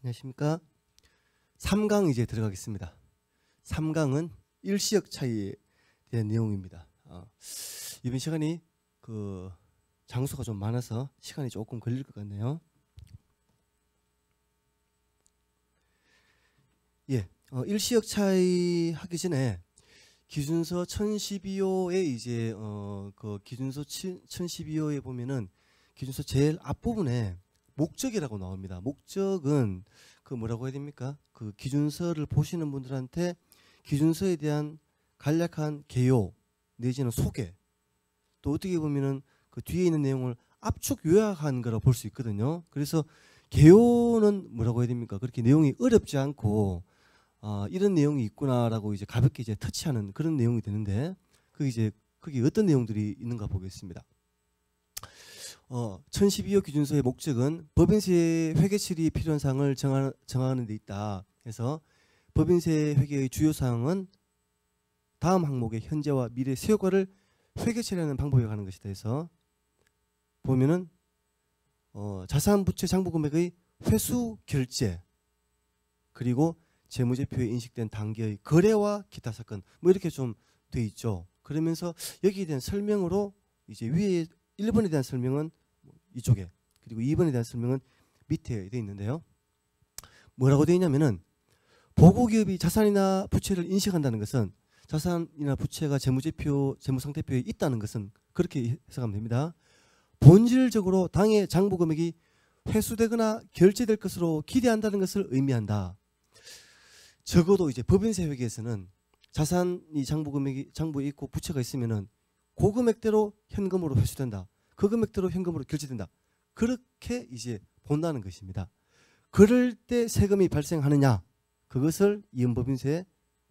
안녕하십니까. 3강 이제 들어가겠습니다. 3강은 일시역 차이에 대한 내용입니다. 이번 시간이 장수가 좀 많아서 시간이 조금 걸릴 것 같네요. 일시역 차이 하기 전에 기준서 1012호에 이제 기준서 1012호에 보면은 기준서 제일 앞부분에 목적이라고 나옵니다. 목적은 뭐라고 해야 됩니까? 기준서를 보시는 분들한테 기준서에 대한 간략한 개요 내지는 소개, 또 어떻게 보면은 뒤에 있는 내용을 압축 요약한 거라고 볼 수 있거든요. 그래서 개요는 뭐라고 해야 됩니까? 그렇게 내용이 어렵지 않고 이런 내용이 있구나라고 이제 가볍게 이제 터치하는 그런 내용이 되는데 거기 어떤 내용들이 있는가 보겠습니다. 1012호 기준서의 목적은 법인세 회계 처리 필요한 사항을 정하는 데 있다. 그래서 법인세 회계의 주요 사항은 다음 항목의 현재와 미래 세효과를 회계 처리하는 방법에 관한 것이다. 해서 보면은 자산 부채 장부 금액의 회수 결제, 그리고 재무제표에 인식된 단계의 거래와 기타 사건, 뭐 이렇게 좀 돼 있죠. 그러면서 여기에 대한 설명으로 이제 위에 1번에 대한 설명은 이쪽에, 그리고 2번에 대한 설명은 밑에 돼 있는데요. 뭐라고 돼 있냐면은 보고기업이 자산이나 부채를 인식한다는 것은 자산이나 부채가 재무상태표에 있다는 것은 그렇게 해석하면 됩니다. 본질적으로 당해 장부 금액이 회수되거나 결제될 것으로 기대한다는 것을 의미한다. 적어도 이제 법인세 회계에서는 자산이 장부에 있고 부채가 있으면은 그 금액대로 현금으로 회수된다. 그 금액대로 현금으로 결제된다. 그렇게 이제 본다는 것입니다. 그럴 때 세금이 발생하느냐? 그것을 이연법인세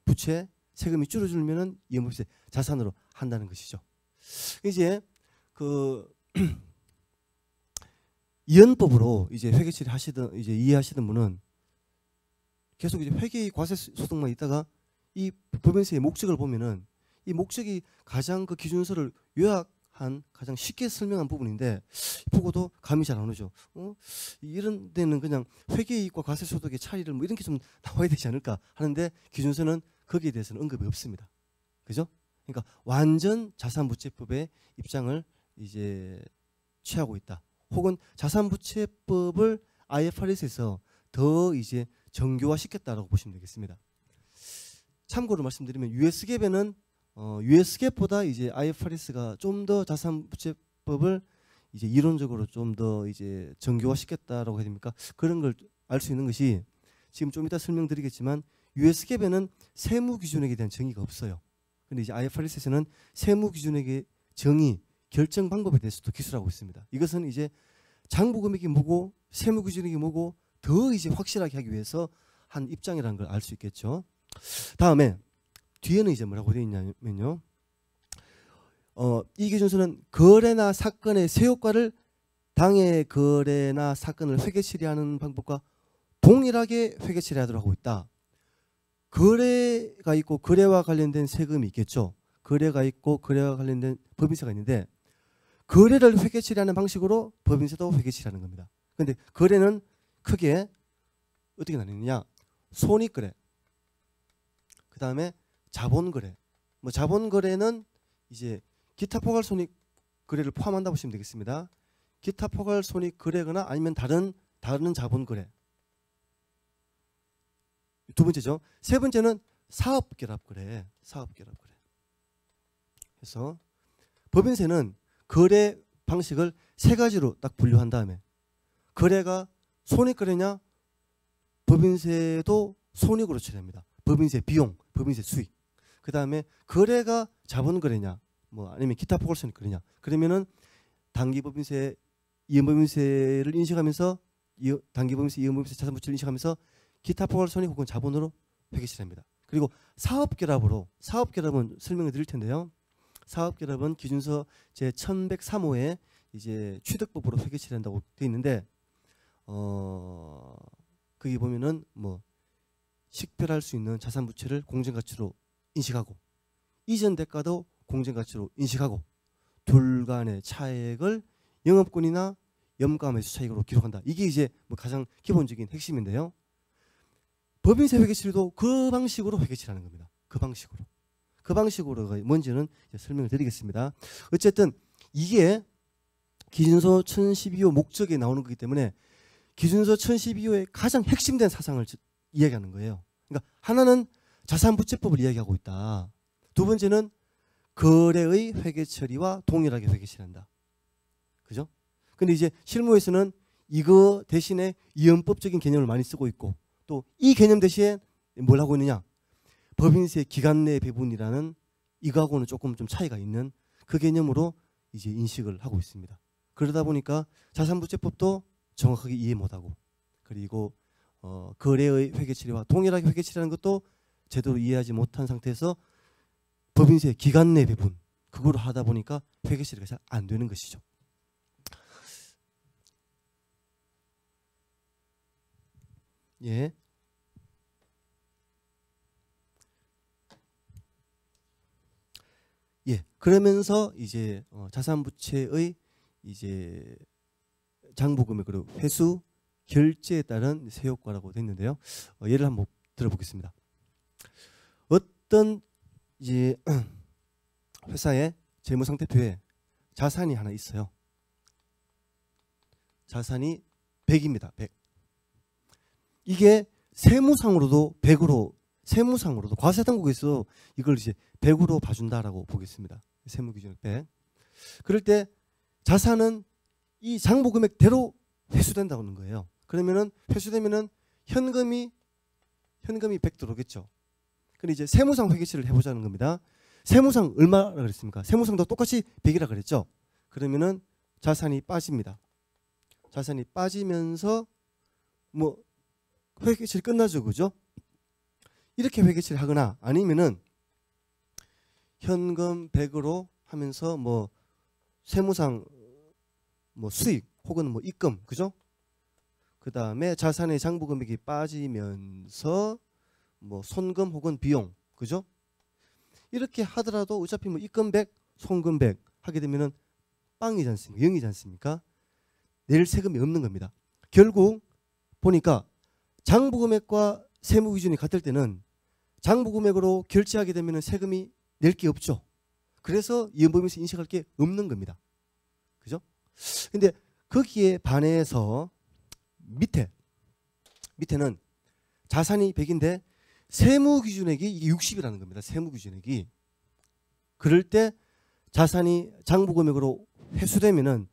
부채 세금이 줄어들면은 이연법인세 자산으로 한다는 것이죠. 이제 이연법으로 이제 회계 처리 이제 이해하시던 분은 계속 이제 회계 과세 소득만 있다가 이 법인세의 목적을 보면은 이 목적이 가장 기준서를 요약한 가장 쉽게 설명한 부분인데 보고도 감이 잘 안 오죠. 이런 데는 그냥 회계이익과 과세소득의 차이를 뭐 이런 게 좀 나와야 되지 않을까 하는데 기준서는 거기에 대해서는 언급이 없습니다. 그죠? 그러니까 완전 자산부채법의 입장을 이제 취하고 있다. 혹은 자산부채법을 IFRS에서 더 이제 정교화 시켰다라고 보시면 되겠습니다. 참고로 말씀드리면 USGAAP에는 USGAAP보다 이제 IFRS가 좀 더 자산부채법을 이제 이론적으로 좀 더 이제 정교화 시켰다라고 해야 됩니까? 그런 걸 알 수 있는 것이 지금 좀 이따 설명드리겠지만 USGAAP에는 세무 기준액에 대한 정의가 없어요. 근데 이제 IFRS에서는 세무 기준액의 정의, 결정 방법에 대해서도 기술하고 있습니다. 이것은 이제 장부 금액이 뭐고 세무 기준액이 뭐고 더 이제 확실하게 하기 위해서 한 입장이라는 걸 알 수 있겠죠. 다음에 뒤에는 이제 뭐라고 되어 있냐면요. 이 기준서는 거래나 사건의 세효과를 당해 거래나 사건을 회계 처리하는 방법과 동일하게 회계 처리하도록 하고 있다. 거래가 있고 거래와 관련된 세금이 있겠죠. 거래가 있고 거래와 관련된 법인세가 있는데 거래를 회계 처리하는 방식으로 법인세도 회계 처리하는 겁니다. 그런데 거래는 크게 어떻게 나뉘느냐? 손익거래, 그 다음에 자본거래. 자본거래는 이제 기타 포괄 손익 거래를 포함한다고 보시면 되겠습니다. 기타 포괄 손익 거래거나 아니면 다른 자본거래. 두 번째죠. 세 번째는 사업결합거래. 사업결합거래. 그래서 법인세는 거래 방식을 세 가지로 딱 분류한 다음에 거래가 손익거래냐? 법인세도 손익으로 처리합니다. 법인세 비용, 법인세 수익. 그 다음에 거래가 자본거래냐, 아니면 기타 포괄 손익 거래냐. 그러면은 단기법인세, 이연법인세를 인식하면서 단기법인세, 이연법인세 자산부채를 인식하면서 기타 포괄 손익 혹은 자본으로 회계 처리합니다. 그리고 사업결합은 설명을 드릴 텐데요. 사업결합은 기준서 제 1103호에 이제 취득법으로 회계 처리한다고 되어 있는데 거기 보면은 식별할 수 있는 자산부채를 공정가치로 인식하고 이전 대가도 공정가치로 인식하고 둘 간의 차액을 영업권이나 염가매수 차익으로 기록한다. 이게 이제 뭐 가장 기본적인 핵심인데요. 법인세 회계처리도 그 방식으로 회계처리하는 겁니다. 그 방식으로가 뭔지는 설명을 드리겠습니다. 어쨌든 이게 기준서 1012호 목적에 나오는 거기 때문에 기준서 1012호의 가장 핵심된 사상을 이야기하는 거예요. 그러니까 하나는 자산부채법을 이야기하고 있다. 두 번째는 거래의 회계처리와 동일하게 회계처리한다. 그죠? 근데 이제 실무에서는 이거 대신에 이연법적인 개념을 많이 쓰고 있고 또 이 개념 대신에 뭘 하고 있느냐? 법인세 기간 내 배분이라는 이거하고는 조금 좀 차이가 있는 그 개념으로 이제 인식을 하고 있습니다. 그러다 보니까 자산부채법도 정확하게 이해 못하고 그리고 거래의 회계처리와 동일하게 회계처리하는 것도 제대로 이해하지 못한 상태에서 법인세 기간 내 배분 그거로 하다 보니까 회계처리가 잘 안 되는 것이죠. 예. 예. 그러면서 이제 자산부채의 이제 장부금액 그리고 회수 결제에 따른 세효과라고 됐는데요. 예를 한번 들어보겠습니다. 어떤 이제 회사의 재무상태표에 자산이 하나 있어요. 자산이 100입니다. 100. 이게 세무상으로도 100으로 세무상으로도 과세당국에서 이걸 이제 100으로 봐준다라고 보겠습니다. 세무기준 100. 그럴 때 자산은 이 장부금액대로 회수된다고 하는 거예요. 그러면은 회수되면은 현금이 100 들어오겠죠. 근데 이제 세무상 회계치를 해보자는 겁니다. 세무상 얼마라 그랬습니까? 세무상도 똑같이 100이라 그랬죠. 그러면은 자산이 빠집니다. 자산이 빠지면서 뭐 회계치를 끝나죠, 그죠? 이렇게 회계치를 하거나 아니면은 현금 100으로 하면서 뭐 세무상 뭐 수익 혹은 뭐 입금, 그죠? 그 다음에 자산의 장부금액이 빠지면서 뭐 손금 혹은 비용, 그죠? 이렇게 하더라도 어차피 뭐 입금 100, 손금 100 하게 되면은 빵이지 않습니까? 0이지 않습니까? 낼 세금이 없는 겁니다. 결국 보니까 장부금액과 세무기준이 같을 때는 장부금액으로 결제하게 되면 세금이 낼 게 없죠. 그래서 이연법인에서 인식할 게 없는 겁니다. 그죠? 근데 거기에 반해서 밑에는 자산이 100인데 세무기준액이 이게 60이라는 겁니다. 세무기준액이. 그럴 때 자산이 장부금액으로 회수되면은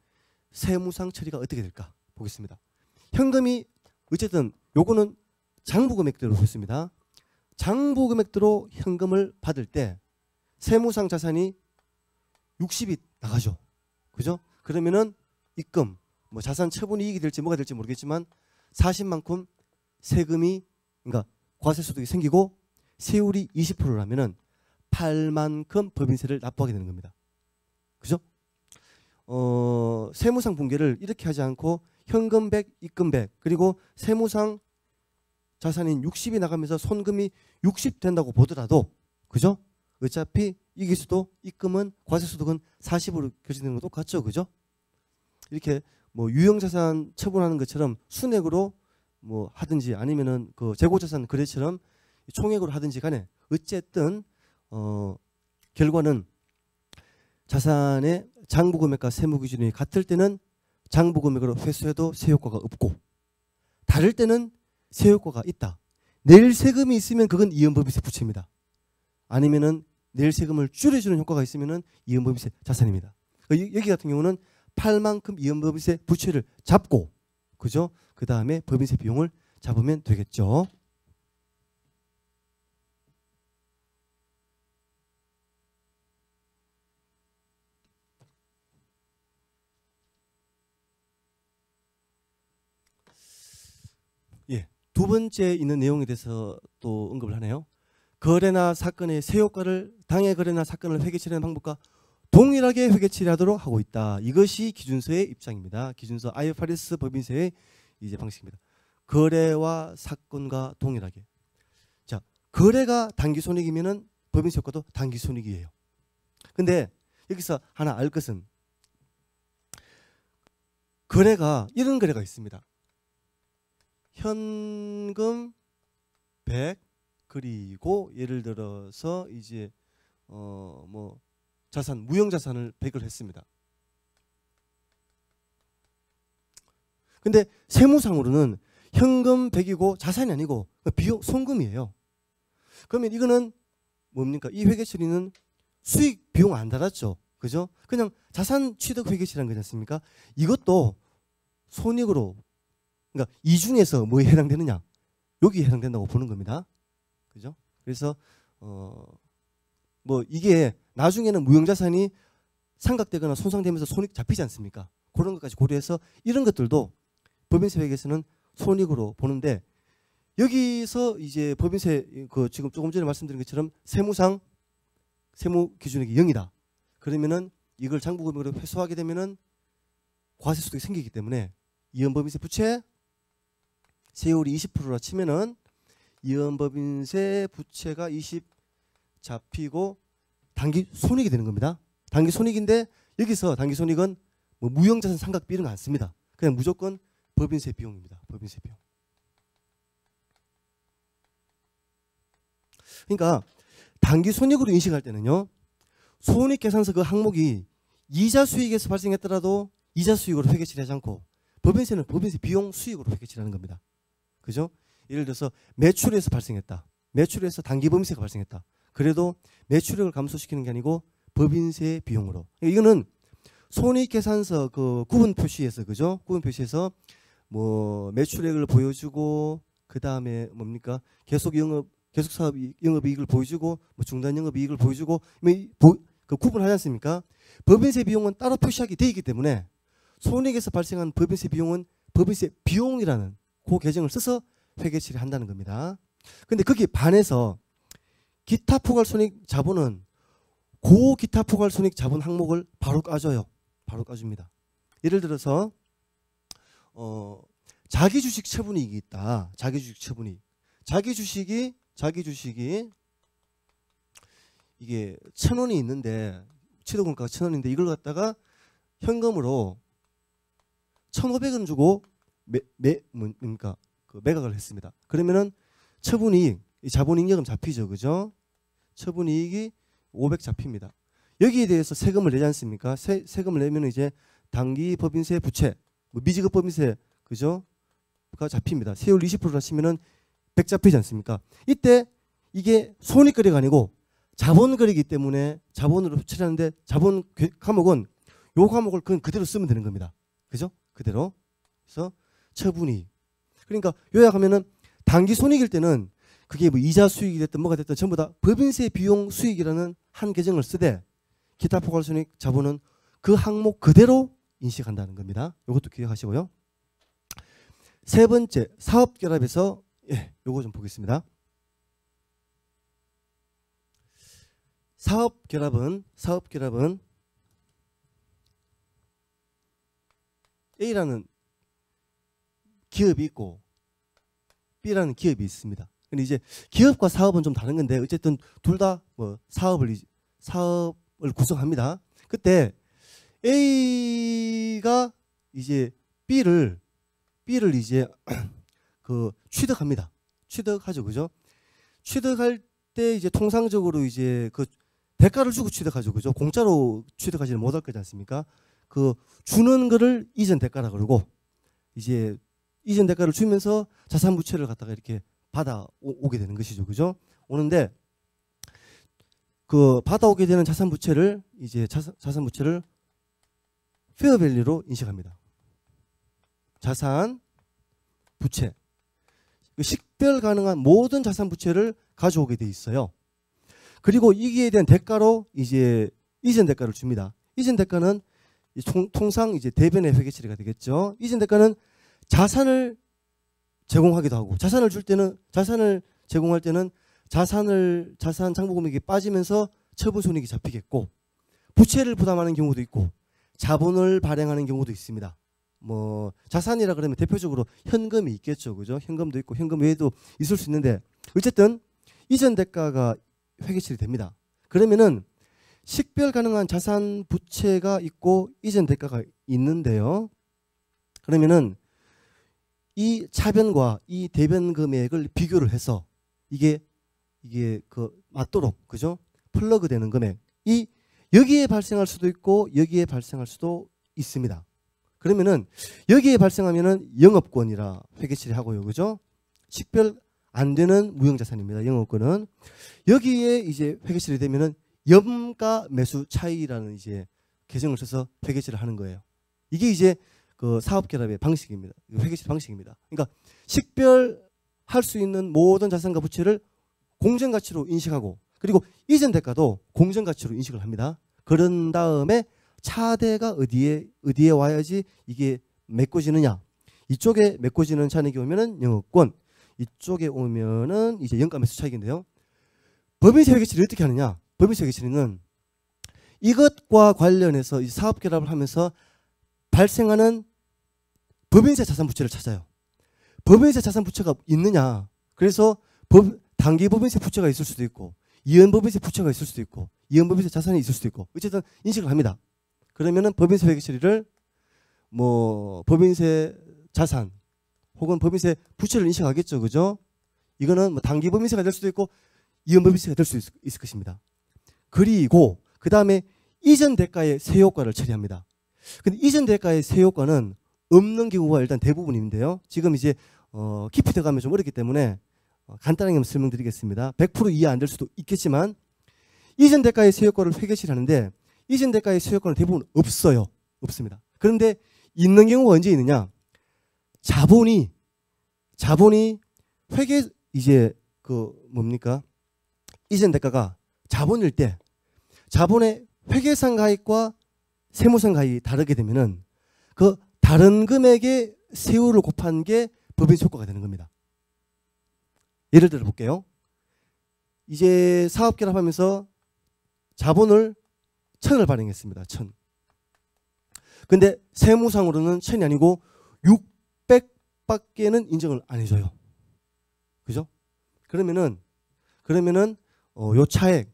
세무상 처리가 어떻게 될까 보겠습니다. 현금이 어쨌든 요거는 장부금액대로 했습니다. 장부금액대로 현금을 받을 때 세무상 자산이 60이 나가죠. 그죠? 그러면은 입금, 뭐 자산 처분 이익이 될지 뭐가 될지 모르겠지만 40만큼 세금이 그러니까 과세소득이 생기고 세율이 20%라면은 8만큼 법인세를 납부하게 되는 겁니다. 그죠? 세무상 분계를 이렇게 하지 않고 현금 100, 입금 100 그리고 세무상 자산인 60이 나가면서 손금이 60 된다고 보더라도 그죠? 어차피 이기수도 입금은 과세소득은 40으로 결정되는 거 똑같죠. 그죠? 이렇게 뭐 유형자산 처분하는 것처럼 순액으로 뭐 하든지 아니면은 그 재고자산 거래처럼 총액으로 하든지 간에 어쨌든 결과는 자산의 장부금액과 세무기준이 같을 때는 장부금액으로 회수해도 세효과가 없고 다를 때는 세효과가 있다. 낼 세금이 있으면 그건 이연법인세 부채입니다. 아니면은 낼 세금을 줄여주는 효과가 있으면은 이연법인세 자산입니다. 여기 같은 경우는 8만큼 이연법인세 부채를 잡고 그죠? 그 다음에 법인세 비용을 잡으면 되겠죠. 예, 두 번째 있는 내용에 대해서 또 언급을 하네요. 거래나 사건의 세효과를 당해 거래나 사건을 회계처리하는 방법과 동일하게 회계처리하도록 하고 있다. 이것이 기준서의 입장입니다. 기준서 IFRS 법인세의 이제 방식입니다. 거래와 사건과 동일하게. 자, 거래가 단기손익이면은 법인세 효과도 단기손익이에요. 근데 여기서 하나 알 것은 거래가 이런 거래가 있습니다. 현금 100 그리고 예를 들어서 이제 뭐 자산 무형 자산을 100을 했습니다. 근데 세무상으로는 현금 100이고 자산이 아니고 비용 송금이에요. 그러면 이거는 뭡니까? 이 회계 처리는 수익 비용 안 달았죠. 그죠? 그냥 자산 취득 회계 처리한 거지 않습니까? 이것도 손익으로, 그러니까 이 중에서 뭐에 해당되느냐? 여기에 해당된다고 보는 겁니다. 그죠? 그래서 뭐 이게 나중에는 무형자산이 상각되거나 손상되면서 손익 잡히지 않습니까? 그런 것까지 고려해서 이런 것들도 법인세 회계에서는 손익으로 보는데, 여기서 이제 법인세 그 지금 조금 전에 말씀드린 것처럼 세무상 세무 기준액이 0이다. 그러면은 이걸 장부금액으로 회수하게 되면은 과세 소득이 생기기 때문에 이연법인세 부채 세율이 20%라 치면은 이연법인세 부채가 20 잡히고 단기 손익이 되는 겁니다. 단기 손익인데 여기서 단기 손익은 뭐 무형자산 상각비 이런 거 안 씁니다. 그냥 무조건 법인세 비용입니다. 법인세 비용. 그러니까 단기 손익으로 인식할 때는요, 손익계산서 그 항목이 이자 수익에서 발생했더라도 이자 수익으로 회계 처리하지 않고 법인세는 법인세 비용 수익으로 회계 처리하는 겁니다. 그죠? 예를 들어서 매출에서 발생했다. 매출에서 단기 법인세가 발생했다. 그래도 매출액을 감소시키는 게 아니고 법인세 비용으로. 이거는 손익계산서 그 구분 표시에서, 그죠? 구분 표시에서 뭐 매출액을 보여주고 그 다음에 뭡니까? 계속 사업 영업이익을 보여주고 뭐 중단 영업이익을 보여주고 그 구분하지 않습니까? 법인세 비용은 따로 표시하게 되어 있기 때문에 손익에서 발생한 법인세 비용은 법인세 비용이라는 그 계정을 써서 회계 처리한다는 겁니다. 근데 거기에 반해서 기타 포괄손익 자본은 그 기타 포괄손익 자본 항목을 바로 까줘요. 바로 까줍니다. 예를 들어서 자기주식 처분이익이 있다. 자기주식 처분이익. 자기 주식이 이게 1,000원이 있는데 취득원가가 1,000원인데 이걸 갖다가 현금으로 1,500원 주고 뭡니까? 그 매각을 했습니다. 그러면은 처분이익, 자본잉여금 잡히죠, 그죠? 처분이익이 500 잡힙니다. 여기에 대해서 세금을 내지 않습니까? 세금을 내면 이제 단기 법인세 부채, 뭐 미지급 법인세, 그죠? 가 잡힙니다. 세율 20%라 치면은 100 잡히지 않습니까? 이때 이게 손익거래가 아니고 자본거래이기 때문에 자본으로 처리하는데 자본 과목은 요 과목을 그대로 쓰면 되는 겁니다. 그죠? 그대로. 그래서 처분이. 그러니까 요약하면은 단기 손익일 때는 그게 뭐 이자 수익이 됐든 뭐가 됐든 전부 다 법인세 비용 수익이라는 한 계정을 쓰되 기타 포괄손익 자본은 그 항목 그대로 인식한다는 겁니다. 이것도 기억하시고요. 세 번째, 사업결합에서 요거 좀 보겠습니다. 사업결합은 A라는 기업이 있고 B라는 기업이 있습니다. 근데 이제 기업과 사업은 좀 다른 건데 어쨌든 둘 다 뭐 사업을 구성합니다. 그때 A가 이제 B를 이제 그 취득합니다. 취득하죠, 그죠? 취득할 때 이제 통상적으로 이제 그 대가를 주고 취득하죠, 그죠? 공짜로 취득하지는 못할 거지 않습니까? 그 주는 거를 이전 대가라 그러고 이제 이전 대가를 주면서 자산 부채를 갖다가 이렇게 받아 오게 되는 것이죠, 그죠? 오는데 그 받아오게 되는 자산 부채를 이제 자산 부채를 페어밸류로 인식합니다. 자산 부채. 식별 가능한 모든 자산 부채를 가져오게 돼 있어요. 그리고 이기에 대한 대가로 이제 이전 대가를 줍니다. 이전 대가는 통상 이제 대변의 회계 처리가 되겠죠. 이전 대가는 자산을 제공하기도 하고 자산을 제공할 때는 자산 장부금액이 빠지면서 처분 손익이 잡히겠고 부채를 부담하는 경우도 있고 자본을 발행하는 경우도 있습니다. 뭐 자산이라 그러면 대표적으로 현금이 있겠죠, 그죠? 현금도 있고 현금 외에도 있을 수 있는데 어쨌든 이전 대가가 회계 처리됩니다. 그러면은 식별 가능한 자산 부채가 있고 이전 대가가 있는데요. 그러면은 이 차변과 이 대변 금액을 비교를 해서 이게 그 맞도록, 그죠? 플러그 되는 금액. 이 여기에 발생할 수도 있고 여기에 발생할 수도 있습니다. 그러면은 여기에 발생하면은 영업권이라 회계 처리하고요. 그죠? 식별 안 되는 무형자산입니다. 영업권은. 여기에 이제 회계 처리되면은 염가 매수 차이라는 이제 계정을 써서 회계 처리를 하는 거예요. 이게 이제 그 사업결합의 방식입니다. 회계 처리 방식입니다. 그러니까 식별할 수 있는 모든 자산과 부채를 공정가치로 인식하고, 그리고 이전 대가도 공정가치로 인식을 합니다. 그런 다음에 차대가 어디에 와야지 이게 메꿔지느냐. 이쪽에 메꿔지는 잔액이 오면은 영업권, 이쪽에 오면은 이제 영가매수 차익인데요. 법인세 회계 처리 어떻게 하느냐? 법인세 회계 처리는 이것과 관련해서 이 사업 결합을 하면서 발생하는 법인세 자산 부채를 찾아요. 법인세 자산 부채가 있느냐? 그래서 단기 법인세 부채가 있을 수도 있고, 이연 법인세 부채가 있을 수도 있고, 이연 법인세 자산이 있을 수도 있고, 어쨌든 인식을 합니다. 그러면은 법인세 회계 처리를 뭐 법인세 자산 혹은 법인세 부채를 인식하겠죠, 그죠? 이거는 뭐 단기 법인세가 될 수도 있고 이연 법인세가 될 수 있을 것입니다. 그리고 그 다음에 이전 대가의 세효과를 처리합니다. 근데 이전 대가의 세효과는 없는 경우가 일단 대부분인데요. 지금 이제 깊이 들어가면 좀 어렵기 때문에 간단하게 설명드리겠습니다. 100% 이해 안 될 수도 있겠지만 이전 대가의 세효과를 회계 처리하는데 이전 대가의 세효과는 대부분 없어요. 없습니다. 그런데 있는 경우가 언제 있느냐? 자본이 회계 이제 그 뭡니까? 이전 대가가 자본일 때 자본의 회계상 가입과 세무상 가입이 다르게 되면은 그 다른 금액의 세율을 곱한 게 법인세 효과가 되는 겁니다. 예를 들어 볼게요. 이제 사업 결합하면서 자본을 1000을 발행했습니다. 1000. 근데 세무상으로는 1000이 아니고 600밖에는 인정을 안 해줘요. 그죠? 그러면은 요 차액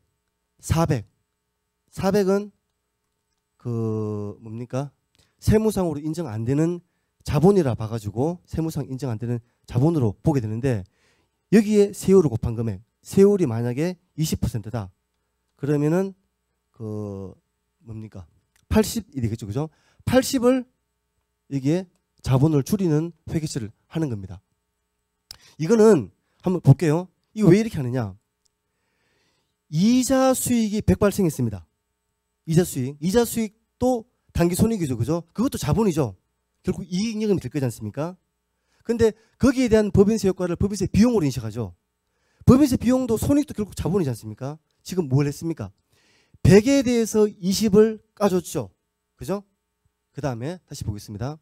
400은 그 뭡니까? 세무상으로 인정 안 되는 자본이라 봐가지고 세무상 인정 안 되는 자본으로 보게 되는데 여기에 세율을 곱한 금액, 세율이 만약에 20%다. 그러면은 그 뭡니까? 80이 되겠죠, 그죠? 80을 여기에 자본을 줄이는 회계처리를 하는 겁니다. 이거는 한번 볼게요. 이거 왜 이렇게 하느냐? 이자 수익이 100 발생했습니다. 이자 수익도 단기 손익이죠, 그죠? 그것도 자본이죠. 결국 이익잉여금이 될 거지 않습니까? 근데 거기에 대한 법인세 효과를 법인세 비용으로 인식하죠. 법인세 비용도 손익도 결국 자본이지 않습니까? 지금 뭘 했습니까? 100에 대해서 20을 까줬죠. 그죠? 그 다음에 다시 보겠습니다.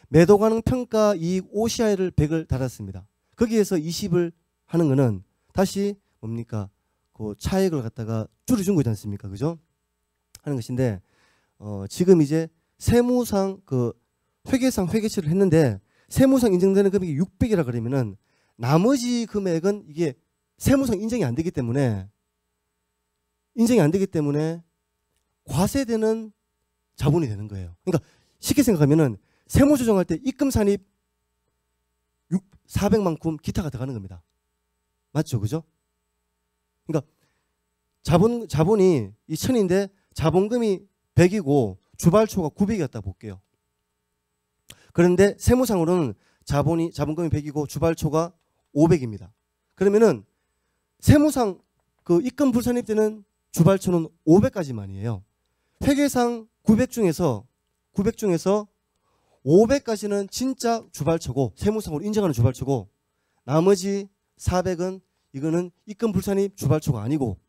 매도 가능 평가 이익 OCI를 100을 달았습니다. 거기에서 20을 하는 거는 다시 뭡니까? 그 차액을 갖다가 줄여준 거지 않습니까? 그죠? 하는 것인데 지금 이제 세무상 그 회계상 회계처리를 했는데 세무상 인정되는 금액이 600이라 그러면은 나머지 금액은 이게 세무상 인정이 안 되기 때문에 과세되는 자본이 되는 거예요. 그러니까 쉽게 생각하면은 세무 조정할 때 입금 산입 400만큼 기타가 들어가는 겁니다. 맞죠? 그죠? 그러니까 자본이 이 1000인데 자본금이 100이고 주발초가 900이었다 볼게요. 그런데 세무상으로는 자본금이 100이고 주발초가 500입니다. 그러면은 세무상 그 입금 불산입 때는 주발초는 500까지만이에요. 회계상 900 중에서 500까지는 진짜 주발초고 세무상으로 인정하는 주발초고 나머지 400은 이거는 입금 불산입 주발초가 아니고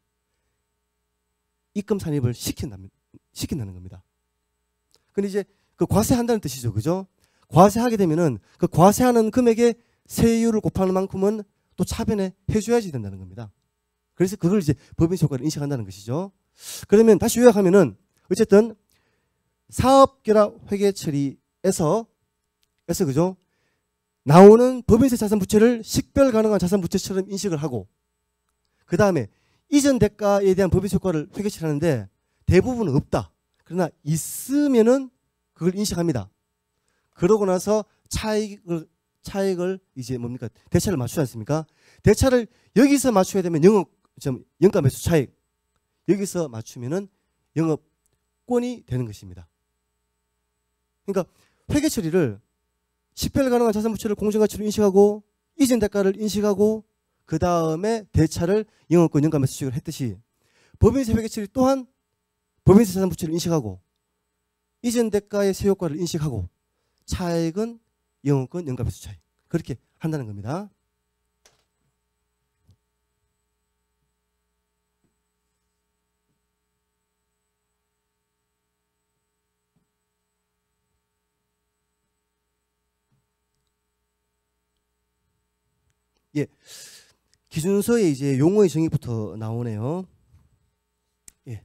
입금 산입을 시킨다는 겁니다. 근데 이제 그 과세한다는 뜻이죠. 그죠? 과세하게 되면은 그 과세하는 금액의 세율을 곱하는 만큼은 또 차변에 해줘야지 된다는 겁니다. 그래서 그걸 이제 법인세 효과를 인식한다는 것이죠. 그러면 다시 요약하면은 어쨌든 사업결합 회계 처리에서 그죠? 나오는 법인세 자산 부채를 식별 가능한 자산 부채처럼 인식을 하고 그 다음에 이전 대가에 대한 법인세 효과를 회계 처리하는데 대부분은 없다. 그러나 있으면은 그걸 인식합니다. 그러고 나서 차익을 이제 뭡니까? 대차를 맞추지 않습니까? 대차를 여기서 맞춰야 되면 영가 매수 차익, 여기서 맞추면은 영업권이 되는 것입니다. 그러니까 회계 처리를 식별 가능한 자산 부채를 공정가치로 인식하고 이전 대가를 인식하고 그 다음에 대차를 영업권 영가 매수 수익을 했듯이 법인세 회계 처리 또한 법인세 자산 부채를 인식하고 이전 대가의 세효과를 인식하고 차액은 영업권 영가 매수 차익, 그렇게 한다는 겁니다. 예, 기준서에 이제 용어의 정의부터 나오네요. 예,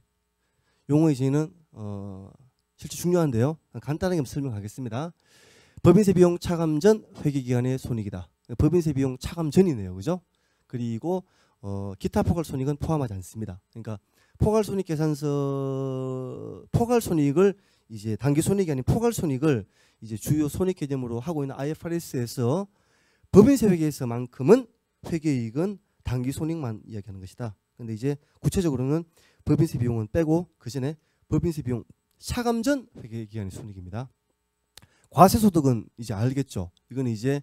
용어의 정의는 실제 중요한데요. 간단하게 설명하겠습니다. 법인세 비용 차감 전 회계기간의 손익이다. 법인세 비용 차감 전이네요, 그죠? 그리고 기타 포괄손익은 포함하지 않습니다. 그러니까 포괄손익을 이제 단기손익이 아닌 포괄손익을 이제 주요 손익 개념으로 하고 있는 IFRS에서 법인세 회계에서만큼은 회계이익은 단기손익만 이야기하는 것이다. 근데 이제 구체적으로는 법인세 비용은 빼고 그 전에 법인세 비용 차감 전 회계기간의 손익입니다. 과세소득은 이제 알겠죠. 이건 이제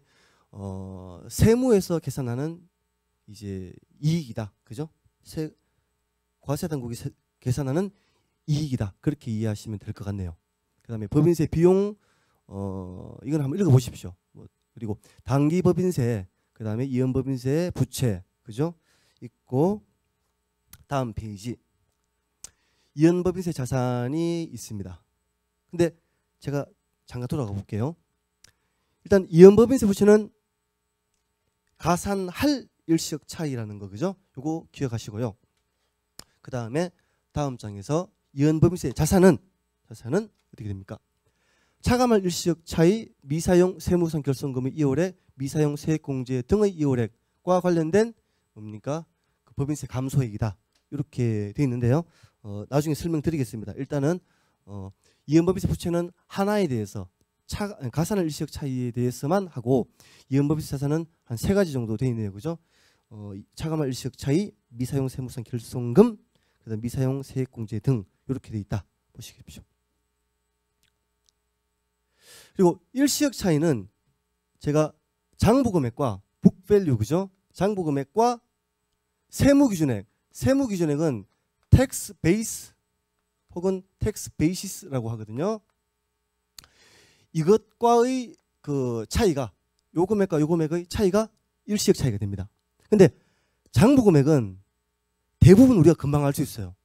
세무에서 계산하는 이제 이익이다, 그죠? 과세당국이 계산하는 이익이다, 그렇게 이해하시면 될 것 같네요. 그다음에 법인세 비용 이건 한번 읽어보십시오. 그리고 단기 법인세, 그다음에 이연 법인세 부채, 그죠? 있고 다음 페이지 이연 법인세 자산이 있습니다. 근데 제가 잠깐 돌아가 볼게요. 일단 이연 법인세 부채는 가산할 일시적 차이라는 거, 그죠? 요거 기억하시고요. 그 다음에 다음 장에서 이연 법인세 자산은 어떻게 됩니까? 차감할 일시적 차이, 미사용 세무상 결손금의 이월액, 미사용 세액공제 등의 이월액과 관련된 뭡니까? 그 법인세 감소액이다. 이렇게 되어 있는데요. 나중에 설명드리겠습니다. 일단은 이연법인세 부채는 하나에 대해서 가산할 일시적 차이에 대해서만 하고 이연법인세 자산은 한 3가지 정도 되어 있네요, 그죠? 차감할 일시적 차이, 미사용 세무상 결손금, 그다음 미사용 세액공제 등 이렇게 되어 있다. 보시십시오. 그리고 일시적 차이는 제가 장부금액과 북밸류, 그죠? 장부금액과 세무기준액, 세무기준액은 텍스 베이스 혹은 텍스 베이시스라고 하거든요. 이것과의 그 차이가 요 금액과 요 금액의 차이가 일시적 차이가 됩니다. 근데 장부금액은 대부분 우리가 금방 알 수 있어요.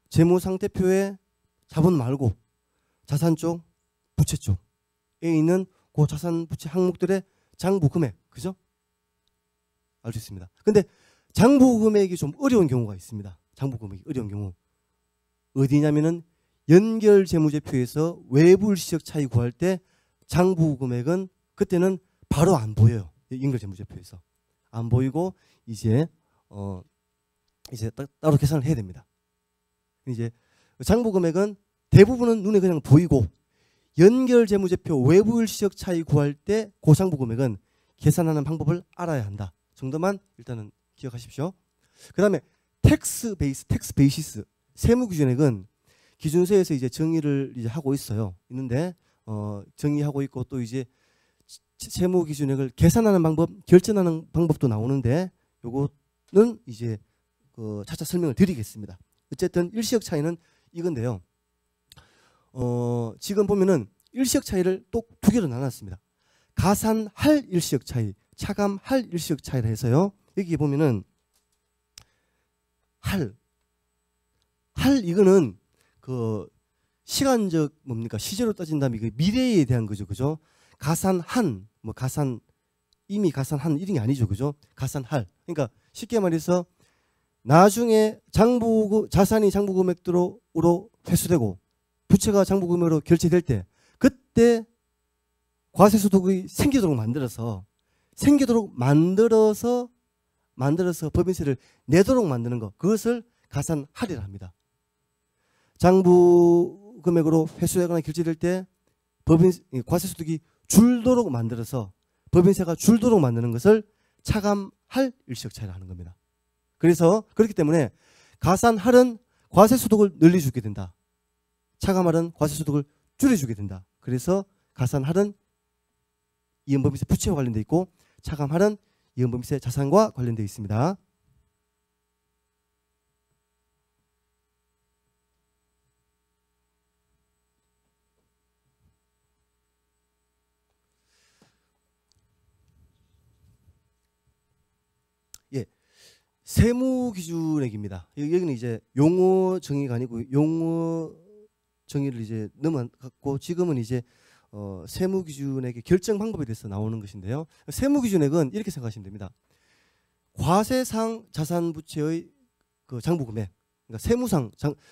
재무상태표에 자본 말고 자산 쪽, 부채 쪽에 있는 그 자산 부채 항목들의 장부금액, 그죠? 알 수 있습니다. 근데 장부금액이 좀 어려운 경우가 있습니다. 장부금액이 어려운 경우 어디냐면은 연결재무제표에서 외부 일시적 차이 구할 때 장부금액은 그때는 바로 안 보여요. 연결재무제표에서 안 보이고 이제 따로 계산을 해야 됩니다. 이제 장부금액은 대부분은 눈에 그냥 보이고 연결재무제표 외부 일시적 차이 구할 때 그 장부금액은 계산하는 방법을 알아야 한다 정도만 일단은 기억하십시오. 그 다음에 텍스 베이시스 세무기준액은 기준서에서 이제 정의를 이제 하고 있는데 정의하고 있고 또 이제 세무기준액을 계산하는 방법, 결정하는 방법도 나오는데 요거는 이제 차차 설명을 드리겠습니다. 어쨌든 일시적 차이는 이건데요. 지금 보면은 일시적 차이를 또 2개로 나눴습니다. 가산할 일시적 차이, 차감할 일시적 차이라 해서요. 여기 보면은 할 이거는 그 시간적 뭡니까? 시제로 따진다면 이거 미래에 대한 거죠, 그죠? 가산한 이미 가산한 이런 게 아니죠, 그죠? 가산할. 그러니까 쉽게 말해서 나중에 자산이 장부금액으로 회수되고 부채가 장부금액으로 결제될 때 그때 과세소득이 생기도록 만들어서 법인세를 내도록 만드는 것, 그것을 가산할이라 합니다. 장부금액으로 회수되거나 결제될 때 과세소득이 줄도록 만들어서 법인세가 줄도록 만드는 것을 차감할 일시적 차이라 하는 겁니다. 그래서 그렇기 때문에 가산할은 과세소득을 늘려주게 된다. 차감할은 과세소득을 줄여주게 된다. 그래서 가산할은 이연법인세 부채와 관련되어 있고 차감할은 이연법인세 자산과 관련되어 있습니다. 예, 세무기준액입니다. 여기는 이제 용어 정의가 아니고 용어 정의를 이제 넘어갔고 지금은 이제 세무기준액의 결정 방법에 대해서 나오는 것인데요. 세무기준액은 이렇게 생각하시면 됩니다. 과세상 자산부채의 그 장부금액, 그러니까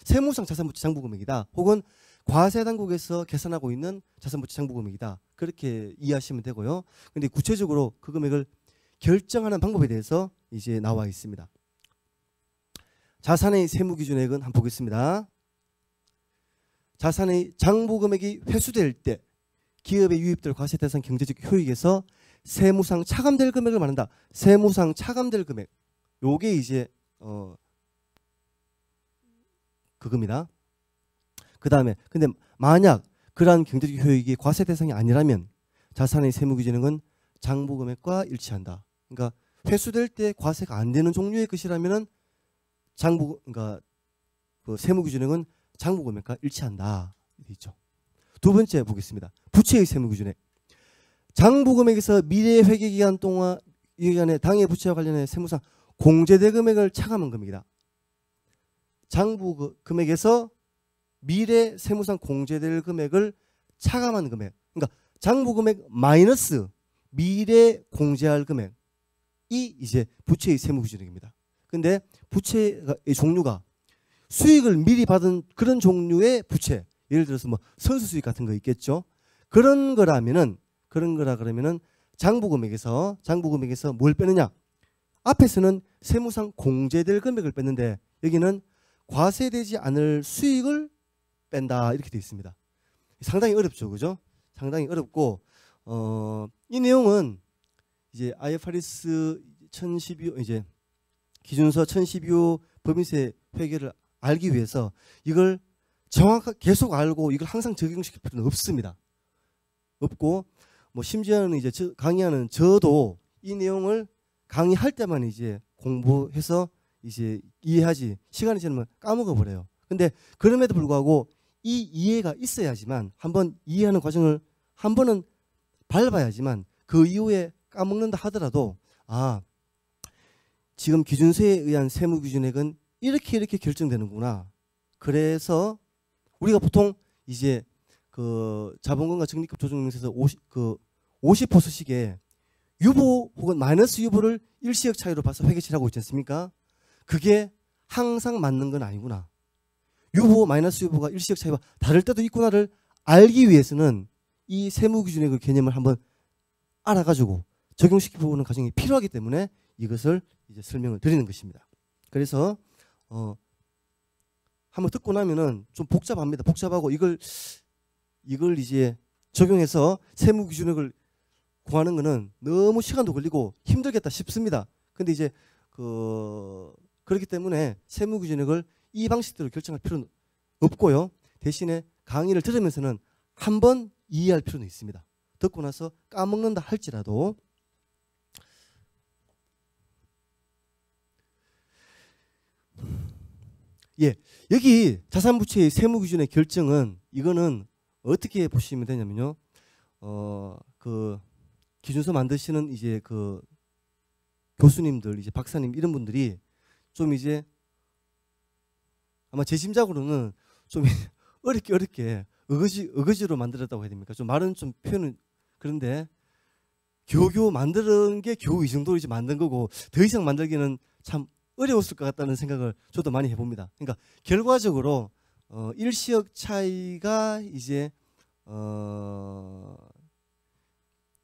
세무상 자산부채 장부금액이다. 혹은 과세당국에서 계산하고 있는 자산부채 장부금액이다. 그렇게 이해하시면 되고요. 근데 구체적으로 그 금액을 결정하는 방법에 대해서 이제 나와 있습니다. 자산의 세무기준액은 한번 보겠습니다. 자산의 장부금액이 회수될 때 기업에 유입될 과세대상 경제적 효익에서 세무상 차감될 금액을 말한다. 세무상 차감될 금액. 요게 이제 그겁니다. 그 다음에 근데 만약 그러한 경제적 효익이 과세대상이 아니라면 자산의 세무기준액은 장부금액과 일치한다. 그러니까 회수될 때 과세가 안 되는 종류의 것이라면은 그러니까 그 세무기준액은 장부금액과 일치한다. 있죠. 두 번째 보겠습니다. 부채의 세무기준액. 장부금액에서 미래 회계기간 동안 이 기간에 당해 부채와 관련해 세무상 공제될 금액을 차감한 금액이다. 장부금액에서 미래 세무상 공제될 금액을 차감한 금액. 그러니까 장부금액 마이너스 미래 공제할 금액이 이제 부채의 세무기준액입니다. 근데 부채의 종류가 수익을 미리 받은 그런 종류의 부채, 예를 들어서 뭐 선수 수익 같은 거 있겠죠. 그런 거라 그러면은 장부금액에서 뭘 빼느냐? 앞에서는 세무상 공제될 금액을 뺐는데 여기는 과세되지 않을 수익을 뺀다 이렇게 되어 있습니다. 상당히 어렵죠, 그죠? 상당히 어렵고 이 내용은 이제 IFRS 1012 이제 기준서 1012호 법인세 회계를 알기 위해서 이걸 정확하게 계속 알고 이걸 항상 적용시킬 필요는 없습니다. 없고 뭐 심지어는 이제 강의하는 저도 이 내용을 강의할 때만 이제 공부해서 이제 이해하지 시간이 지나면 까먹어 버려요. 근데 그럼에도 불구하고 이 이해가 있어야지만 한번 이해하는 과정을 한 번은 밟아야지만 그 이후에 까먹는다 하더라도 아 지금 기준서에 의한 세무기준액은 이렇게 결정되는구나. 그래서 우리가 보통 이제 그 자본금과 적립금 조정명세서 50%씩의 유보 혹은 마이너스 유보를 일시적 차이로 봐서 회계치라고 있지 않습니까? 그게 항상 맞는 건 아니구나. 유보 마이너스 유보가 일시적 차이와 다를 때도 있구나를 알기 위해서는 이 세무기준액의 개념을 한번 알아가지고 적용시켜보는 과정이 필요하기 때문에 이것을 이제 설명을 드리는 것입니다. 그래서 한번 듣고 나면은 좀 복잡합니다. 복잡하고 이걸 이제 적용해서 세무기준액을 구하는 거는 너무 시간도 걸리고 힘들겠다 싶습니다. 근데 이제 그렇기 때문에 세무기준액을 이 방식대로 결정할 필요는 없고요. 대신에 강의를 들으면서는 한번 이해할 필요는 있습니다. 듣고 나서 까먹는다 할지라도 예, 여기 자산부채의 세무기준의 결정은 이거는 어떻게 보시면 되냐면요. 그 기준서 만드시는 이제 그 교수님들, 이제 박사님 이런 분들이 좀 이제 아마 제 심작으로는 좀 어렵게 어거지로 만들었다고 해야 됩니까? 좀 말은 좀 표현은 그런데 겨우 만드는 게 겨우 이 정도로 이제 만든 거고 더 이상 만들기는 참 어려웠을 것 같다는 생각을 저도 많이 해봅니다. 그러니까 결과적으로 일시적 차이가 이제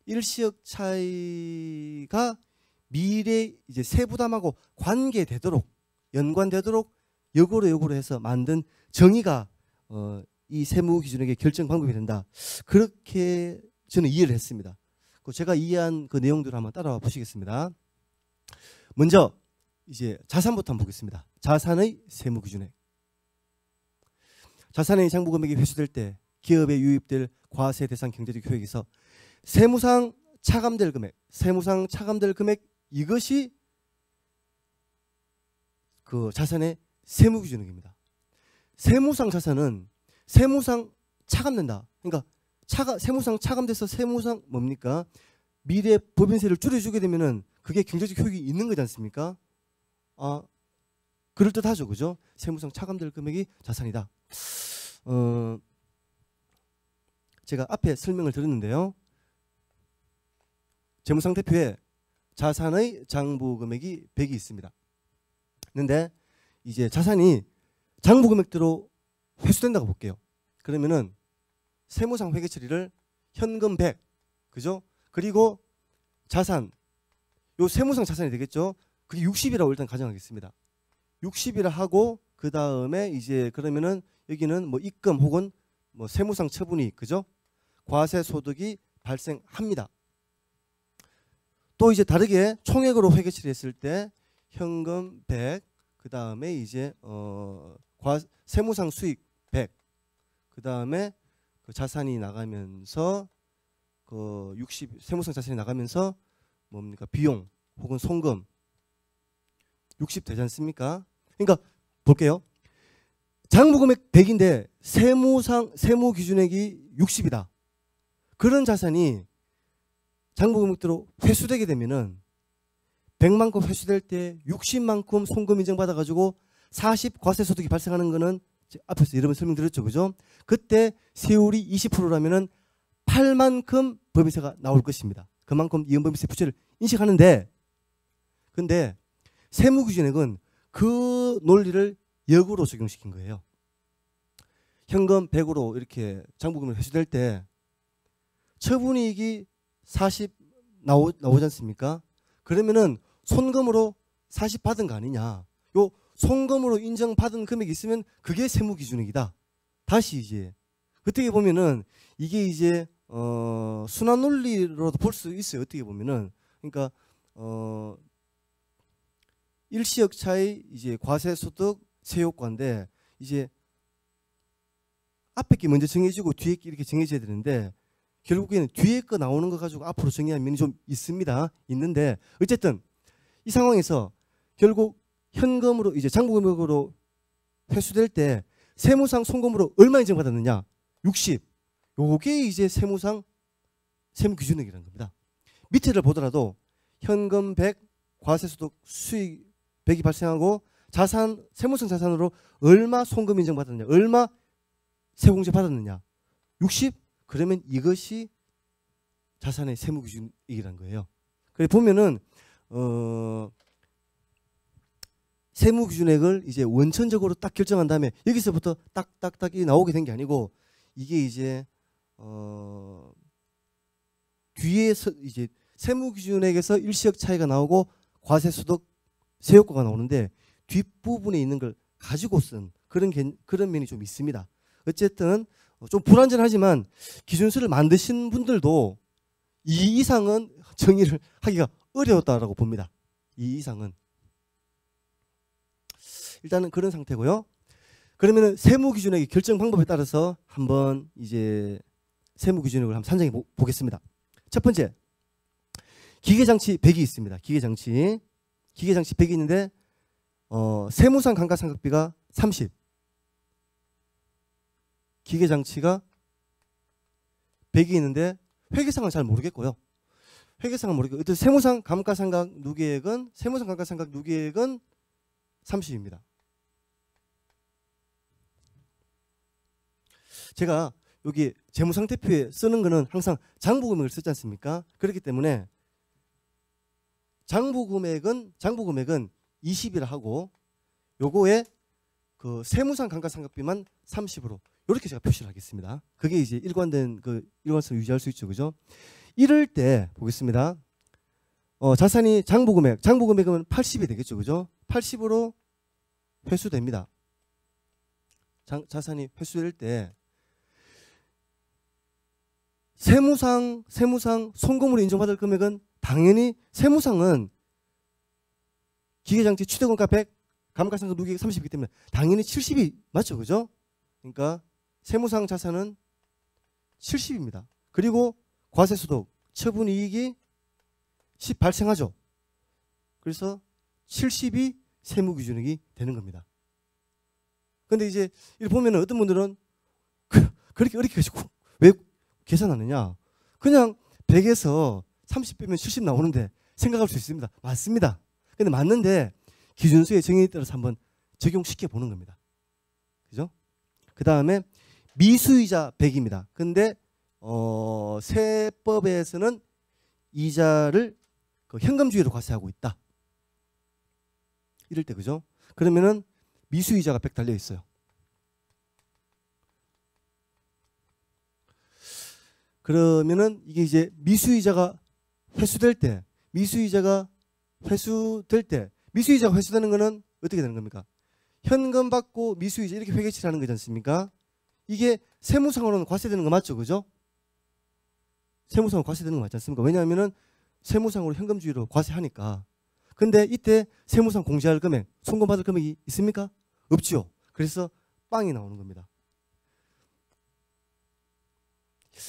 일시적 차이가 미래 이제 세부담하고 관계되도록 연관되도록 역으로 해서 만든 정의가 이 세무기준액의 결정 방법이 된다. 그렇게 저는 이해를 했습니다. 제가 이해한 그 내용들을 한번 따라와 보시겠습니다. 먼저 이제 자산부터 한번 보겠습니다. 자산의 세무기준액. 자산의 장부금액이 회수될 때 기업에 유입될 과세 대상 경제적 효익에서 세무상 차감될 금액 이것이 그 자산의 세무기준액입니다. 세무상 자산은 세무상 차감된다. 그러니까 세무상 차감돼서 세무상 뭡니까? 미래 법인세를 줄여주게 되면은 그게 경제적 효익이 있는 거지 않습니까? 그럴듯하죠, 그죠? 세무상 차감될 금액이 자산이다. 제가 앞에 설명을 드렸는데요. 재무상태표에 자산의 장부금액이 100이 있습니다. 그런데 이제 자산이 장부금액대로 회수된다고 볼게요. 그러면은 세무상 회계 처리를 현금 100, 그죠? 그리고 자산, 요 세무상 자산이 되겠죠? 그게 60이라고 일단 가정하겠습니다. 60이라 하고 그 다음에 이제 그러면은 여기는 뭐 입금 혹은 뭐 세무상 처분이 그죠? 과세 소득이 발생합니다. 또 이제 다르게 총액으로 회계 처리했을 때 현금 100, 그 다음에 이제 세무상 수익 100, 그 다음에 그 자산이 나가면서 그 60 세무상 자산이 나가면서 뭡니까? 비용 혹은 송금 60 되지 않습니까? 그러니까 볼게요. 장부금액 100인데 세무 기준액이 60이다. 그런 자산이 장부금액대로 회수되게 되면은 100만큼 회수될 때 60만큼 송금 인정받아 가지고 40 과세소득이 발생하는 거는 앞에서 여러 번 설명드렸죠, 그죠? 그때 세율이 20%라면은 8만큼 법인세가 나올 것입니다. 그만큼 이연법인세 부채를 인식하는데, 근데 세무기준액은 그 논리를 역으로 적용시킨 거예요. 현금 100으로 이렇게 장부금액이 회수될 때 처분이익이 40 나오지 않습니까? 그러면은 손금으로 40 받은 거 아니냐. 요 송금으로 인정받은 금액이 있으면 그게 세무기준액이다. 다시 이제 어떻게 보면은 이게 이제 순환 논리로도 볼 수 있어요. 어떻게 보면은 그러니까 일시역차의 이제 과세소득 세효과인데 이제 앞에 게 먼저 정해지고 뒤에 게 이렇게 정해져야 되는데 결국에는 뒤에 거 나오는 거 가지고 앞으로 정의한 면이 좀 있는데 어쨌든 이 상황에서 결국 현금으로 이제 장부금액으로 회수될 때 세무상 송금으로 얼마 인정받았느냐? 60. 요게 이제 세무상 세무기준액이라는 겁니다. 밑에를 보더라도 현금 100, 과세소득 수익 100이 발생하고 자산 세무상 자산으로 얼마 송금 인정받았느냐? 얼마 세공제 받았느냐? 60. 그러면 이것이 자산의 세무기준액이라는 거예요. 그래 보면은 세무기준액을 이제 원천적으로 딱 결정한 다음에 여기서부터 딱딱딱이 나오게 된 게 아니고 이게 이제 뒤에서 이제 세무기준액에서 일시역 차이가 나오고 과세소득 세효과가 나오는데 뒷부분에 있는 걸 가지고 쓴 그런 면이 좀 있습니다. 어쨌든 좀 불완전하지만 기준서를 만드신 분들도 이 이상은 정의를 하기가 어려웠다라고 봅니다. 이 이상은. 일단은 그런 상태고요. 그러면은 세무기준액의 결정 방법에 따라서 한번 이제 세무기준액을 한번 산정해 보겠습니다. 첫 번째, 기계장치 100이 있습니다. 기계장치 100이 있는데 세무상 감가상각비가 30. 기계장치가 100이 있는데 회계상은 잘 모르겠고요. 회계상은 모르겠고 어떤 세무상 감가상각 누계액은 30입니다. 제가 여기 재무상태표에 쓰는 거는 항상 장부금액을 쓰지 않습니까? 그렇기 때문에 장부금액은 20이라 하고 요거에 그 세무상 감가상각비만 30으로 이렇게 제가 표시를 하겠습니다. 그게 이제 일관된 그 일관성을 유지할 수 있죠, 그죠? 이럴 때 보겠습니다. 자산이 장부금액은 80이 되겠죠, 그죠? 80으로 회수됩니다. 자산이 회수될 때 세무상 송금으로 인정받을 금액은 당연히 세무상은 기계장치 취득원가 100, 감가상각 누계액 30이기 때문에 당연히 70이 맞죠, 그죠? 그러니까 세무상 자산은 70입니다. 그리고 과세소득, 처분이익이 10 발생하죠. 그래서 70이 세무기준액이 되는 겁니다. 근데 이제 이렇게 보면 어떤 분들은 그렇게 어렵게 가지고 왜 계산하느냐? 그냥 100에서 30 빼면 70 나오는데 생각할 수 있습니다. 맞습니다. 근데 맞는데 기준수의 정의에 따라서 한번 적용시켜 보는 겁니다. 그죠? 그 다음에 미수이자 100입니다. 근데 세법에서는 이자를 그 현금주의로 과세하고 있다. 이럴 때 그죠? 그러면은 미수이자가 100 달려 있어요. 그러면은 이게 이제 미수이자가 회수될 때 미수이자가 회수되는 거는 어떻게 되는 겁니까? 현금 받고 미수이자 이렇게 회계치를 하는 거지 않습니까? 이게 세무상으로는 과세되는 거 맞죠? 그죠? 세무상으로 과세되는 거 맞지 않습니까? 왜냐하면은 세무상으로 현금주의로 과세하니까. 근데 이때 세무상 공제할 금액, 송금받을 금액이 있습니까? 없죠. 그래서 빵이 나오는 겁니다.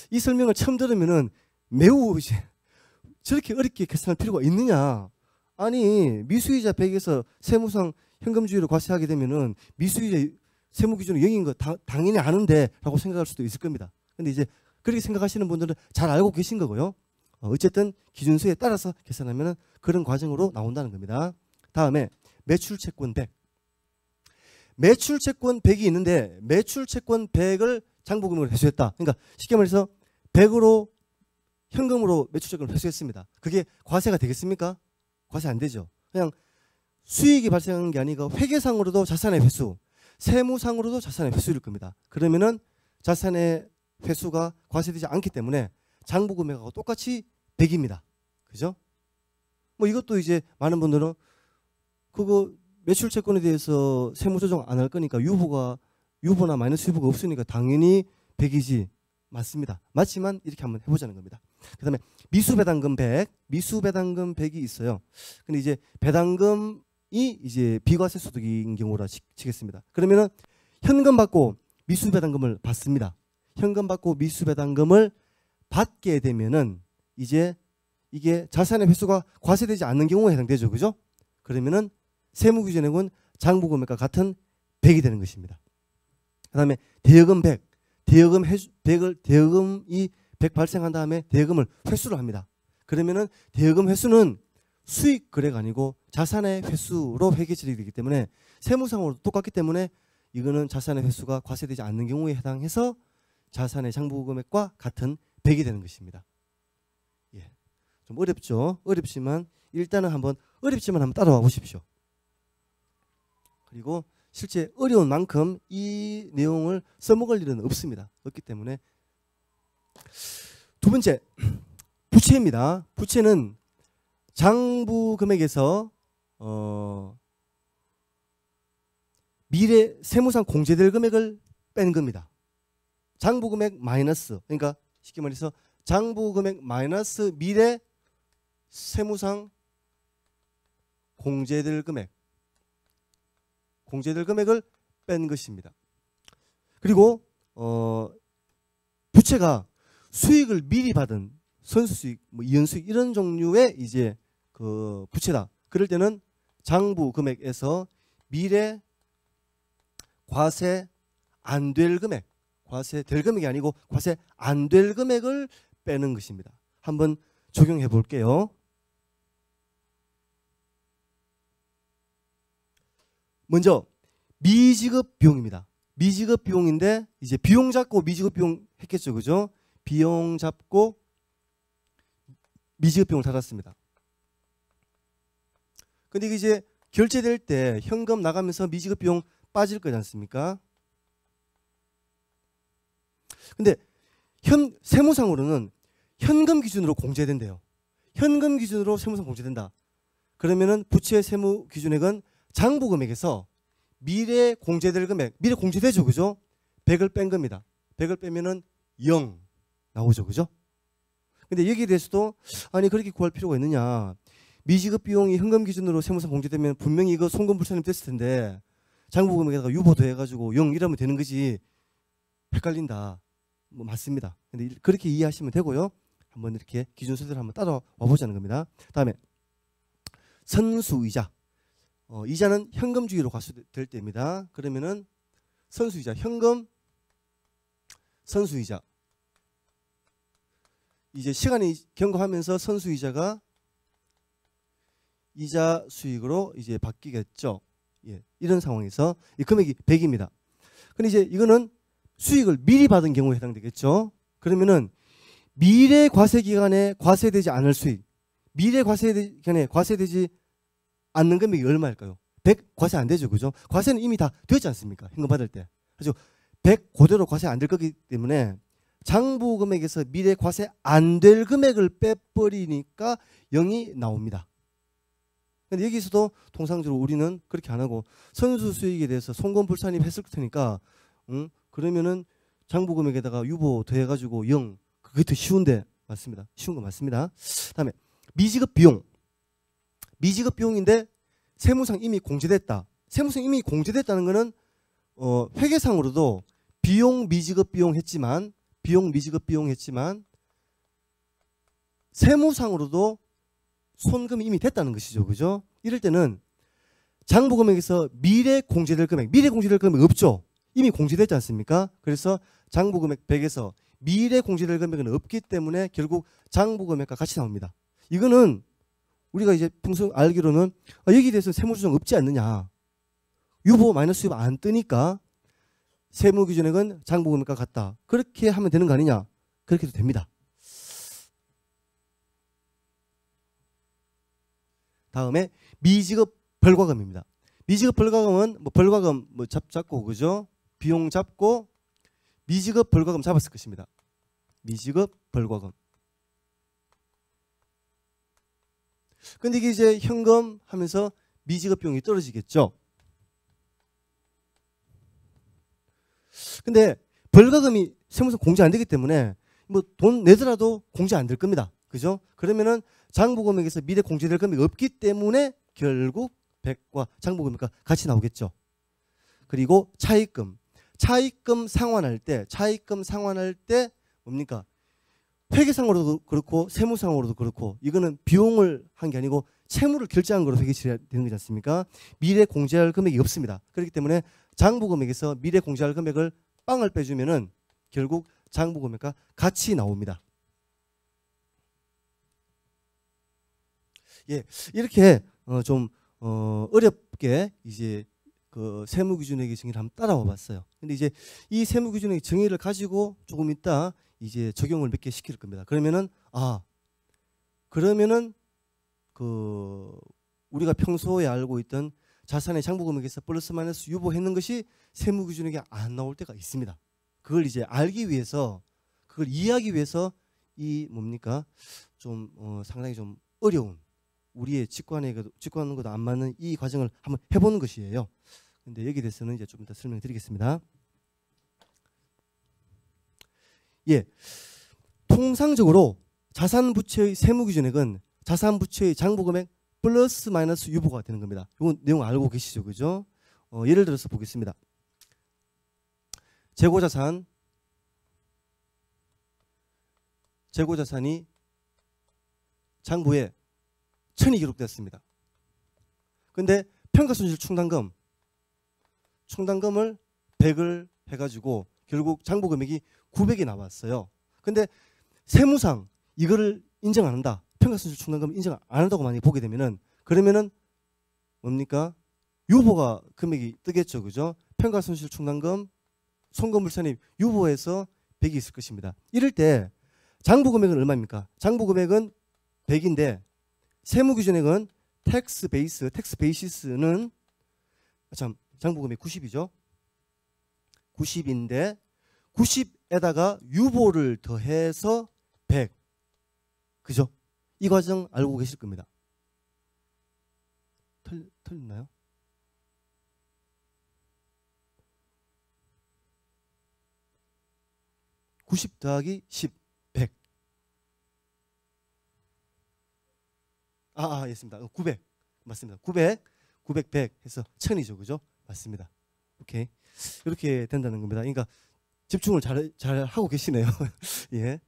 이 설명을 처음 들으면은 매우 이제 저렇게 어렵게 계산할 필요가 있느냐? 아니 미수이자 100에서 세무상 현금주의로 과세하게 되면은 미수이자 세무기준은 0인 거 당연히 아는데 라고 생각할 수도 있을 겁니다. 근데 이제 그렇게 생각하시는 분들은 잘 알고 계신 거고요. 어쨌든 기준수에 따라서 계산하면은 그런 과정으로 나온다는 겁니다. 다음에 매출채권 100. 매출채권 100이 있는데 매출채권 100을 장부금으로 회수했다. 그러니까 쉽게 말해서 100으로 현금으로 매출채권을 회수했습니다. 그게 과세가 되겠습니까? 과세 안 되죠. 그냥 수익이 발생한 게 아니고 회계상으로도 자산의 회수, 세무상으로도 자산의 회수일 겁니다. 그러면은 자산의 회수가 과세되지 않기 때문에 장부금액하고 똑같이 100입니다. 그죠? 뭐 이것도 이제 많은 분들은 그거 매출채권에 대해서 세무조정 안 할 거니까 유보나 마이너스 유보가 없으니까 당연히 100이지. 맞습니다. 맞지만 이렇게 한번 해보자는 겁니다. 그 다음에 미수배당금 100, 미수배당금 100이 있어요. 근데 이제 배당금이 이제 비과세 소득인 경우라 치겠습니다. 그러면은 현금 받고 미수배당금을 받습니다. 현금 받고 미수배당금을 받게 되면은 이제 이게 자산의 회수가 과세되지 않는 경우에 해당되죠. 그죠? 그러면은 세무기준액은 장부금액과 같은 100이 되는 것입니다. 그 다음에 대여금 100. 대여금이 100 발생한 다음에 대여금을 회수를 합니다. 그러면은 대여금 회수는 수익 거래가 아니고 자산의 회수로 회계 처리가 되기 때문에 세무상으로 똑같기 때문에 이거는 자산의 회수가 과세되지 않는 경우에 해당해서 자산의 장부금액과 같은 100이 되는 것입니다. 예. 좀 어렵죠? 어렵지만 일단은 한번 따라와 보십시오. 그리고 실제 어려운 만큼 이 내용을 써먹을 일은 없습니다. 없기 때문에 두 번째 부채입니다. 부채는 장부 금액에서 미래 세무상 공제될 금액을 뺀 겁니다. 장부 금액 마이너스, 그러니까 쉽게 말해서 장부 금액 마이너스 미래 세무상 공제될 금액을 뺀 것입니다. 그리고 부채가 수익을 미리 받은 선수수익, 뭐 이연수익 이런 종류의 이제 그 부채다. 그럴 때는 장부 금액에서 미래 과세 안 될 금액, 과세 될 금액이 아니고 과세 안 될 금액을 빼는 것입니다. 한번 적용해 볼게요. 먼저 미지급 비용입니다. 미지급 비용인데 이제 비용 잡고 미지급 비용 했겠죠, 그죠? 비용 잡고 미지급 비용을 받았습니다. 근데 이게 이제 결제될 때 현금 나가면서 미지급 비용 빠질 거지 않습니까? 근데 세무상으로는 현금 기준으로 공제된대요. 현금 기준으로 세무상 공제된다. 그러면은 부채 세무 기준액은 장부 금액에서 미래 공제될 금액, 미래 공제되죠, 그죠? 100을 뺀 겁니다. 100을 빼면은 0 나오죠, 그죠? 근데 여기에 대해서도 아니 그렇게 구할 필요가 있느냐. 미지급 비용이 현금 기준으로 세무상 공제되면 분명히 이거 송금불산이 됐을 텐데 장부금액에다가 유보 더해가지고 0 이러면 되는 거지. 헷갈린다. 뭐 맞습니다. 근데 그렇게 이해하시면 되고요. 한번 이렇게 기준서대로 한번 따라와 보자는 겁니다. 다음에 선수이자. 이자는 현금주의로 과수될 때입니다. 그러면은 선수이자, 현금 선수이자. 이제 시간이 경과하면서 선수이자가 이자 수익으로 이제 바뀌겠죠. 예, 이런 상황에서 이 금액이 100입니다. 근데 이제 이거는 수익을 미리 받은 경우에 해당되겠죠. 그러면은 미래 과세 기간에 과세되지 않을 수익, 미래 과세 기간에 과세되지 않는 금액이 얼마일까요? 100 과세 안 되죠, 그죠? 과세는 이미 다 됐지 않습니까? 현금 받을 때. 그래서 100 그대로 과세 안 될 거기 때문에 장부 금액에서 미래 과세 안 될 금액을 빼버리니까 0이 나옵니다. 근데 여기서도 통상적으로 우리는 그렇게 안 하고 선수 수익에 대해서 송금불산입 했을 테니까 그러면은 장부 금액에다가 유보 더해가지고 0, 그게 더 쉬운데 맞습니다. 쉬운 거 맞습니다. 다음에 미지급 비용. 미지급 비용인데 세무상 이미 공제됐다. 세무상 이미 공제됐다는 거는 회계상으로도 비용 미지급 비용 했지만 세무상으로도 손금이 이미 됐다는 것이죠. 그죠? 이럴 때는 장부 금액에서 미래 공제될 금액 없죠. 이미 공제됐지 않습니까? 그래서 장부 금액 100에서 미래 공제될 금액은 없기 때문에 결국 장부 금액과 같이 나옵니다. 이거는 우리가 이제 평소 알기로는 여기에 대해서 세무조정 없지 않느냐. 유보 마이너스 유보 안 뜨니까 세무기준액은 장부 금액과 같다. 그렇게 하면 되는 거 아니냐. 그렇게 해도 됩니다. 다음에 미지급 벌과금입니다. 미지급 벌과금은 벌과금 잡고 그죠? 비용 잡고 미지급 벌과금 잡았을 것입니다. 미지급 벌과금. 근데 이게 이제 현금 하면서 미지급 비용이 떨어지겠죠. 근데 벌과금이 세무서 공제 안 되기 때문에 돈 내더라도 공제 안 될 겁니다. 그죠? 그러면은 장부금액에서 미래 공제될 금액이 없기 때문에 결국 100과 장부금액과 같이 나오겠죠. 그리고 차입금 상환할 때 뭡니까? 회계상으로도 그렇고 세무상으로도 그렇고 이거는 비용을 한 게 아니고 채무를 결제한 거로 회계처리해야 되는 거지 않습니까? 미래 공제할 금액이 없습니다. 그렇기 때문에 장부금액에서 미래 공제할 금액을 빵을 빼주면은 결국 장부금액과 같이 나옵니다. 예, 이렇게 좀 어렵게 이제 그 세무기준액의 정의를 한번 따라와 봤어요. 근데 이제 이 세무기준액의 정의를 가지고 조금 이따 이제 적용을 몇 개 시킬 겁니다. 그러면은 그 우리가 평소에 알고 있던 자산의 장부금액에서 플러스 마이너스 유보했는 것이 세무기준액이 안 나올 때가 있습니다. 그걸 이제 알기 위해서, 그걸 이해하기 위해서 이 뭡니까 좀 상당히 좀 어려운 우리의 직관과도 안 맞는 이 과정을 한번 해보는 것이에요. 근데 여기에 대해서는 이제 좀 이따 설명드리겠습니다. 예, 통상적으로 자산부채의 세무기준액은 자산부채의 장부금액 플러스 마이너스 유보가 되는 겁니다. 이건 내용 알고 계시죠, 그죠? 예를 들어서 보겠습니다. 재고자산이 장부에 1000이 기록됐습니다. 근데 평가손실 충당금을 100을 해가지고 결국 장부금액이 900이 나왔어요. 근데 세무상 이거를 인정 안 한다. 평가손실 충당금을 인정 안 한다고 만약에 보게 되면은 그러면은 뭡니까? 유보가 금액이 뜨겠죠, 그죠? 평가손실 충당금, 송금불산입 유보에서 100이 있을 것입니다. 이럴 때 장부금액은 얼마입니까? 장부금액은 100인데 세무기준액은 텍스 베이시스는 장부금액 90이죠. 90인데 90에다가 유보를 더해서 100. 그죠? 이 과정 알고 계실 겁니다. 틀렸나요? (90 더하기 10) 100. 있습니다. 900 맞습니다. 900, 100 해서 1000이죠, 그죠? 맞습니다. 오케이, 이렇게 된다는 겁니다. 그러니까 집중을 잘 하고 계시네요. 예,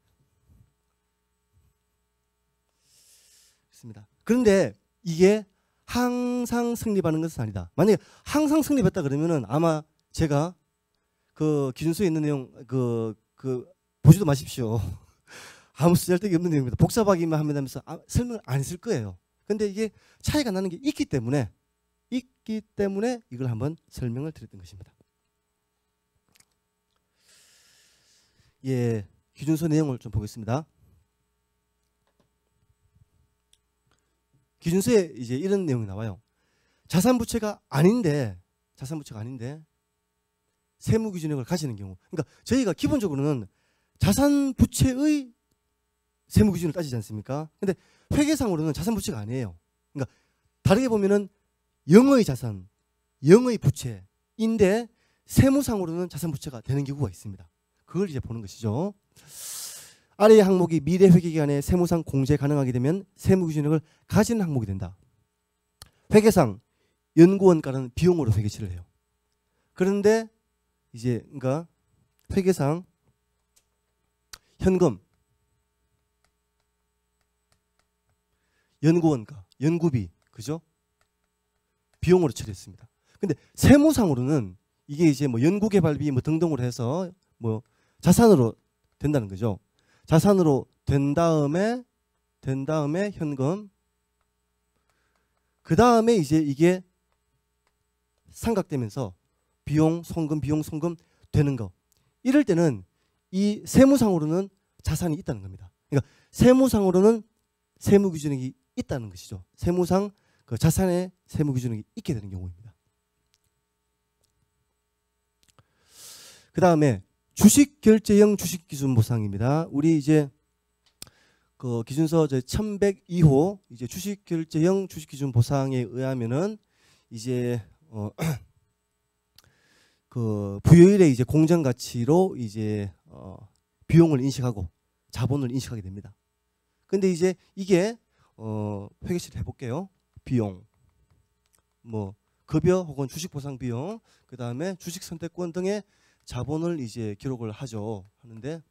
있습니다. 그런데 이게 항상 성립하는 것은 아니다. 만약에 항상 성립했다 그러면은 아마 제가 그 기준서에 있는 내용 그 보지도 마십시오. 아무 쓰잘데기 없는 내용입니다. 복잡하기만 하면서 설명을 안 했을 거예요. 근데 이게 차이가 나는 게 있기 때문에 이걸 한번 설명을 드렸던 것입니다. 예, 기준서 내용을 좀 보겠습니다. 기준서에 이제 이런 내용이 나와요. 자산 부채가 아닌데 세무 기준액을 가지는 경우. 그러니까 저희가 기본적으로는 자산 부채의 세무 기준을 따지지 않습니까? 근데 회계상으로는 자산 부채가 아니에요. 그러니까 다르게 보면은 영의 자산, 영의 부채인데 세무상으로는 자산 부채가 되는 경우가 있습니다. 그걸 이제 보는 것이죠. 아래의 항목이 미래 회계기간에 세무상 공제 가능하게 되면 세무기준액을 가지는 항목이 된다. 회계상 연구원가는 비용으로 회계치를 해요. 그런데 이제 그러니까 회계상 현금, 연구원가, 연구비, 그죠? 비용으로 처리했습니다. 근데 세무상으로는 이게 이제 뭐 연구개발비 뭐 등등으로 해서 뭐 자산으로 된다는 거죠. 자산으로 된 다음에 현금, 그 다음에 이제 이게 삼각되면서 비용, 송금 되는 거. 이럴 때는 이 세무상으로는 자산이 있다는 겁니다. 그러니까 세무상으로는 세무기준액이 있다는 것이죠. 세무상 그 자산의 세무기준액이 있게 되는 경우입니다. 그 다음에 주식결제형 주식기준보상입니다. 우리 이제 그 기준서 1102호 이제 주식결제형 주식기준보상에 의하면은 이제 그 부여일의 이제 공정가치로 이제 비용을 인식하고 자본을 인식하게 됩니다. 근데 이제 이게 회계실 해볼게요. 비용, 뭐 급여 혹은 주식보상 비용, 그 다음에 주식선택권 등의 자본을 이제 기록을 하죠. 하는데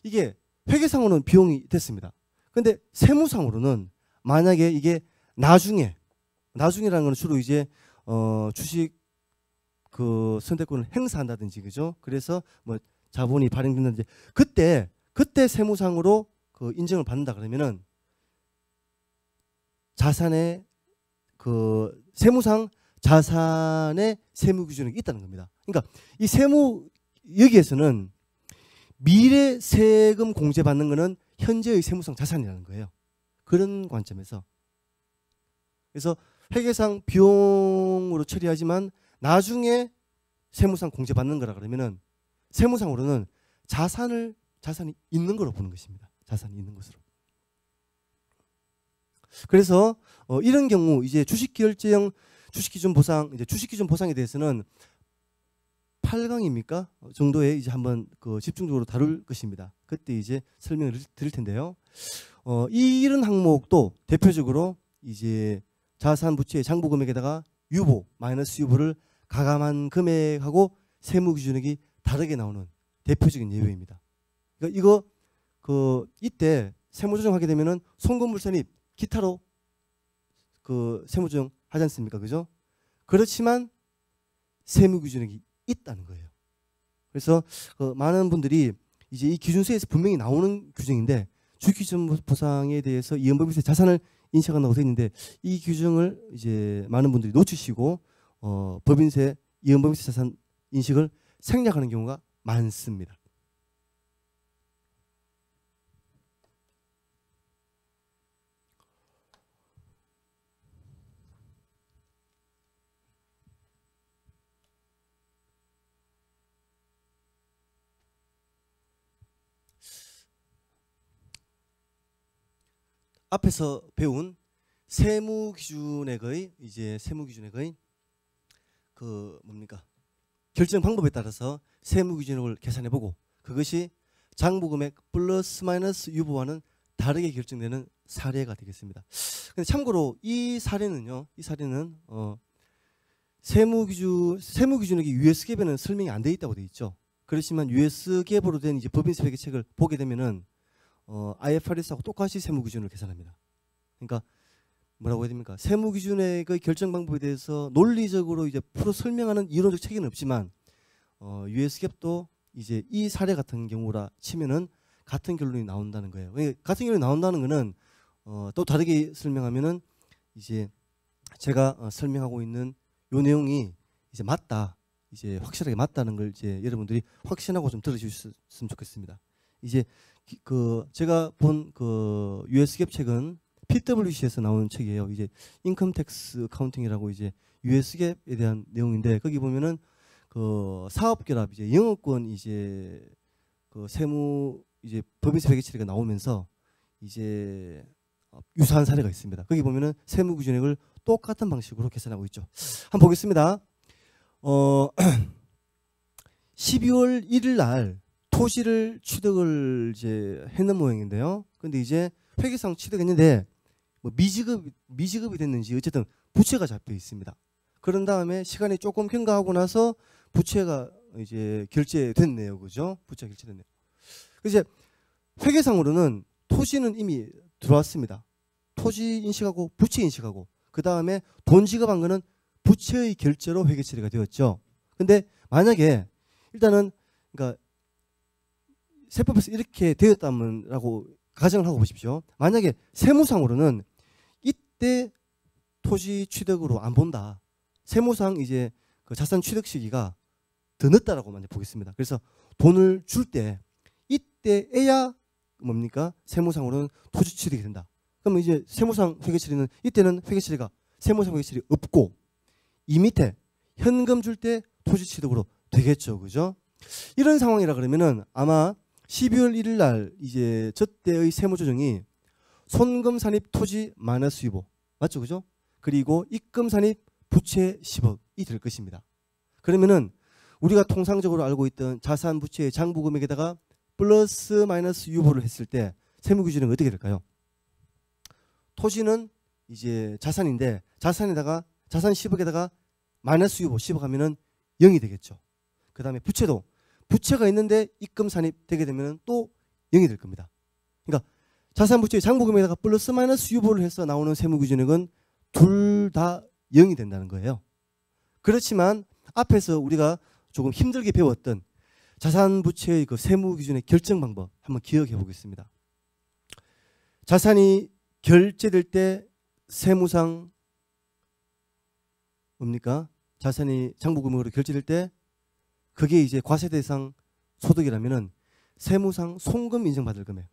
이게 회계상으로는 비용이 됐습니다. 근데 세무상으로는 만약에 이게 나중이라는 건 주로 이제 주식 그 선택권을 행사한다든지, 그죠? 그래서 뭐 자본이 발행된다든지 그때 세무상으로 그 인정을 받는다 그러면은 자산의 그 세무상 자산의 세무 기준이 있다는 겁니다. 그러니까 이 세무 여기에서는 미래 세금 공제 받는 거는 현재의 세무상 자산이라는 거예요. 그런 관점에서 그래서 회계상 비용으로 처리하지만 나중에 세무상 공제 받는 거라 그러면은 세무상으로는 자산이 있는 거로 보는 것입니다. 자산이 있는 것으로. 그래서 이런 경우 이제 주식결제형 주식기준 보상, 이제 주식기준 보상에 대해서는 8강입니까? 정도에 이제 한번 그 집중적으로 다룰 것입니다. 그때 이제 설명을 드릴 텐데요. 이런 항목도 대표적으로 이제 자산 부채의 장부 금액에다가 유보, 마이너스 유보를 가감한 금액하고 세무 기준액이 다르게 나오는 대표적인 예외입니다. 그러니까 이거 이때 세무 조정하게 되면은 송금물 선입, 기타로 그 세무 조정 하지 않습니까? 그죠? 그렇지만 세무 기준액이 있다는 거예요. 그래서 많은 분들이 이제 이 기준서에서 분명히 나오는 규정인데 주기준 보상에 대해서 이연법인세 자산을 인식한다고 되어 있는데 이 규정을 이제 많은 분들이 놓치시고 법인세, 이연법인세 자산 인식을 생략하는 경우가 많습니다. 앞에서 배운 세무기준액의 그 뭡니까? 결정 방법에 따라서 세무기준액을 계산해보고 그것이 장부금액 플러스 마이너스 유보와는 다르게 결정되는 사례가 되겠습니다. 근데 참고로 이 사례는 세무기준액이 USGAAP에는 설명이 안 돼 있다고 돼 있죠. 그렇지만 USGAAP으로 된 이제 법인세 회계책을 보게 되면은 IFRS하고 똑같이 세무기준을 계산합니다. 그러니까 뭐라고 해야 됩니까? 세무기준액의 결정 방법에 대해서 논리적으로 이제 풀어 설명하는 이론적 체계는 없지만 USGAAP도 이제 이 사례 같은 경우라 치면은 같은 결론이 나온다는 거예요. 같은 결론이 나온다는 거는 또 다르게 설명하면은 이제 제가 설명하고 있는 요 내용이 이제 맞다, 이제 확실하게 맞다는 걸 이제 여러분들이 확신하고 좀 들어주셨으면 좋겠습니다. 이제 제가 본 그 USGAAP 책은 PwC에서 나오는 책이에요. 이제 인컴 텍스 카운팅이라고 이제 USGAAP에 대한 내용인데 거기 보면은 그 사업결합 이제 영업권 이제 그 세무 이제 법인세 회계처리가 나오면서 이제 유사한 사례가 있습니다. 거기 보면은 세무기준액을 똑같은 방식으로 계산하고 있죠. 한번 보겠습니다. 12월 1일 날 토지를 취득을 이제 했는 모양인데요. 근데 이제 회계상 취득했는데 뭐 미지급이 됐는지 어쨌든 부채가 잡혀 있습니다. 그런 다음에 시간이 조금 경과하고 나서 부채가 이제 결제됐네요. 그죠? 부채가 결제됐네요. 이제 회계상으로는 토지는 이미 들어왔습니다. 토지 인식하고 부채 인식하고 그 다음에 돈 지급한 거는 부채의 결제로 회계 처리가 되었죠. 근데 만약에 일단은 그러니까 세법에서 이렇게 되었다면라고 가정을 하고 보십시오. 만약에 세무상으로는 이때 토지 취득으로 안 본다. 세무상 이제 그 자산 취득 시기가 더 늦다라고 만약 보겠습니다. 그래서 돈을 줄 때 이때에야 뭡니까? 세무상으로는 토지 취득이 된다. 그러면 이제 세무상 회계 처리는 이때는 회계 처리가 세무상 회계 처리 없고 이 밑에 현금 줄 때 토지 취득으로 되겠죠. 그죠? 이런 상황이라 그러면은 아마 12월 1일 날 이제 저때의 세무조정이 손금 산입 토지 마이너스 유보 맞죠? 그죠? 그리고 입금 산입 부채 10억이 될 것입니다. 그러면은 우리가 통상적으로 알고 있던 자산 부채의 장부 금액에다가 플러스 마이너스 유보를 했을 때 세무기준은 어떻게 될까요? 토지는 이제 자산인데 자산에다가 자산 10억에다가 마이너스 유보 10억 하면은 0이 되겠죠. 그 다음에 부채도 부채가 있는데 입금 산입 되게 되면 또 0이 될 겁니다. 그러니까 자산 부채의 장부 금액에다가 플러스 마이너스 유보를 해서 나오는 세무기준액은 둘 다 0이 된다는 거예요. 그렇지만 앞에서 우리가 조금 힘들게 배웠던 자산 부채의 그 세무기준의 결정 방법 한번 기억해 보겠습니다. 자산이 결제될 때 세무상 뭡니까? 자산이 장부금액으로 결제될 때 그게 이제 과세 대상 소득이라면은 세무상 송금 인정받을 금액.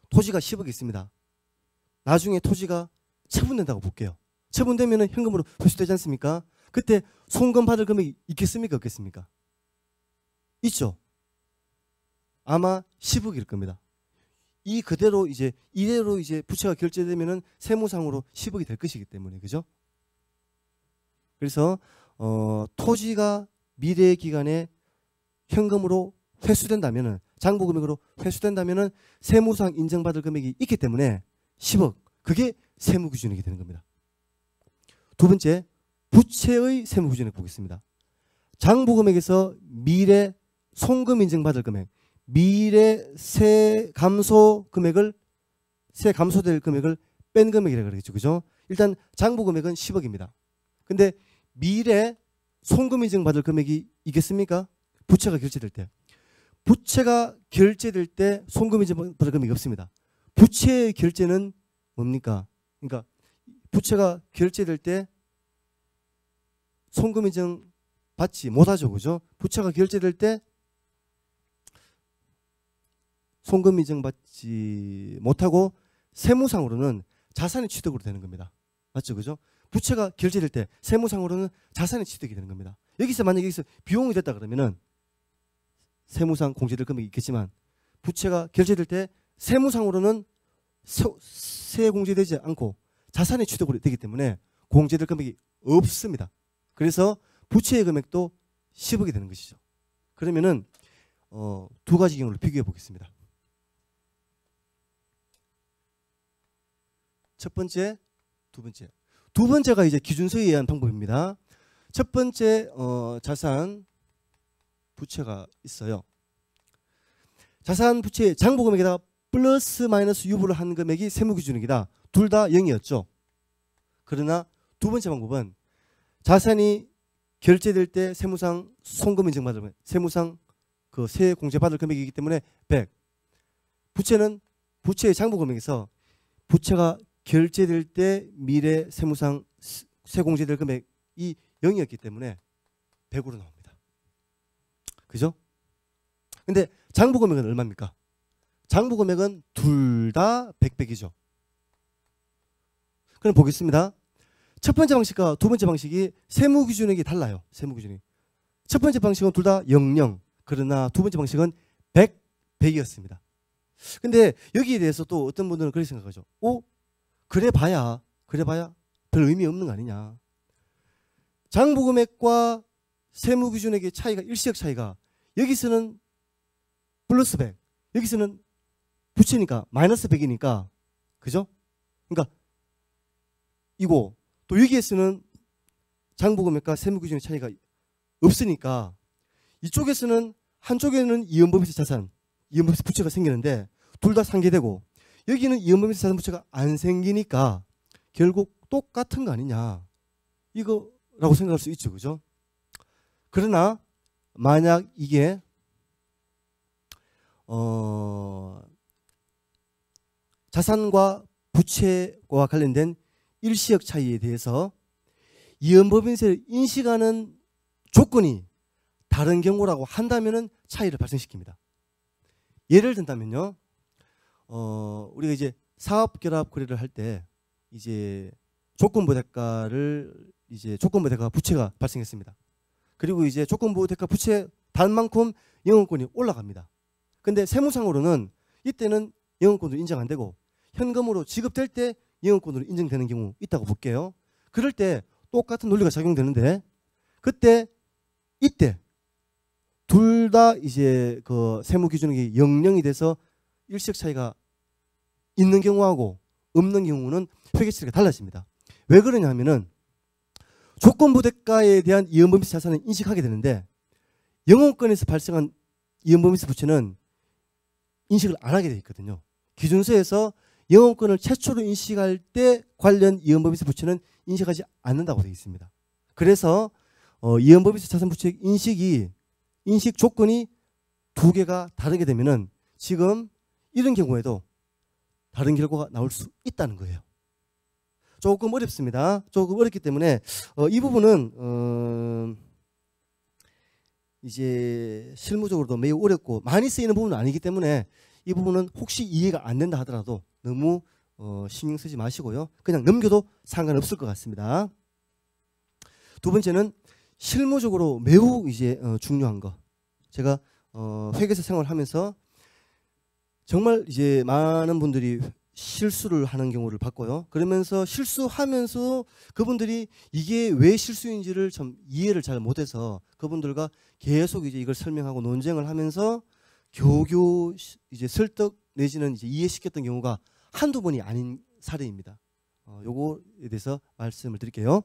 토지가 10억 있습니다. 나중에 토지가 처분된다고 볼게요. 처분되면은 현금으로 회수되지 않습니까? 그때 송금 받을 금액이 있겠습니까? 없겠습니까? 있죠. 아마 10억일 겁니다. 이 그대로 이제 이대로 이제 부채가 결제되면은 세무상으로 10억이 될 것이기 때문에 그죠? 그래서 토지가 미래 기간에 현금으로 회수된다면은 장부 금액으로 회수된다면은 세무상 인정받을 금액이 있기 때문에 10억 그게 세무기준액이 되는 겁니다. 두 번째 부채의 세무기준액 보겠습니다. 장부 금액에서 미래 송금 인정받을 금액 미래 세 감소될 금액을 뺀 금액이라고 그러겠죠. 그죠? 일단 장부 금액은 10억입니다. 근데 미래 송금 인정받을 금액이 있겠습니까? 부채가 결제될 때. 부채가 결제될 때 송금 인정받을 금액이 없습니다. 부채의 결제는 뭡니까? 그러니까 부채가 결제될 때 송금 인정 받지 못하죠. 그죠? 부채가 결제될 때 송금 인정받지 못하고 세무상으로는 자산이 취득으로 되는 겁니다. 맞죠? 그죠? 부채가 결제될 때 세무상으로는 자산이 취득이 되는 겁니다. 만약에 여기서 비용이 됐다 그러면은 세무상 공제될 금액이 있겠지만 부채가 결제될 때 세무상으로는 세 공제되지 않고 자산이 취득으로 되기 때문에 공제될 금액이 없습니다. 그래서 부채의 금액도 10억이 되는 것이죠. 그러면은 두 가지 경우를 비교해 보겠습니다. 첫 번째, 두 번째. 두 번째가 이제 기준서에 의한 방법입니다. 첫 번째 자산 부채가 있어요. 자산 부채 장부 금액에다가 플러스 마이너스 유보를 한 금액이 세무기준액이다. 둘 다 0이었죠. 그러나 두 번째 방법은 자산이 결제될 때 세무상 송금 인증받을 세무상 그 세액 공제 받을 금액이기 때문에 100. 부채는 부채의 장부 금액에서 부채가 결제될 때 미래 세무상 세공제될 금액이 0이었기 때문에 100으로 나옵니다. 그죠? 근데 장부 금액은 얼마입니까? 장부 금액은 둘 다 100이죠. 그럼 보겠습니다. 첫 번째 방식과 두 번째 방식이 세무기준액이 달라요. 세무기준액. 첫 번째 방식은 둘 다 00. 그러나 두 번째 방식은 100, 100이었습니다. 근데 여기에 대해서 또 어떤 분들은 그렇게 생각하죠. 그래 봐야 별 의미 없는 거 아니냐. 장부 금액과 세무기준액의 차이가 일시적 차이가 여기서는 플러스 100, 여기서는 부채니까 마이너스 100이니까 그죠? 그러니까 이거 또 여기에서는 장부 금액과 세무기준의 차이가 없으니까 이쪽에서는 한쪽에는 이연범위세 자산, 이연범위세 부채가 생기는데 둘 다 상계되고 여기는 이연범위세 자산 부채가 안 생기니까 결국 똑같은 거 아니냐 이거라고 생각할 수 있죠. 그죠? 그러나 만약 이게 자산과 부채와 관련된 일시적 차이에 대해서 이연법인세를 인식하는 조건이 다른 경우라고 한다면은 차이를 발생시킵니다. 예를 든다면요, 우리가 이제 사업결합 거래를 할 때 이제 조건부 대가 부채가 발생했습니다. 그리고 이제 조건부 대가 부채 단만큼 영업권이 올라갑니다. 근데 세무상으로는 이때는 영업권도 인정 안 되고 현금으로 지급될 때 영업권으로 인정되는 경우 있다고 볼게요. 그럴 때 똑같은 논리가 작용되는데 이때 둘 다 이제 그 세무 기준이 00이 돼서 일시적 차이가 있는 경우하고 없는 경우는 회계 처리가 달라집니다. 왜 그러냐 하면은 조건부 대가에 대한 이연범위세 자산을 인식하게 되는데 영업권에서 발생한 이연범위세 부채는 인식을 안 하게 돼 있거든요. 기준서에서 영업권을 최초로 인식할 때 관련 이연범위세 부채는 인식하지 않는다고 되어 있습니다. 그래서 이연범위세 자산 부채 인식 조건이 두 개가 다르게 되면은 지금 이런 경우에도 다른 결과가 나올 수 있다는 거예요. 조금 어렵습니다. 조금 어렵기 때문에 이 부분은 이제 실무적으로도 매우 어렵고 많이 쓰이는 부분은 아니기 때문에 이 부분은 혹시 이해가 안 된다 하더라도 너무 신경 쓰지 마시고요. 그냥 넘겨도 상관없을 것 같습니다. 두 번째는 실무적으로 매우 이제 중요한 거. 제가 회계사 생활을 하면서 정말 이제 많은 분들이 실수를 하는 경우를 봤고요. 그러면서 실수하면서 그분들이 이게 왜 실수인지를 참 이해를 잘 못해서 그분들과 계속 이제 이걸 설명하고 논쟁을 하면서 겨우겨우 이제 설득 내지는 이제 이해시켰던 경우가 한두 번이 아닌 사례입니다. 요거에 대해서 말씀을 드릴게요.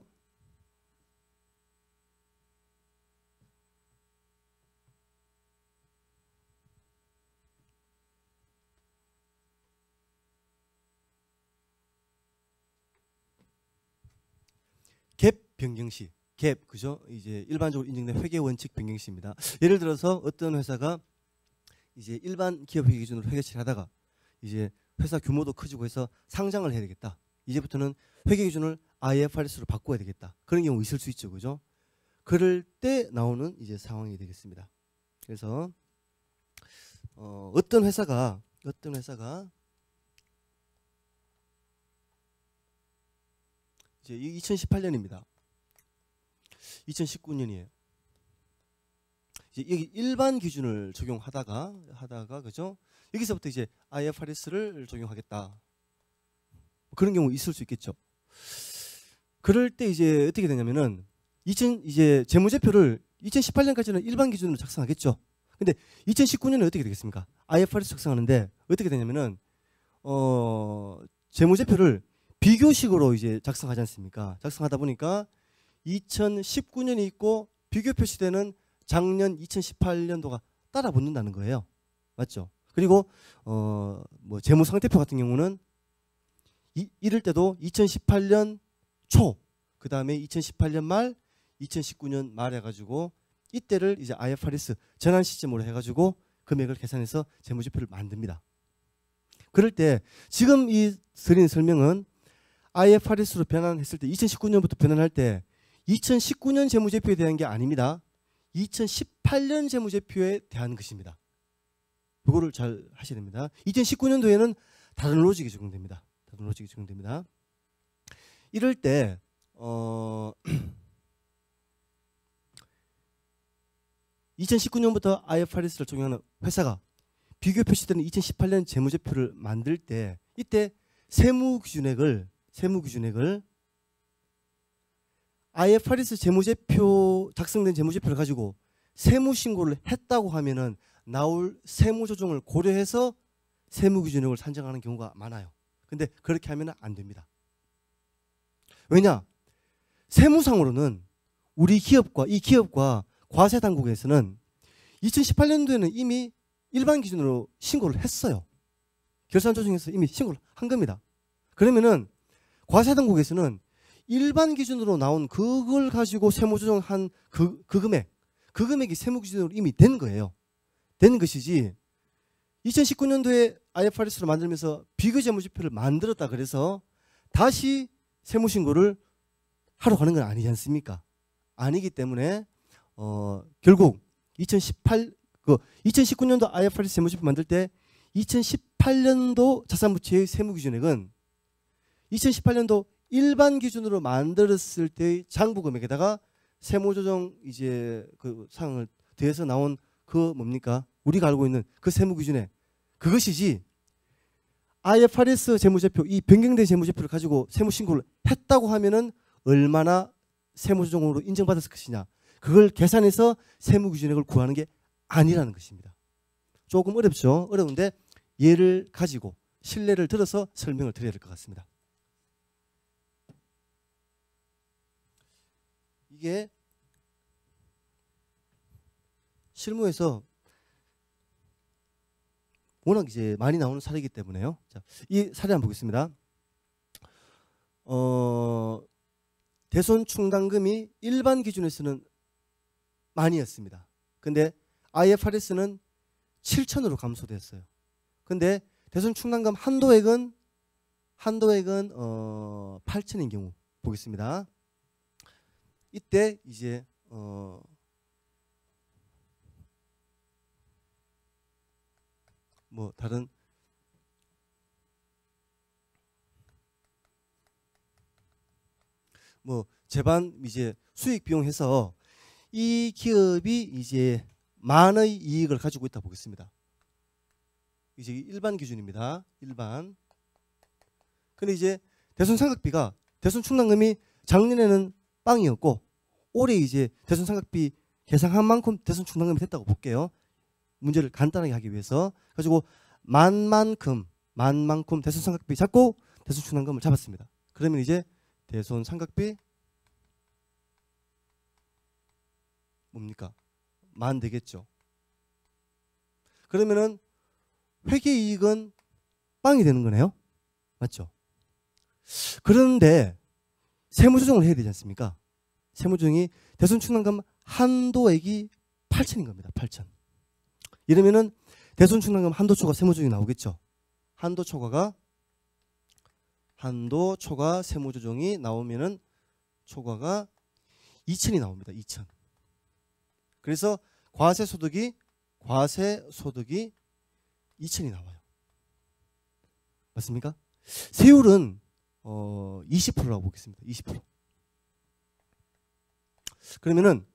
갭 변경시, 갭 그죠? 이제 일반적으로 인정된 회계 원칙 변경시입니다. 예를 들어서 어떤 회사가 이제 일반 기업 회계 기준으로 회계 처리하다가 이제 회사 규모도 커지고 해서 상장을 해야 되겠다. 이제부터는 회계 기준을 IFRS로 바꿔야 되겠다. 그런 경우 있을 수 있죠, 그죠? 그럴 때 나오는 이제 상황이 되겠습니다. 그래서 어떤 회사가 이제 2018년입니다. 2019년이에요. 이제 여기 일반 기준을 적용하다가 그죠? 여기서부터 이제 IFRS를 적용하겠다. 그런 경우 있을 수 있겠죠. 그럴 때 이제 어떻게 되냐면은 이제 재무제표를 2018년까지는 일반 기준으로 작성하겠죠. 근데 2019년에 어떻게 되겠습니까? IFRS 작성하는데 어떻게 되냐면은 재무제표를 비교식으로 이제 작성하지 않습니까? 작성하다 보니까 2019년이 있고 비교 표시되는 작년 2018년도가 따라 붙는다는 거예요. 맞죠? 그리고 뭐 재무상태표 같은 경우는 이럴 때도 2018년 초, 그 다음에 2018년 말, 2019년 말 해가지고 이때를 이제 IFRS 전환 시점으로 해가지고 금액을 계산해서 재무제표를 만듭니다. 그럴 때 지금 이 드리는 설명은 IFRS로 변환했을 때 2019년부터 변환할 때 2019년 재무제표에 대한 게 아닙니다. 2018년 재무제표에 대한 것입니다. 이거를 잘 하셔야 됩니다. 2019년도에는 다른 로직이 적용됩니다. 다른 로직이 적용됩니다. 이럴 때 2019년부터 IFRS를 적용하는 회사가 비교 표시되는 2018년 재무제표를 만들 때 이때 세무기준액을 IFRS 재무제표 작성된 재무제표를 가지고 세무신고를 했다고 하면은 나올 세무조정을 고려해서 세무기준액을 산정하는 경우가 많아요. 근데 그렇게 하면 안 됩니다. 왜냐? 세무상으로는 우리 기업과 이 기업과 과세당국에서는 2018년도에는 이미 일반 기준으로 신고를 했어요. 결산조정에서 이미 신고를 한 겁니다. 그러면은 과세당국에서는 일반 기준으로 나온 그걸 가지고 세무조정한 그 금액이 세무기준으로 이미 된 거예요. 된 것이지 2019년도에 IFRS로 만들면서 비교재무제표를 만들었다 그래서 다시 세무신고를 하러 가는 건 아니지 않습니까? 아니기 때문에 결국 2019년도 IFRS 재무제표 만들 때 2018년도 자산부채의 세무기준액은 2018년도 일반 기준으로 만들었을 때의 장부금액에다가 세무조정 이제 그 사항을 더해서 나온 그 뭡니까? 우리가 알고 있는 그 세무기준액 그것이지 IFRS 재무제표 이 변경된 재무제표를 가지고 세무신고를 했다고 하면은 얼마나 세무조정으로 인정받았을 것이냐 그걸 계산해서 세무기준액을 구하는 게 아니라는 것입니다. 조금 어렵죠. 어려운데 예를 가지고 신뢰를 들어서 설명을 드려야 될 것 같습니다. 이게 실무에서 워낙 이제 많이 나오는 사례이기 때문에요. 자, 이 사례 한번 보겠습니다. 대손 충당금이 일반 기준에서는 만이었습니다. 근데 IFRS는 7천으로 감소됐어요. 근데 대손 충당금 한도액은 8천인 경우 보겠습니다. 이때 이제 뭐 다른 뭐 재반 이제 수익 비용 해서 이 기업이 이제 만의 이익을 가지고 있다 보겠습니다. 이제 일반 기준입니다. 일반. 근데 이제 대손상각비가 대손충당금이 작년에는 빵이었고 올해 이제 대손상각비 계상한 만큼 대손충당금이 됐다고 볼게요. 문제를 간단하게 하기 위해서 가지고 만만큼 대손상각비 잡고 대손충당금을 잡았습니다. 그러면 이제 대손상각비 뭡니까? 만 되겠죠. 그러면은 회계이익은 빵이 되는 거네요. 맞죠? 그런데 세무조정을 해야 되지 않습니까? 세무조정이 대손충당금 한도액이 8천인 겁니다. 8천. 이러면은 대손충당금 한도초과 세무조정이 나오겠죠. 한도초과 세무조정이 나오면은 초과가 2천이 나옵니다. 2천. 그래서 과세소득이 2천이 나와요. 맞습니까? 세율은 20%라고 보겠습니다. 20%. 그러면은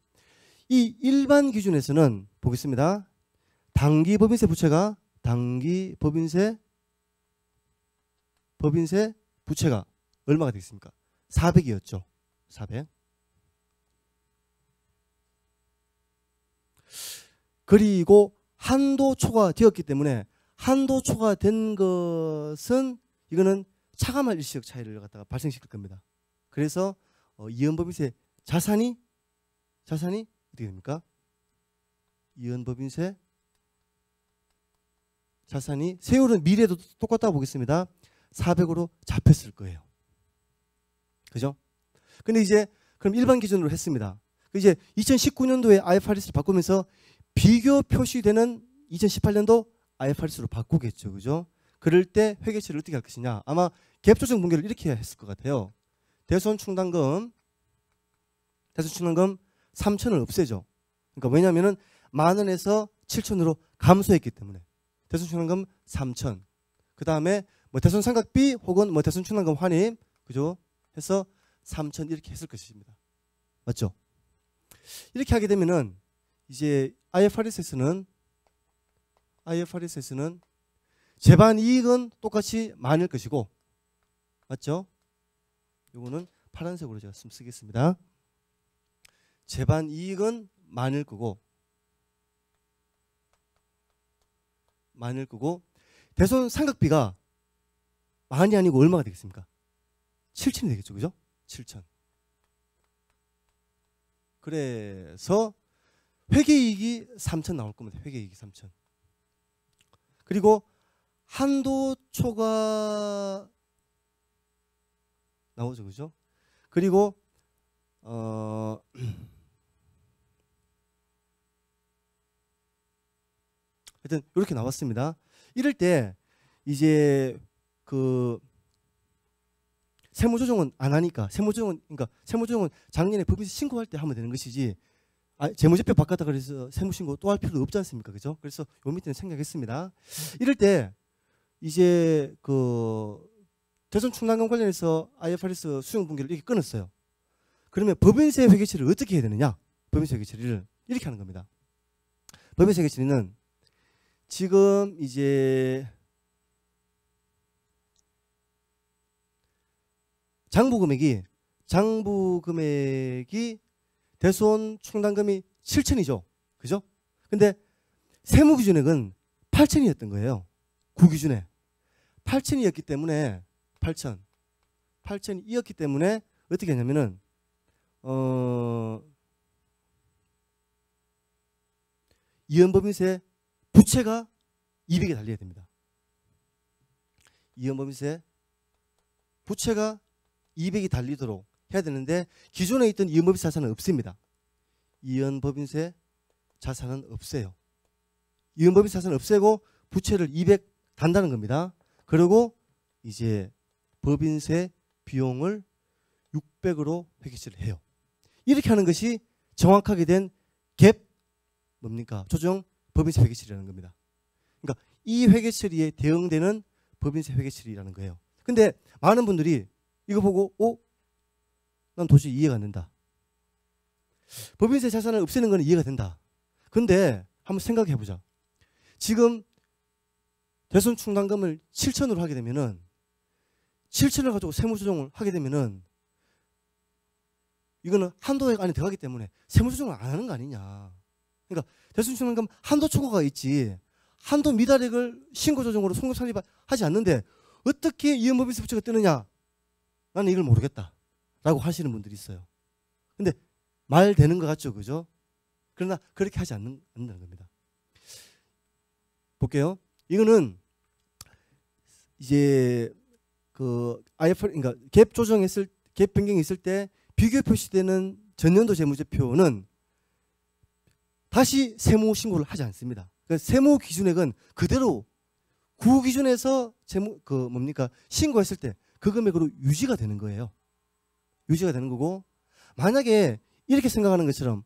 이 일반 기준에서는 보겠습니다. 당기 법인세 부채가 부채가 얼마가 되겠습니까? 400이었죠. 400. 그리고 한도 초과되었기 때문에 한도 초과된 것은 이거는 차감할 일시적 차이를 갖다가 발생시킬 겁니다. 그래서 이연법인세 자산이 어떻게 됩니까? 이연법인세 자산이 세율은 미래도 똑같다고 보겠습니다. 400으로 잡혔을 거예요. 그죠? 근데 이제 그럼 일반 기준으로 했습니다. 이제 2019년도에 IFRS를 바꾸면서 비교 표시되는 2018년도 IFRS로 바꾸겠죠. 그죠? 그럴 때 회계처리를 어떻게 할 것이냐. 아마 갭 조정 분기를 이렇게 했을 것 같아요. 대손 충당금 3천을 없애죠. 그러니까 왜냐하면은 10,000원에서 7,000으로 감소했기 때문에 대손 충당금 3천. 그 다음에 뭐 대손 상각비 혹은 뭐 대손 충당금 환입, 그죠? 해서 3천 이렇게 했을 것입니다. 맞죠? 이렇게 하게 되면은 이제 IFRS에서는 재반 이익은 똑같이 많을 것이고, 맞죠? 요거는 파란색으로 제가 쓰겠습니다. 재반 이익은 많을 거고 대손 상각비가 만이 아니고 얼마가 되겠습니까? 7천이 되겠죠. 그죠? 7천. 그래서 회계이익이 3천 나올 겁니다. 회계이익이 3천. 그리고 한도초가 나오죠. 그죠? 그리고 하여튼 이렇게 나왔습니다. 이럴 때 이제 그 세무조정은 안 하니까 세무조정은 작년에 법인세 신고할 때 하면 되는 것이지 재무제표 바꿨다 그래서 세무신고 또 할 필요 없지 않습니까? 그죠? 그래서 요 밑에는 생략했습니다. 이럴 때 이제 그 대손 충당금 관련해서 IFRS 수용 분기를 이렇게 끊었어요. 그러면 법인세 회계 처리를 어떻게 해야 되느냐? 법인세 회계 처리를 이렇게 하는 겁니다. 법인세 회계 처리는 지금 이제 장부 금액이 대손 충당금이 7천이죠. 그죠? 근데 세무 기준액은 8천이었던 거예요. 구기준에 8천이었기 때문에 8천이었기 때문에 어떻게 하냐면은 이연법인세 부채가 200에 달려야 됩니다. 이연법인세 부채가 200이 달리도록 해야 되는데 기존에 있던 이연법인세 자산은 없습니다. 이연법인세 자산은 없어요. 이연법인세 자산은 없애고 부채를 200 단다는 겁니다. 그리고 이제 법인세 비용을 600으로 회계처리를 해요. 이렇게 하는 것이 정확하게 된 갭 뭡니까? 조정 법인세 회계처리라는 겁니다. 그러니까 이 회계처리에 대응되는 법인세 회계처리라는 거예요. 근데 많은 분들이 이거 보고 난 도저히 이해가 안 된다. 법인세 자산을 없애는 건 이해가 된다. 근데 한번 생각해 보자. 지금 대손 충당금을 7천으로 하게 되면은 7천을 가지고 세무조정을 하게 되면은 이거는 한도액 안에 들어가기 때문에 세무조정을 안 하는 거 아니냐. 그러니까 대손 충당금 한도 초과가 있지 한도 미달액을 신고조정으로 송금상립하지 않는데 어떻게 이연법인세 부채가 뜨느냐. 나는 이걸 모르겠다 라고 하시는 분들이 있어요. 근데 말 되는 것 같죠. 그죠? 그러나 그렇게 하지 않는다는 겁니다. 볼게요. 이거는 이제 그 그러니까 갭 조정했을 갭 변경이 있을 때 비교 표시되는 전년도 재무제표는 다시 세무 신고를 하지 않습니다. 그러니까 세무 기준액은 그대로 구 기준에서 신고했을 때 그 금액으로 유지가 되는 거예요. 유지가 되는 거고 만약에 이렇게 생각하는 것처럼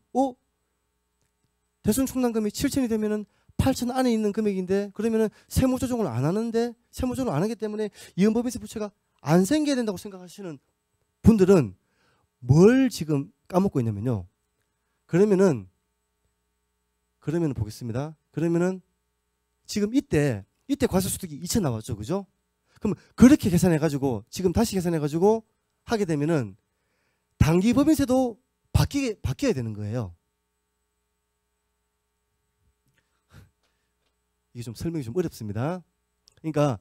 대손 충당금이 7천이 되면은 8천 안에 있는 금액인데 그러면은 세무 조정을 안 하는데 세무 조정을 안 하기 때문에 이연법인세 부채가 안 생겨야 된다고 생각하시는 분들은 뭘 지금 까먹고 있냐면요. 그러면은 보겠습니다. 그러면은 지금 이때 과세소득이 2천 나왔죠. 그죠? 그럼 그렇게 계산해가지고 지금 다시 계산해가지고 하게 되면은 당기 법인세도 바뀌어야 되는 거예요. 이게 좀 설명이 좀 어렵습니다. 그러니까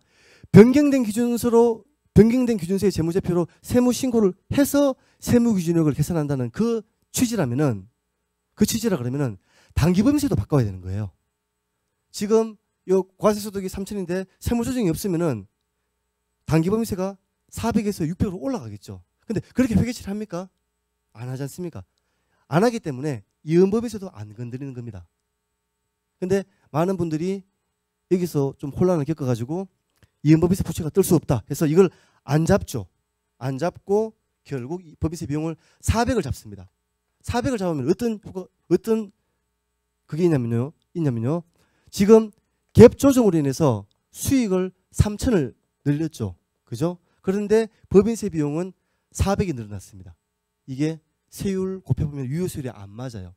변경된 기준서로 변경된 기준세의 재무제표로 세무 신고를 해서 세무기준액을 계산한다는 그 취지라면은, 그 취지라 그러면은 당기법인세도 바꿔야 되는 거예요. 지금 요 과세소득이 3천인데 세무조정이 없으면은 당기법인세가 400에서 600으로 올라가겠죠. 근데 그렇게 회계처리 합니까? 안 하지 않습니까? 안 하기 때문에 이음법에서도 안 건드리는 겁니다. 근데 많은 분들이 여기서 좀 혼란을 겪어가지고 이음법에서 부채가 뜰 수 없다 해서 이걸 안 잡죠. 안 잡고 결국 이 법인세 비용을 400을 잡습니다. 400을 잡으면 어떤 그게 있냐면요. 지금 갭 조정으로 인해서 수익을 3천을 늘렸죠. 그죠? 그런데 법인세 비용은 400이 늘어났습니다. 이게 세율 곱해보면 유효세율이 안 맞아요.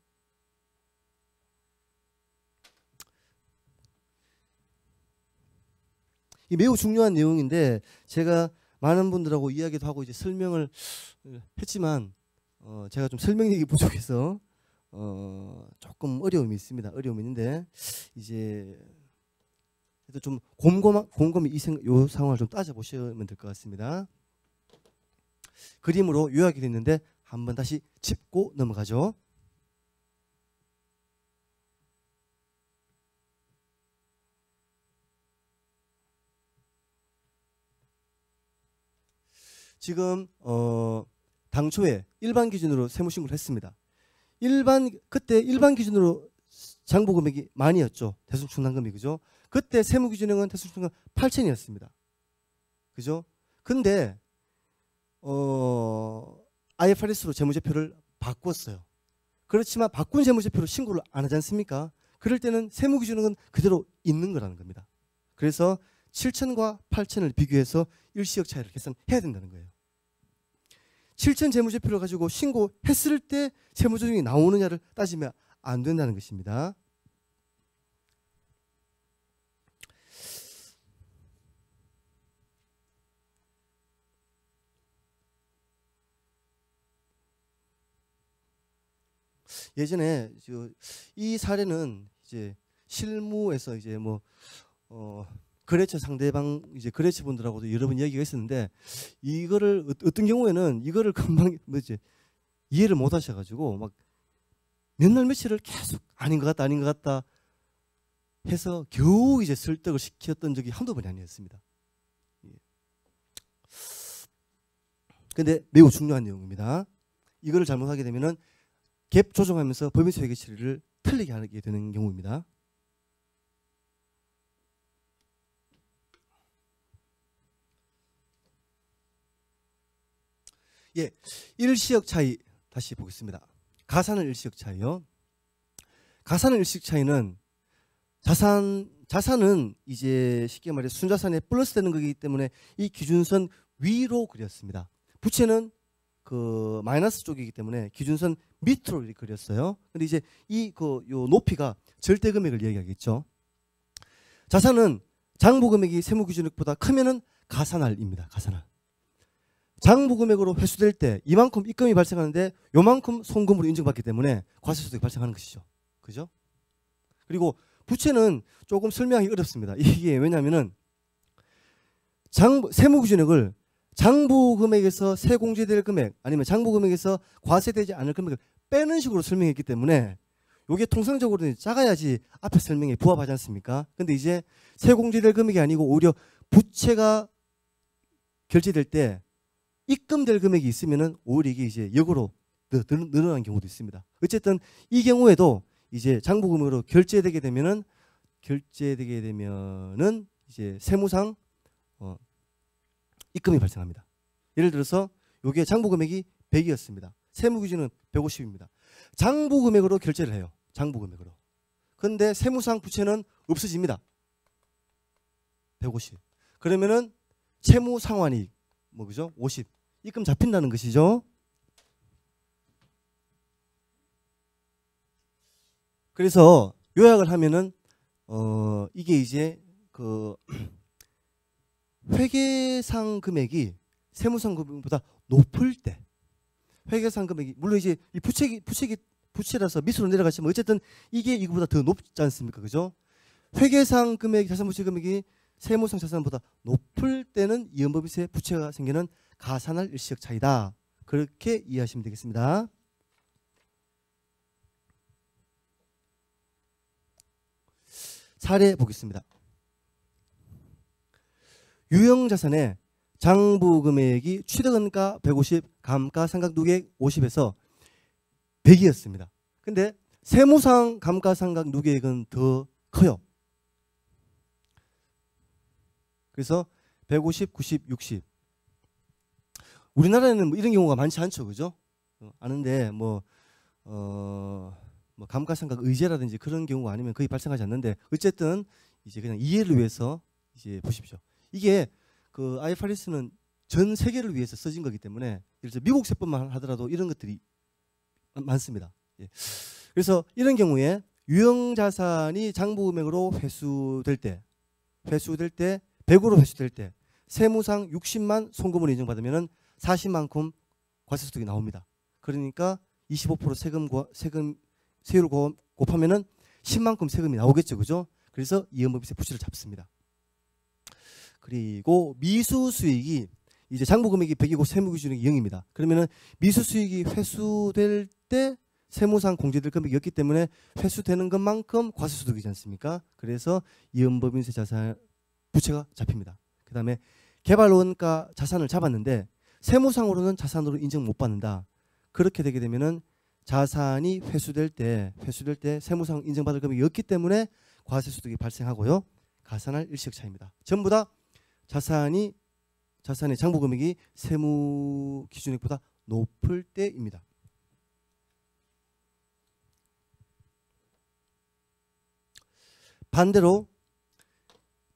이 매우 중요한 내용인데 제가 많은 분들하고 이야기도 하고 이제 설명을 했지만 제가 좀 설명력이 부족해서 조금 어려움이 있습니다. 어려움이 있는데 이제 좀 곰곰이 이 상황을 좀 따져보시면 될 것 같습니다. 그림으로 요약이 됐는데 한번 다시 짚고 넘어가죠. 지금 당초에 일반 기준으로 세무신고를 했습니다. 그때 일반 기준으로 장부 금액이 만이었죠. 대손충당금이 그죠? 그때 세무기준액은 대손충당금 8천이었습니다. 그죠? 근데 IFRS로 재무제표를 바꿨어요. 그렇지만 바꾼 재무제표로 신고를 안 하지 않습니까? 그럴 때는 세무기준액은 그대로 있는 거라는 겁니다. 그래서 7천과 8천을 비교해서 일시적 차이를 계산해야 된다는 거예요. 7천 재무제표를 가지고 신고했을 때 세무조정이 나오느냐를 따지면 안 된다는 것입니다. 예전에 이 사례는 이제 실무에서 이제 거래처 상대방 이제 거래처 분들하고도 여러 번 이야기가 있었는데 이거를 어떤 경우에는 이거를 금방 이해를 못 하셔가지고 막 몇 날 며칠을 계속 아닌 것 같다 해서 겨우 이제 설득을 시켰던 적이 한두 번이 아니었습니다. 근데 매우 중요한 내용입니다. 이거를 잘못하게 되면은 갭 조정하면서 법인세 회계 처리를 틀리게 하게 되는 경우입니다. 예, 일시적 차이 다시 보겠습니다. 가산은 일시적 차이요. 가산은 일시적 차이는 자산은 이제 쉽게 말해 순자산에 플러스 되는 거기 때문에 이 기준선 위로 그렸습니다. 부채는 그 마이너스 쪽이기 때문에 기준선 밑으로 이렇게 그렸어요. 근데 이제 요 높이가 절대 금액을 이야기하겠죠. 자산은 장부 금액이 세무 기준액보다 크면은 가산할입니다. 가산할. 장부 금액으로 회수될 때 이만큼 입금이 발생하는데 요만큼 송금으로 인정받기 때문에 과세소득이 발생하는 것이죠. 그죠? 그리고 부채는 조금 설명하기 어렵습니다. 이게 왜냐면은 세무 기준액을 장부 금액에서 세공제될 금액 아니면 장부 금액에서 과세되지 않을 금액을 빼는 식으로 설명했기 때문에 이게 통상적으로는 작아야지 앞에 설명에 부합하지 않습니까? 근데 이제 세공제될 금액이 아니고 오히려 부채가 결제될 때 입금될 금액이 있으면은 오히려 이게 이제 역으로 늘어난 경우도 있습니다. 어쨌든 이 경우에도 이제 장부 금액으로 결제되게 되면은 이제 세무상 입금이 발생합니다. 예를 들어서 이게 장부 금액이 100이었습니다. 세무 기준은 150입니다. 장부 금액으로 결제를 해요. 장부 금액으로. 그런데 세무상 부채는 없어집니다. 150. 그러면은 채무 상환이익 그죠? 50. 입금 잡힌다는 것이죠. 그래서 요약을 하면은 이게 이제 그 회계상 금액이 세무상 금액보다 높을 때 회계상 금액이 물론 이제 이 부채라서 밑으로 내려가지만 어쨌든 이게 이거보다 더 높지 않습니까? 그죠? 회계상 금액 자산부채 금액이 세무상 자산보다 높을 때는 이연법인세 부채가 생기는 가산할 일시적 차이다. 그렇게 이해하시면 되겠습니다. 사례 보겠습니다. 유형자산의 장부금액이 취득원가 150, 감가상각 누계액 50에서 100이었습니다. 근데 세무상 감가상각 누계액은 더 커요. 그래서 150, 90, 60. 우리나라에는 뭐 이런 경우가 많지 않죠, 그죠? 아는데 뭐 감가상각 의제라든지 그런 경우가 아니면 거의 발생하지 않는데 어쨌든 이제 그냥 이해를 위해서 이제 보십시오. 이게 그 IFRS는 전 세계를 위해서 써진 거기 때문에 예를 들어 미국 세법만 하더라도 이런 것들이 많습니다. 예. 그래서 이런 경우에 유형자산이 장부금액으로 회수될 때 100으로 회수될 때 세무상 60만 송금을 인정받으면 40만큼 과세소득이 나옵니다. 그러니까 25% 세율을 곱하면은 10만큼 세금이 나오겠죠, 그죠? 그래서 이연법인세 부채를 잡습니다. 그리고 미수수익이 이제 장부금액이 100이고 세무기준액이 0입니다. 그러면은 미수수익이 회수될 때 세무상 공제될 금액이었기 때문에 회수되는 것만큼 과세소득이지 않습니까? 그래서 이연법인세 자산 부채가 잡힙니다. 그 다음에 개발원가 자산을 잡았는데 세무상으로는 자산으로 인정 못 받는다. 그렇게 되게 되면은 자산이 회수될 때 세무상 인정받을 금액이었기 때문에 과세소득이 발생하고요. 가산할 일시적 차이입니다. 전부 다 자산의 장부금액이 세무기준액보다 높을 때입니다. 반대로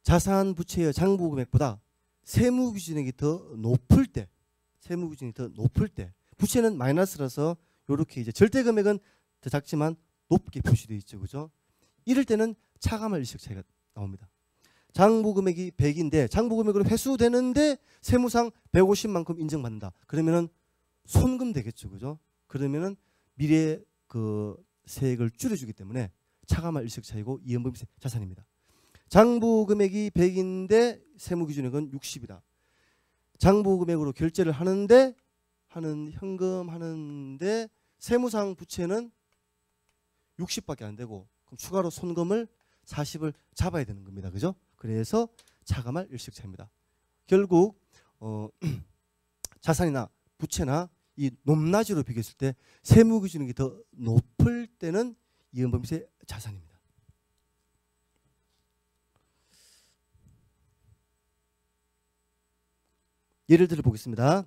자산 부채의 장부금액보다 세무기준액이 더 높을 때 부채는 마이너스라서 이렇게 이제 절대금액은 더 작지만 높게 표시되어 있죠, 그죠? 이럴 때는 차감할 일시적 차이가 나옵니다. 장부금액이 100인데 장부금액으로 회수되는데 세무상 150만큼 인정받는다. 그러면은 손금 되겠죠, 그죠? 그러면은 미래 그 세액을 줄여주기 때문에 차감할 일시적 차이고 이연법인세 자산입니다. 장부금액이 100인데 세무기준액은 60이다. 장부금액으로 결제를 현금하는데 세무상 부채는 60밖에 안 되고 그럼 추가로 손금을 40을 잡아야 되는 겁니다. 그죠? 그래서 차감할 일시적 차이입니다. 결국 자산이나 부채나 이 높낮이로 비교했을 때 세무기준액이 더 높을 때는 이연법인세 자산입니다. 예를 들어 보겠습니다.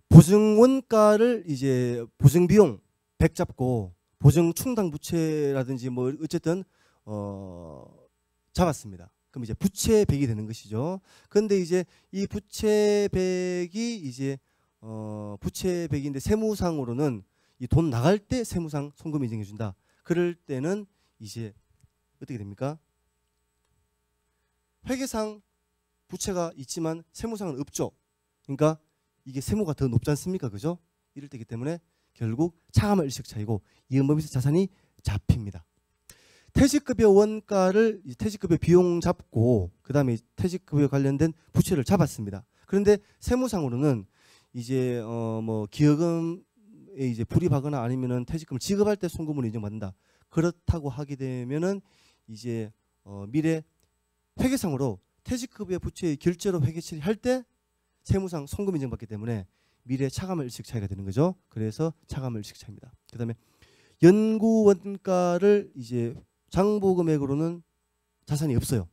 보증원가를 이제 보증비용 100 잡고 보증 충당 부채라든지 뭐 어쨌든 잡았습니다. 그럼 이제 부채 100이 되는 것이죠. 그런데 이제 이 부채 100이 이제 부채 100인데 세무상으로는 이 돈 나갈 때 세무상 송금 인정해 준다. 그럴 때는 이제 어떻게 됩니까? 회계상 부채가 있지만 세무상은 없죠. 그러니까 이게 세무가 더 높지 않습니까? 그죠? 이럴 때이기 때문에 결국 차감할 일시적 차이고 이연법인세 자산이 잡힙니다. 퇴직급여 원가를 퇴직급여 비용 잡고 그 다음에 퇴직급여 관련된 부채를 잡았습니다. 그런데 세무상으로는 이제 뭐 기여금에 이제 불이하거나 아니면은 퇴직금을 지급할 때 송금을 인정받는다. 그렇다고 하게 되면은 이제 미래 회계상으로 퇴직급여 부채의 결제로 회계 처리할 때 세무상 송금 인정받기 때문에 미래 차감할 일시적 차이가 되는 거죠. 그래서 차감할 일시적 차이입니다. 그다음에 연구 원가를 이제 장부금액으로는 자산이 없어요.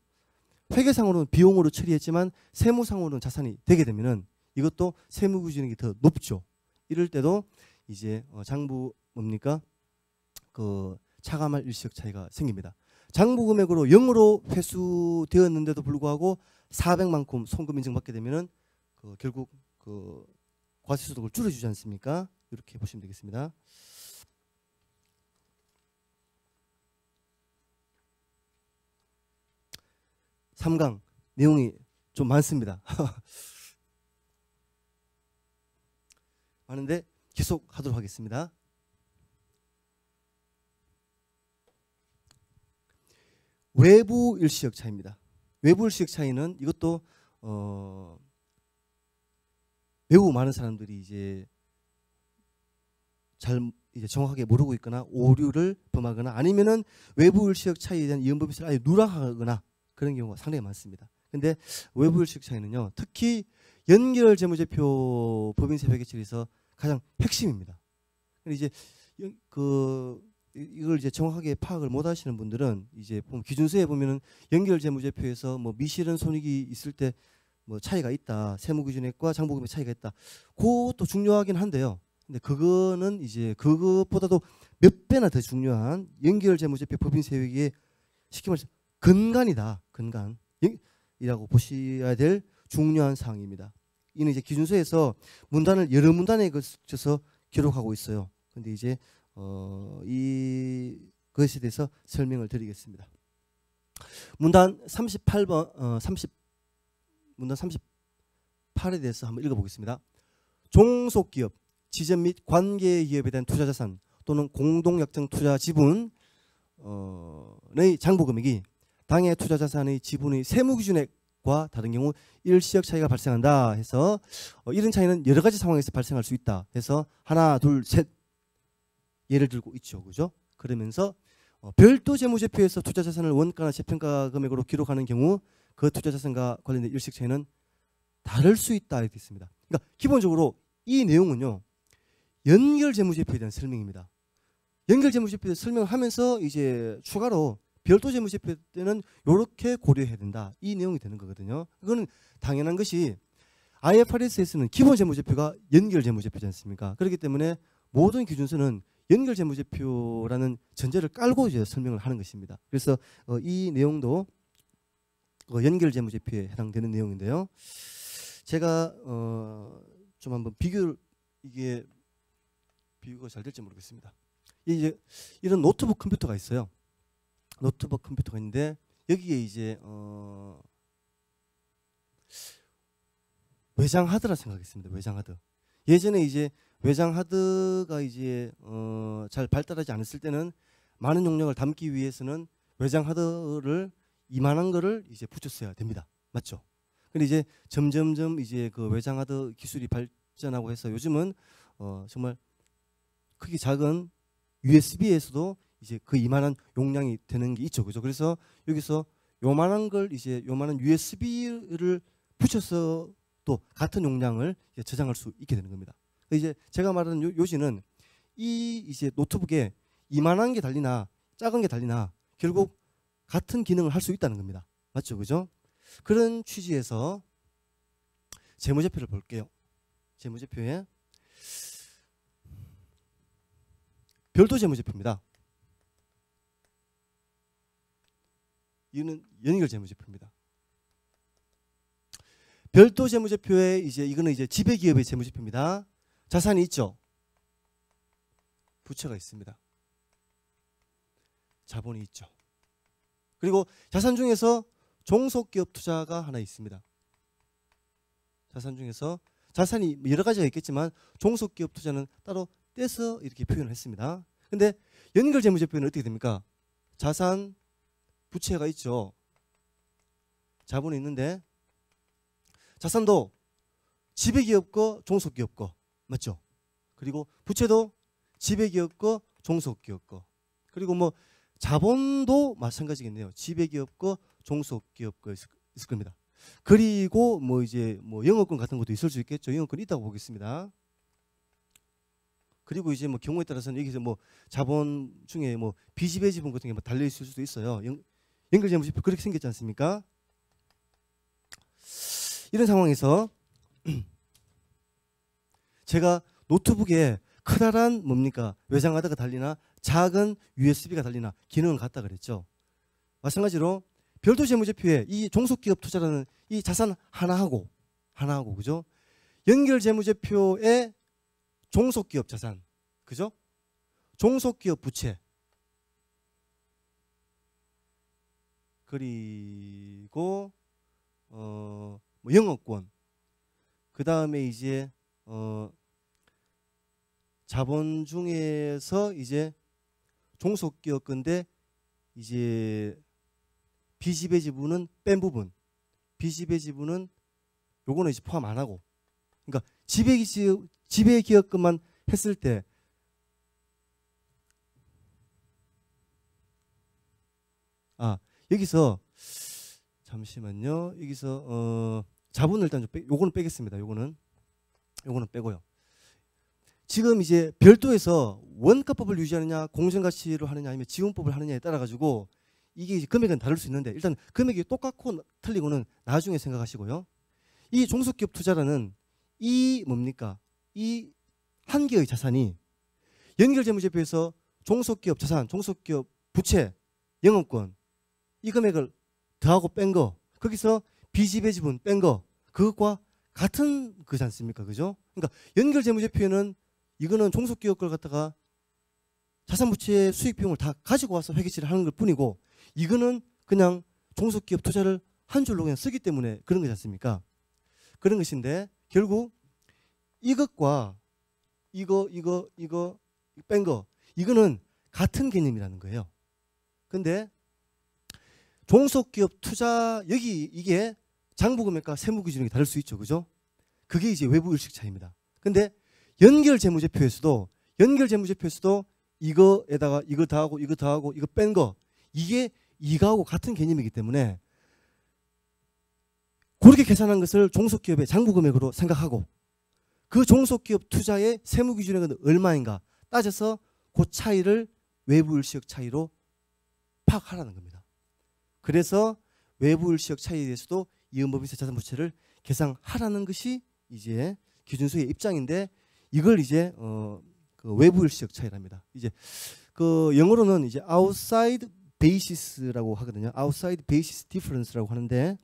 회계상으로는 비용으로 처리했지만 세무상으로는 자산이 되게 되면은 이것도 세무기준액이 더 높죠. 이럴 때도 이제 장부 뭡니까? 그 차감할 일시적 차이가 생깁니다. 장부금액으로 0으로 회수되었는데도 불구하고 400만큼 송금 인정받게 되면은 결국 그 과세소득을 줄여주지 않습니까? 이렇게 보시면 되겠습니다. (3강) 내용이 좀 많습니다. 많은데 계속 하도록 하겠습니다. 외부 일시적 차이입니다. 외부일식 차이는 이것도 매우 많은 사람들이 이제 이제 정확하게 모르고 있거나 오류를 범하거나 아니면은 외부일식 차이에 대한 이론법에서 아예 누락하거나 그런 경우가 상당히 많습니다. 근데 외부일식 차이는요, 특히 연결 재무제표 법인세 회계처리에서 가장 핵심입니다. 근데 이제 이걸 이제 정확하게 파악을 못 하시는 분들은 이제 보면 기준서에 보면은 연결 재무제표에서 뭐 미실현 손익이 있을 때 뭐 차이가 있다, 세무기준액과 장부금액 차이가 있다, 그것도 중요하긴 한데요. 근데 그거는 이제 그것보다도 몇 배나 더 중요한 연결 재무제표 법인세 회계의 쉽게 말해서 근간이다, 근간이라고 보셔야 될 중요한 사항입니다. 이는 이제 기준서에서 문단을 여러 문단에 걸쳐서 기록하고 있어요. 근데 이제 이 것에 대해서 설명을 드리겠습니다. 문단 38번 문단 38에 대해서 한번 읽어보겠습니다. 종속기업, 지점 및 관계기업에 대한 투자자산 또는 공동약정 투자 지분의 장부금액이 당해 투자자산의 지분의 세무기준액과 다른 경우 일시적 차이가 발생한다 해서 이런 차이는 여러 가지 상황에서 발생할 수 있다 해서 하나, 둘, 셋 예를 들고 있죠. 그죠? 그러면서 별도 재무제표에서 투자자산을 원가나 재평가 금액으로 기록하는 경우 그 투자자산과 관련된 일시적 차이는 다를 수 있다 이렇게 있습니다. 그러니까 기본적으로 이 내용은요, 연결 재무제표에 대한 설명입니다. 연결 재무제표에 설명을 하면서 이제 추가로 별도 재무제표 때는 이렇게 고려해야 된다, 이 내용이 되는 거거든요. 이거는 당연한 것이 IFRS에서는 기본 재무제표가 연결 재무제표지 않습니까? 그렇기 때문에 모든 기준서는 연결 재무제표라는 전제를 깔고 이제 설명을 하는 것입니다. 그래서 이 내용도 연결 재무제표에 해당되는 내용인데요. 제가 좀 한번 이게 비교가 잘 될지 모르겠습니다. 이제 이런 노트북 컴퓨터가 있어요. 노트북 컴퓨터가 있는데 여기에 이제 외장 하드라 생각했습니다. 외장 하드. 예전에 이제 외장 하드가 이제 잘 발달하지 않았을 때는 많은 용량을 담기 위해서는 외장 하드를 이만한 거를 이제 붙였어야 됩니다. 맞죠? 근데 이제 점점점 이제 그 외장 하드 기술이 발전하고 해서 요즘은 정말 크기 작은 USB에서도 이제 그 이만한 용량이 되는 게 있죠. 그죠? 그래서 여기서 요만한 걸 이제 요만한 USB를 붙여서 또 같은 용량을 이제 저장할 수 있게 되는 겁니다. 이제 제가 말하는 요지는 이 이제 노트북에 이만한 게 달리나 작은 게 달리나 결국 같은 기능을 할 수 있다는 겁니다. 맞죠? 그죠? 그런 취지에서 재무제표를 볼게요. 재무제표에 별도 재무제표입니다. 이거는 연결 재무제표입니다. 별도 재무제표에 이제 이거는 이제 지배기업의 재무제표입니다. 자산이 있죠. 부채가 있습니다. 자본이 있죠. 그리고 자산 중에서 종속기업 투자가 하나 있습니다. 자산 중에서 자산이 여러 가지가 있겠지만 종속기업 투자는 따로 떼서 이렇게 표현을 했습니다. 근데 연결 재무제표는 어떻게 됩니까? 자산, 부채가 있죠. 자본이 있는데 자산도 지배기업 거, 종속기업 거 맞죠? 그리고 부채도 지배기업 거, 종속기업 거. 그리고 뭐 자본도 마찬가지겠네요. 지배기업 거, 종속기업 거 있을 겁니다. 그리고 뭐 이제 뭐 영업권 같은 것도 있을 수 있겠죠. 영업권이 있다고 보겠습니다. 그리고 이제 뭐 경우에 따라서는 여기서 뭐 자본 중에 뭐 비지배 지분 같은 게 뭐 달려 있을 수도 있어요. 연결 재무제표 그렇게 생겼지 않습니까? 이런 상황에서 제가 노트북에 커다란 뭡니까? 외장 하드가 달리나 작은 USB가 달리나 기능은 같다 그랬죠. 마찬가지로 별도 재무제표에 이 종속기업 투자라는 이 자산 하나하고 그죠? 연결 재무제표에 종속기업 자산, 그죠? 종속기업 부채, 그리고 뭐 영업권, 그 다음에 이제 자본 중에서 이제 종속기업 건데 이제 비지배 지분은 뺀 부분. 비지배 지분은 요거는 이제 포함 안 하고. 그러니까 지배 기업금만 했을 때 여기서 잠시만요. 여기서 자본을 일단 좀 요거는 빼겠습니다. 요거는 빼고요. 지금 이제 별도에서 원가법을 유지하느냐, 공정가치로 하느냐, 아니면 지분법을 하느냐에 따라 가지고 이게 이제 금액은 다를 수 있는데 일단 금액이 똑같고 틀리고는 나중에 생각하시고요. 이 종속기업 투자라는 이 뭡니까? 이 한 개의 자산이 연결재무제표에서 종속기업 자산, 종속기업 부채, 영업권 이 금액을 더하고 뺀 거, 거기서 비지배 지분 뺀 거, 그것과 같은 거지 않습니까? 그죠? 그러니까 연결재무제표에는 이거는 종속기업 걸 갖다가 자산부채 수익 비용을 다 가지고 와서 회계치를 하는 것 뿐이고, 이거는 그냥 종속기업 투자를 한 줄로 그냥 쓰기 때문에 그런 거지 않습니까? 그런 것인데 결국 이것과 이거 뺀 거, 이거는 같은 개념이라는 거예요. 근데 종속기업 투자 여기 이게 장부금액과 세무기준이 다를 수 있죠. 그죠? 그게 이제 외부 일식 차이입니다. 근데 연결재무제표에서도 이거에다가 이거 더하고 이거 뺀 거, 이게 이거하고 같은 개념이기 때문에 그렇게 계산한 것을 종속기업의 장부금액으로 생각하고 그 종속기업 투자의 세무기준액은 얼마인가 따져서 그 차이를 외부일시적 차이로 파악하라는 겁니다. 그래서 외부일시적 차이에 대해서도 이음법인세 자산부채를 계산하라는 것이 이제 기준수의 입장인데, 이걸 이제 그 외부일시적 차이랍니다. 이제 그 영어로는 이제 outside basis라고 하거든요. outside basis difference라고 하는데,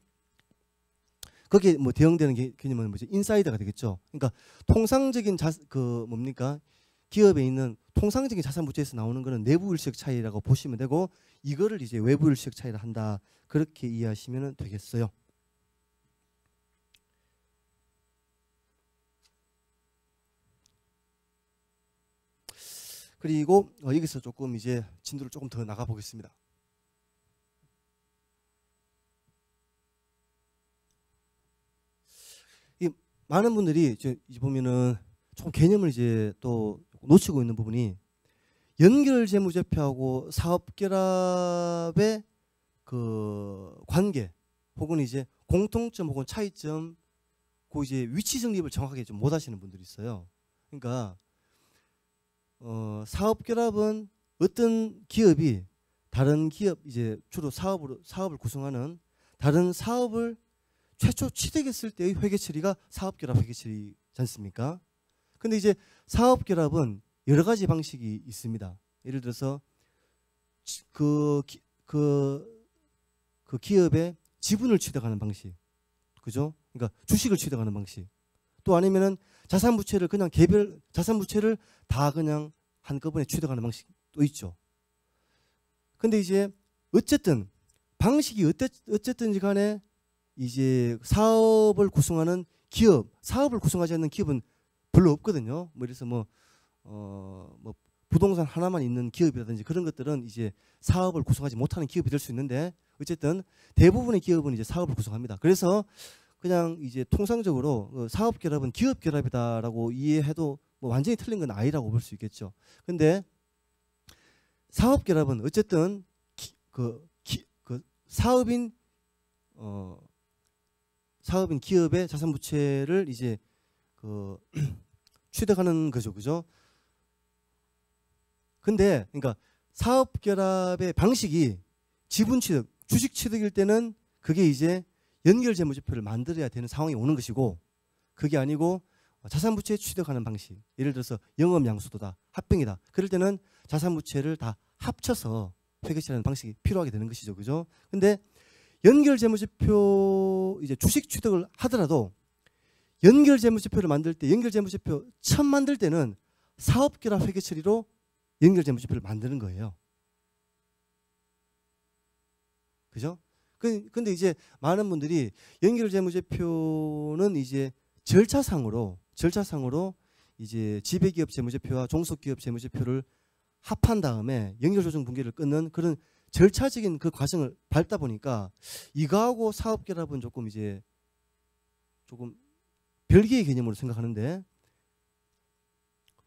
거기에 뭐 대응되는 개념은 뭐죠? 인사이드가 되겠죠. 그러니까 통상적인 기업에 있는 통상적인 자산 부채에서 나오는 거는 내부일시적 차이라고 보시면 되고, 이거를 이제 외부일시적 차이를 한다, 그렇게 이해하시면 되겠어요. 그리고 여기서 조금 이제 진도를 조금 더 나가 보겠습니다. 많은 분들이 이제 보면은 조금 개념을 이제 또 놓치고 있는 부분이, 연결재무제표하고 사업결합의 그 관계 혹은 이제 공통점 혹은 차이점, 그 이제 위치 정립을 정확하게 좀 못 하시는 분들이 있어요. 그러니까 사업결합은 어떤 기업이 다른 기업, 이제 주로 사업을 구성하는 다른 사업을 최초 취득했을 때의 회계처리가 사업결합 회계처리지 않습니까? 근데 이제 사업결합은 여러 가지 방식이 있습니다. 예를 들어서 그 기업의 지분을 취득하는 방식, 그죠? 그러니까 주식을 취득하는 방식. 또 아니면은 자산부채를 그냥 자산부채를 다 그냥 한꺼번에 취득하는 방식도 있죠. 근데 이제 어쨌든 방식이 어쨌든지 간에 이제 사업을 구성하는 기업, 사업을 구성하지 않는 기업은 별로 없거든요. 뭐 이래서 뭐 부동산 하나만 있는 기업이라든지 그런 것들은 이제 사업을 구성하지 못하는 기업이 될 수 있는데, 어쨌든 대부분의 기업은 이제 사업을 구성합니다. 그래서 그냥 이제 통상적으로 사업 결합은 기업 결합이다라고 이해해도 뭐 완전히 틀린 건 아니라고 볼 수 있겠죠. 근데 사업 결합은 어쨌든 사업인 기업의 자산 부채를 이제 취득하는 거죠, 그죠? 근데 그러니까 사업 결합의 방식이 지분 취득, 주식 취득일 때는 그게 이제 연결 재무제표를 만들어야 되는 상황이 오는 것이고, 그게 아니고 자산 부채 취득하는 방식, 예를 들어서 영업 양수도다, 합병이다, 그럴 때는 자산 부채를 다 합쳐서 회계처리하는 방식이 필요하게 되는 것이죠, 그죠? 근데 연결 재무제표 이제 주식 취득을 하더라도 연결 재무제표를 만들 때, 연결 재무제표 처음 만들 때는 사업 결합 회계 처리로 연결 재무제표를 만드는 거예요. 그죠? 근데 이제 많은 분들이 연결 재무제표는 이제 절차상으로 이제 지배기업 재무제표와 종속기업 재무제표를 합한 다음에 연결조정 분기를 끊는 그런 절차적인 그 과정을 밟다 보니까 이거하고 사업결합은 조금 이제 조금 별개의 개념으로 생각하는데,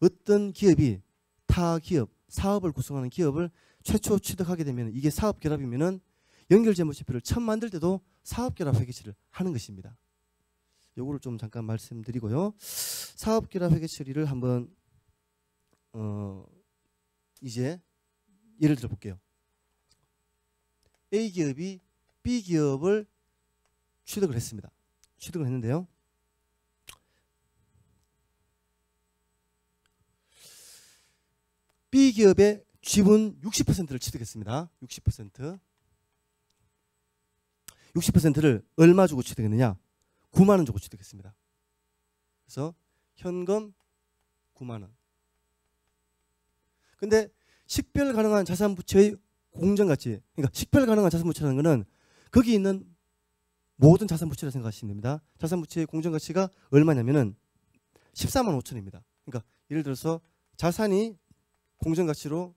어떤 기업이 타 기업, 사업을 구성하는 기업을 최초 취득하게 되면 이게 사업결합이면은 연결재무제표를 처음 만들 때도 사업결합 회계처리를 하는 것입니다. 요거를 좀 잠깐 말씀드리고요. 사업결합 회계처리를 한번 이제 예를 들어 볼게요. A 기업이 B 기업을 취득을 했습니다. 취득을 했는데요. B 기업의 지분 60%를 취득했습니다. 60%를 얼마 주고 취득했느냐? 9만 원 주고 취득했습니다. 그래서 현금 9만 원. 근데 식별 가능한 자산 부채의 공정가치, 그러니까 식별 가능한 자산 부채라는 것은 거기 있는 모든 자산 부채를 생각하시면 됩니다. 자산 부채의 공정가치가 얼마냐면은 14만 5천입니다. 그러니까 예를 들어서 자산이 공정가치로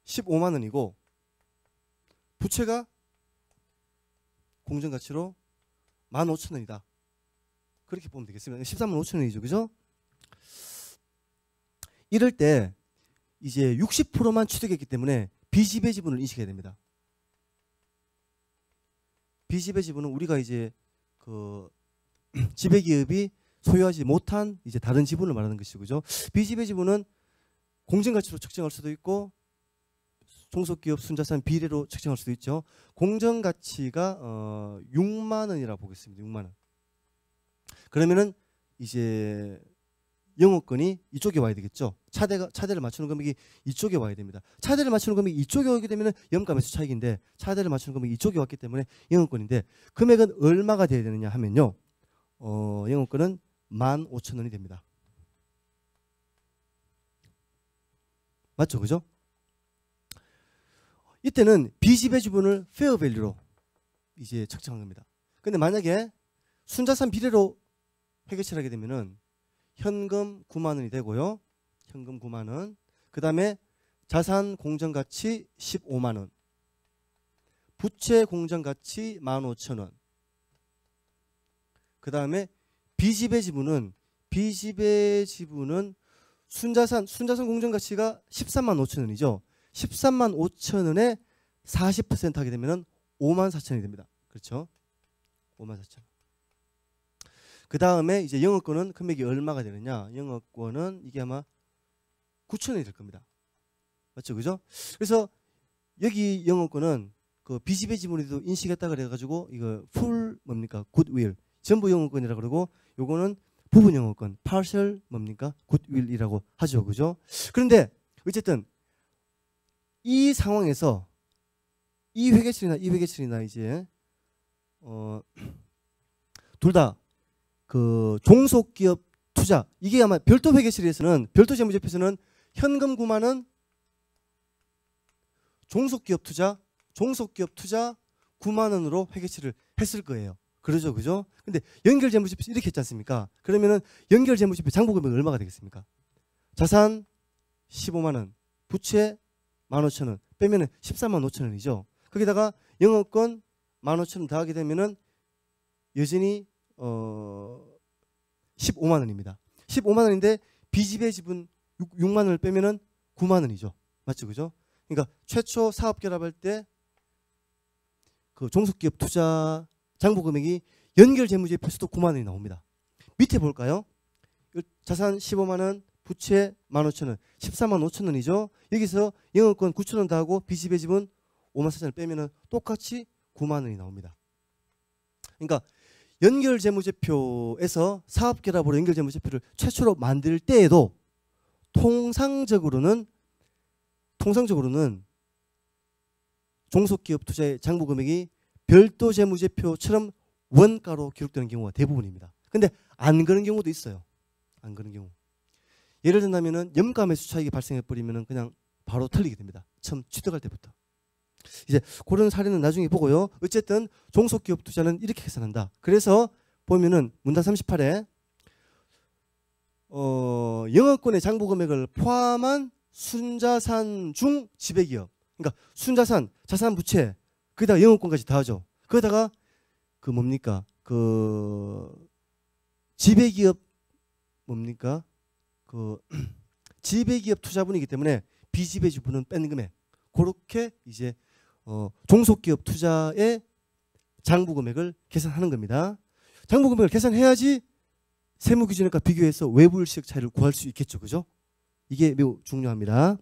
15만 원이고 부채가 공정가치로 15,000원이다. 그렇게 보면 되겠습니다. 14만 5천 원이죠. 그죠? 이럴 때 이제 60%만 취득했기 때문에 비지배 지분을 인식해야 됩니다. 비지배 지분은 우리가 이제 그 지배기업이 소유하지 못한 이제 다른 지분을 말하는 것이죠. 그죠? 비지배 지분은 공정가치로 측정할 수도 있고 종속기업 순자산 비례로 측정할 수도 있죠. 공정가치가 6만 원이라고 보겠습니다. 6만 원. 그러면은 이제 영업권이 이쪽에 와야 되겠죠. 차대를 맞추는 금액이 이쪽에 와야 됩니다. 차대를 맞추는 금액이 이쪽에 오게 되면 염가매수 차익인데 차대를 맞추는 금액이 이쪽에 왔기 때문에 영업권인데 금액은 얼마가 돼야 되느냐 하면요. 영업권은 15,000원이 됩니다. 맞죠? 그죠? 이때는 비지배 지분을 페어밸류로 이제 측정한 겁니다. 근데 만약에 순자산 비례로 회계처리를 하게 되면은 현금 9만 원이 되고요. 현금 9만 원. 그다음에 자산 공정가치 15만 원. 부채 공정가치 15,000원. 그다음에 비지배 지분은 순자산 공정가치가 13만 5천 원이죠. 13만 5천 원에 40% 하게 되면은 5만 4천 원이 됩니다. 그렇죠? 5만 4천 원. 그 다음에 이제 영업권은 금액이 얼마가 되느냐? 영업권은 이게 아마 9천 원이 될 겁니다. 맞죠? 그죠? 그래서 여기 영업권은 그 비지배 지분에도 인식했다 그래가지고 이거 풀 뭡니까? 굿윌. 전부 영업권이라 그러고 요거는 부분 영업권, partial 뭡니까? 굿윌이라고 하죠. 그죠? 그런데 어쨌든 이 상황에서 이 회계처리나 이제 둘 다 그 종속기업 투자 이게 아마 별도 회계처리에서는 별도 재무제표에서는 현금 9만 원, 종속기업 투자 9만 원으로 회계처리를 했을 거예요. 그러죠, 그죠? 근데 연결재무제표 이렇게 했지 않습니까? 그러면은 연결재무제표 장부금액이 얼마가 되겠습니까? 자산 15만 원, 부채 15,000원 빼면은 14만 5천 원이죠. 거기다가 영업권 15,000원 더하게 되면은 여전히 15만 원입니다. 15만 원인데 비지배 지분 6만 원을 빼면은 9만 원이죠. 맞죠, 그죠? 그러니까 최초 사업 결합할 때 그 종속기업 투자 장부 금액이 연결 재무제표에서도 9만 원이 나옵니다. 밑에 볼까요? 자산 15만 원, 부채 15,000원, 14만 5천 원이죠. 여기서 영업권 9천 원 더하고 비지배 지분 5만 4천 원을 빼면은 똑같이 9만 원이 나옵니다. 그러니까 연결 재무제표에서 사업 결합으로 연결 재무제표를 최초로 만들 때에도 통상적으로는 종속기업 투자의 장부 금액이 별도 재무제표처럼 원가로 기록되는 경우가 대부분입니다. 근데 안 그런 경우도 있어요. 안 그런 경우. 예를 든다면은 염가매수 차익이 발생해 버리면은 그냥 바로 털리게 됩니다. 처음 취득할 때부터. 이제 그런 사례는 나중에 보고요. 어쨌든 종속기업 투자는 이렇게 계산한다. 그래서 보면은 문단 38에 영업권의 장부 금액을 포함한 순자산 중 지배기업. 그러니까 순자산, 자산 부채, 거기다가 영업권까지 다 하죠. 거기다가 그 뭡니까? 그 지배기업 뭡니까? 그 지배기업 투자분이기 때문에 비지배주분은 뺀 금액. 그렇게 이제 종속기업 투자의 장부 금액을 계산하는 겁니다. 장부 금액을 계산해야지 세무기준액과 비교해서 외부 일시적 차이를 구할 수 있겠죠. 그죠? 이게 매우 중요합니다.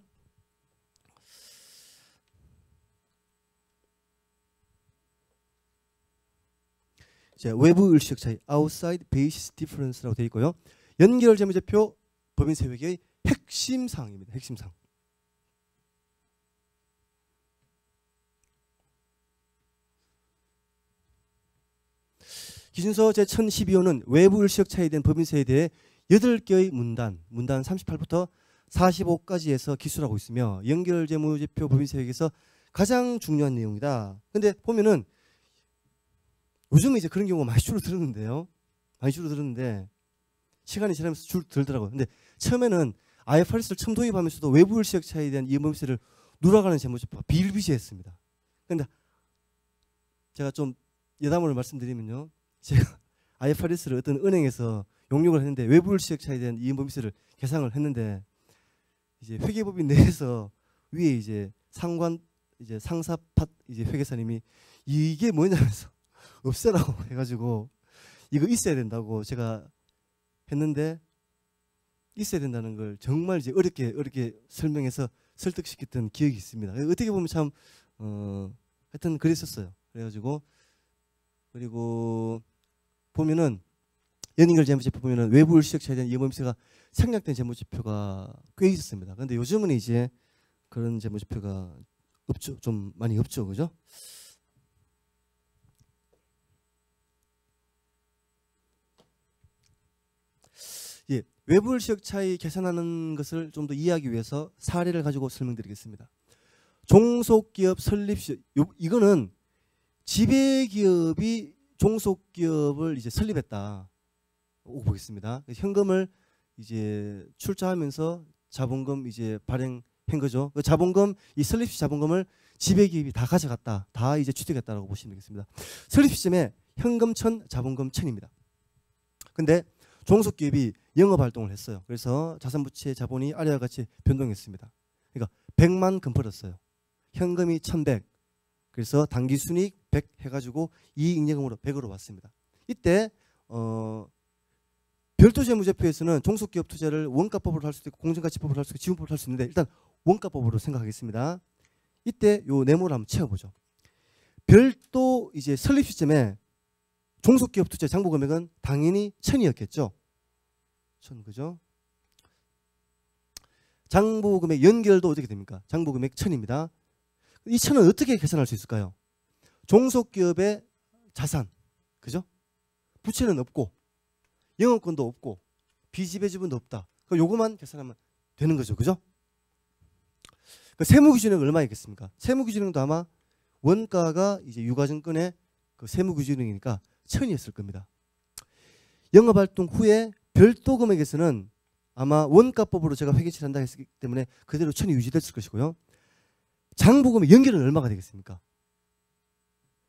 자, 외부 일시적 차이, outside basis difference라고 되어 있고요. 연결 재무제표 법인세 회계의 핵심 사항입니다. 핵심 사항. 기준서 제1012호는 외부 일시적 차이에 대한 법인세에 대해 8개의 문단 38부터 45까지 해서 기술하고 있으며 연결재무제표 법인세 회계에서 가장 중요한 내용이다. 근데 보면은 요즘은 이제 그런 경우가 많이 줄어들었는데요. 많이 줄어들었는데 시간이 지나면서 줄어들더라고요. 근데 처음에는 IFRS를 처음 도입하면서도 외부 일시적 차이에 대한 이해법인세를 누락하는 재무제표가 비일비재했습니다. 근데 제가 좀 예담으로 말씀드리면요. 제가 IFRS를 어떤 은행에서 용역을 했는데 외부 일시적 차이에 대한 이해법인세를 계산을 했는데 이제 회계법인 내에서 위에 이제 상관 이제 상사팟 이제 회계사님이 이게 뭐냐면서 없애라고 해가지고 이거 있어야 된다고 제가 했는데 있어야 된다는 걸 정말 이제 어렵게 설명해서 설득시켰던 기억이 있습니다. 어떻게 보면 참 하여튼 그랬었어요. 그래가지고 그리고 보면은 연결 재무제표 보면은 외부 일시적 차이에 대한 이해법인세가 생략된 재무제표가 꽤 있었습니다. 그런데 요즘은 이제 그런 재무제표가 없죠. 좀 많이 없죠. 그죠? 예, 외부 일시적 차이 계산하는 것을 좀 더 이해하기 위해서 사례를 가지고 설명드리겠습니다. 종속기업 설립 시 이거는 지배기업이 종속기업을 이제 설립했다. 오 보겠습니다. 현금을 이제 출자하면서 자본금 이제 발행한 거죠. 그 자본금 이 설립 시 자본금을 지배기업이 다 가져갔다. 다 이제 취득했다라고 보시면 되겠습니다. 설립 시점에 현금 1,000, 자본금 1,000입니다. 근데 종속기업이 영업 활동을 했어요. 그래서 자산부채 자본이 아래와 같이 변동했습니다. 그러니까 100만 금벌었어요. 현금이 1,100. 그래서 당기순이익 100 해가지고 이익잉여금으로 100으로 왔습니다. 이때 별도 재무제표에서는 종속기업 투자를 원가법으로 할 수도 있고 공정가치법으로 할 수도 있고 지분법으로 할 수 있는데 일단 원가법으로 생각하겠습니다. 이때 요 네모를 한번 채워보죠. 별도 이제 설립 시점에 종속기업 투자 장부 금액은 당연히 1,000이었겠죠. 1,000 그죠? 장부 금액 연결도 어떻게 됩니까? 장부 금액 1,000입니다. 이 1,000은 어떻게 계산할 수 있을까요? 종속기업의 자산, 그죠? 부채는 없고 영업권도 없고 비지배지분도 없다. 그럼 요거만 계산하면 되는 거죠, 그죠? 그 세무기준액은 얼마이겠습니까? 세무기준액도 아마 원가가 이제 유가증권의 그 세무기준액이니까 1,000이었을 겁니다. 영업활동 후에 별도 금액에서는 아마 원가법으로 제가 회계치를 한다 했기 때문에 그대로 1,000이 유지됐을 것이고요. 장부금액 연결은 얼마가 되겠습니까?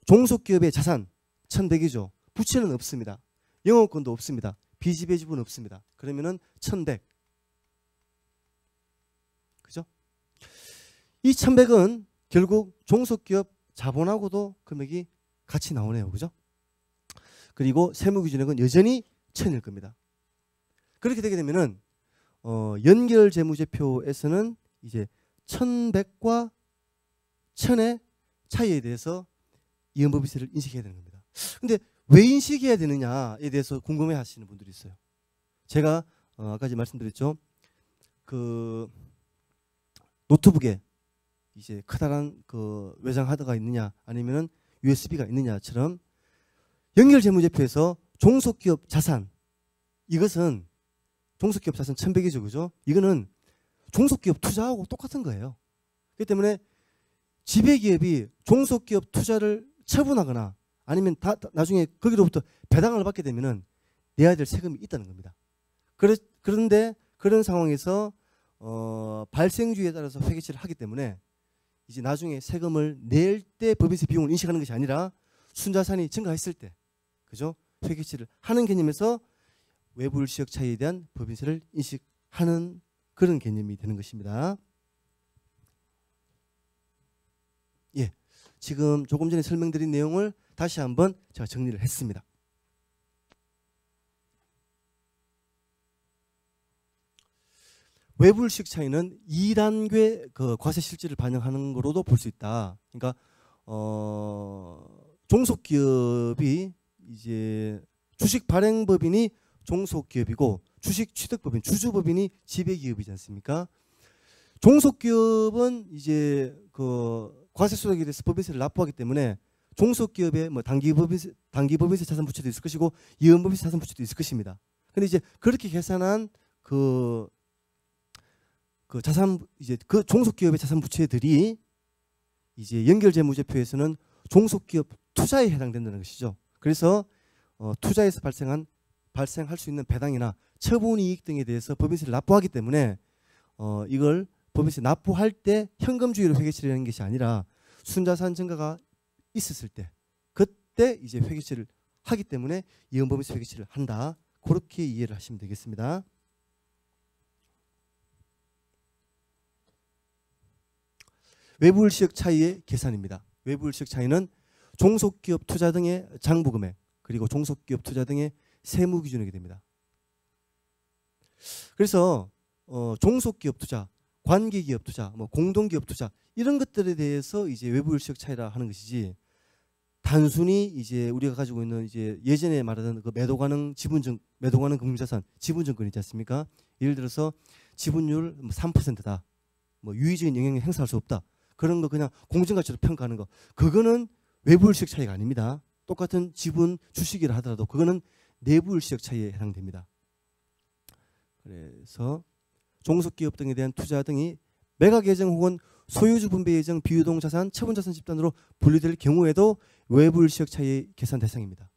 종속기업의 자산 1,100이죠. 부채는 없습니다. 영업권도 없습니다. 비지배지분 없습니다. 그러면은 1,100. 그죠? 이 1,100은 결국 종속기업 자본하고도 금액이 같이 나오네요. 그죠? 그리고 세무기준액은 여전히 1,000일 겁니다. 그렇게 되게 되면은 연결재무제표에서는 이제 1,100과 1,000의 차이에 대해서 이연법인세를 인식해야 되는 겁니다. 근데 왜 인식해야 되느냐에 대해서 궁금해 하시는 분들이 있어요. 제가 아까 말씀드렸죠. 그 노트북에 이제 커다란 그 외장 하드가 있느냐 아니면은 USB가 있느냐처럼 연결재무제표에서 종속기업 자산 이것은 종속기업 자산 1,100이죠. 그죠? 이거는 종속기업 투자하고 똑같은 거예요. 그렇기 때문에 지배기업이 종속기업 투자를 처분하거나 아니면 나중에 거기로부터 배당을 받게 되면은 내야 될 세금이 있다는 겁니다. 그런데 그런 상황에서 발생주의에 따라서 회계치를 하기 때문에 이제 나중에 세금을 낼 때 법인세 비용을 인식하는 것이 아니라 순자산이 증가했을 때, 그죠? 회계치를 하는 개념에서 외부일시적 차이에 대한 법인세를 인식하는 그런 개념이 되는 것입니다. 예, 지금 조금 전에 설명드린 내용을 다시 한번 제가 정리를 했습니다. 외부일시적 차이는 2단계 그 과세 실질을 반영하는 거로도 볼 수 있다. 그러니까 종속기업이 이제 주식 발행법인이 종속기업이고 주식 취득법인 주주법인이 지배기업이지 않습니까? 종속기업은 이제 그 과세 소득에 대해서 법인세를 납부하기 때문에 종속기업에 뭐 단기법인세 자산부채도 있을 것이고 이연법인세 자산부채도 있을 것입니다. 근데 이제 그렇게 계산한 그 자산 이제 그 종속기업의 자산부채들이 이제 연결재무제표에서는 종속기업 투자에 해당된다는 것이죠. 그래서 투자에서 발생할 수 있는 배당이나 처분이익 등에 대해서 법인세를 납부하기 때문에 이걸 법인세 납부할 때 현금주의로 회계처리하는 것이 아니라 순자산 증가가 있었을 때 그때 이제 회계처리를 하기 때문에 이연법인세 회계처리를 한다. 그렇게 이해를 하시면 되겠습니다. 외부일시적 차이의 계산입니다. 외부일시적 차이는 종속기업 투자 등의 장부금액 그리고 종속기업 투자 등의 세무 기준액이 됩니다. 그래서 종속기업 투자, 관계기업 투자, 뭐 공동기업 투자 이런 것들에 대해서 이제 외부일시적 차이라 하는 것이지 단순히 이제 우리가 가지고 있는 이제 예전에 말하던 그 매도 가능 금융자산, 지분증권 있지 않습니까? 예를 들어서 지분율 3%다, 뭐 유의적인 영향을 행사할 수 없다. 그런 거 그냥 공정가치로 평가하는 거 그거는 외부일시적 차이가 아닙니다. 똑같은 지분 주식이라 하더라도 그거는 내부일시적 차이에 해당됩니다. 그래서 종속기업 등에 대한 투자 등이 매각 예정 혹은 소유주 분배 예정 비유동 자산, 처분자산 집단으로 분류될 경우에도 외부일시적 차이의 계산 대상입니다.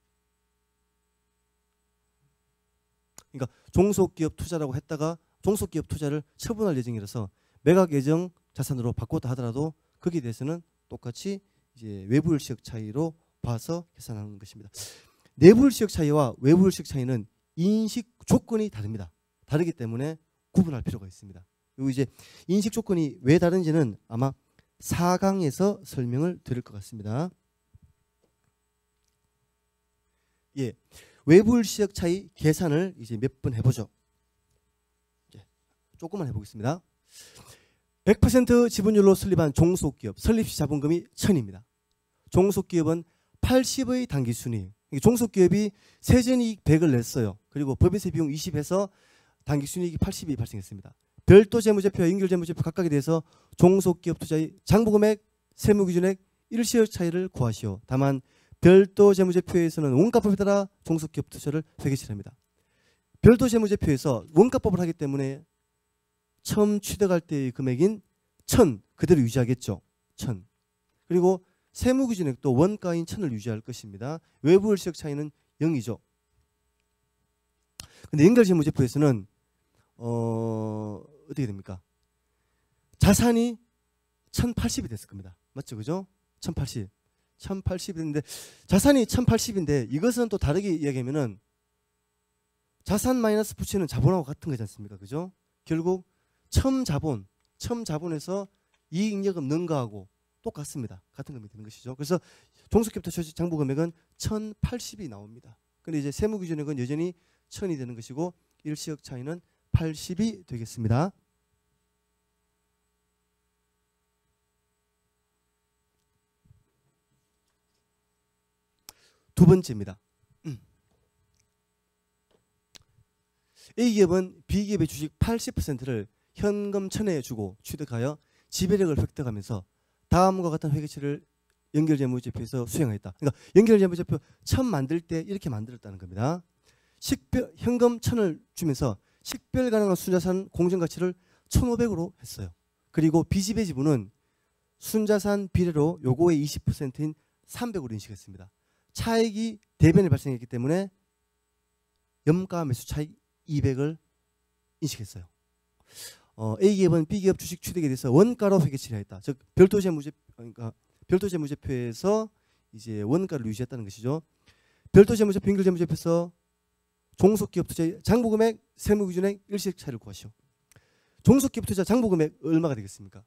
그러니까 종속기업 투자라고 했다가 종속기업 투자를 처분할 예정이라서 매각 예정 자산으로 바꿨다 하더라도 거기에 대해서는 똑같이 이제 외부일시적 차이로 봐서 계산하는 것입니다. 내부일시적 차이와 외부일시적 차이는 인식 조건이 다릅니다. 다르기 때문에 구분할 필요가 있습니다. 그리고 이제 인식 조건이 왜 다른지는 아마 4강에서 설명을 드릴 것 같습니다. 예, 외부일시적 차이 계산을 이제 몇 번 해보죠. 조금만 해보겠습니다. 100% 지분율로 설립한 종속기업 설립시 자본금이 1000입니다. 종속기업은 80의 당기순이익. 종속기업이 세전이익 100을 냈어요. 그리고 법인세 비용 20해서 당기순이익이 80이 발생했습니다. 별도 재무제표와 연결재무제표 각각에 대해서 종속기업 투자의 장부금액, 세무기준액, 일시적 차이를 구하시오. 다만 별도 재무제표에서는 원가법에 따라 종속기업 투자를 회계처리합니다. 별도 재무제표에서 원가법을 하기 때문에 처음 취득할 때의 금액인 1000 그대로 유지하겠죠. 1000. 그리고 세무기준액도 원가인 1000을 유지할 것입니다. 외부일시적 차이는 0이죠. 근데 연결재무제표에서는 어떻게 됩니까? 자산이 1080이 됐을 겁니다. 맞죠? 그죠? 1080. 1080이 됐는데 자산이 1080인데 이것은 또 다르게 이야기하면은 자산 마이너스 부채는 자본하고 같은 거지 않습니까? 그죠? 결국 첨자본에서 이익잉여금 능가하고 똑같습니다. 같은 금액이 되는 것이죠. 그래서 종속기업 투자 장부금액은 1080이 나옵니다. 근데 이제 세무기준액은 여전히 1000이 되는 것이고 일시적 차이는 80이 되겠습니다. 두 번째입니다. A기업은 B기업의 주식 80%를 현금 1000에 주고 취득하여 지배력을 획득하면서 다음과 같은 회계처리를 연결재무제표에서 수행하였다. 그러니까 연결재무제표 1000 만들 때 이렇게 만들었다는 겁니다. 현금 1000을 주면서 식별 가능한 순자산 공정가치를 1500으로 했어요. 그리고 B집의 지분은 순자산 비례로 요거의 20%인 300으로 인식했습니다. 차익이 대변이 발생했기 때문에 염가 매수 차익 200을 인식했어요. A기업은 B기업 주식 취득에 대해서 원가로 회계 처리했다. 즉 그러니까 별도 재무제표에서 이제 원가를 유지했다는 것이죠. 별도 재무제표, 연결 재무제표에서 종속기업 투자의 장부금액, 세무기준액, 일시적 차이를 구하시오. 종속기업 투자 장부금액 얼마가 되겠습니까?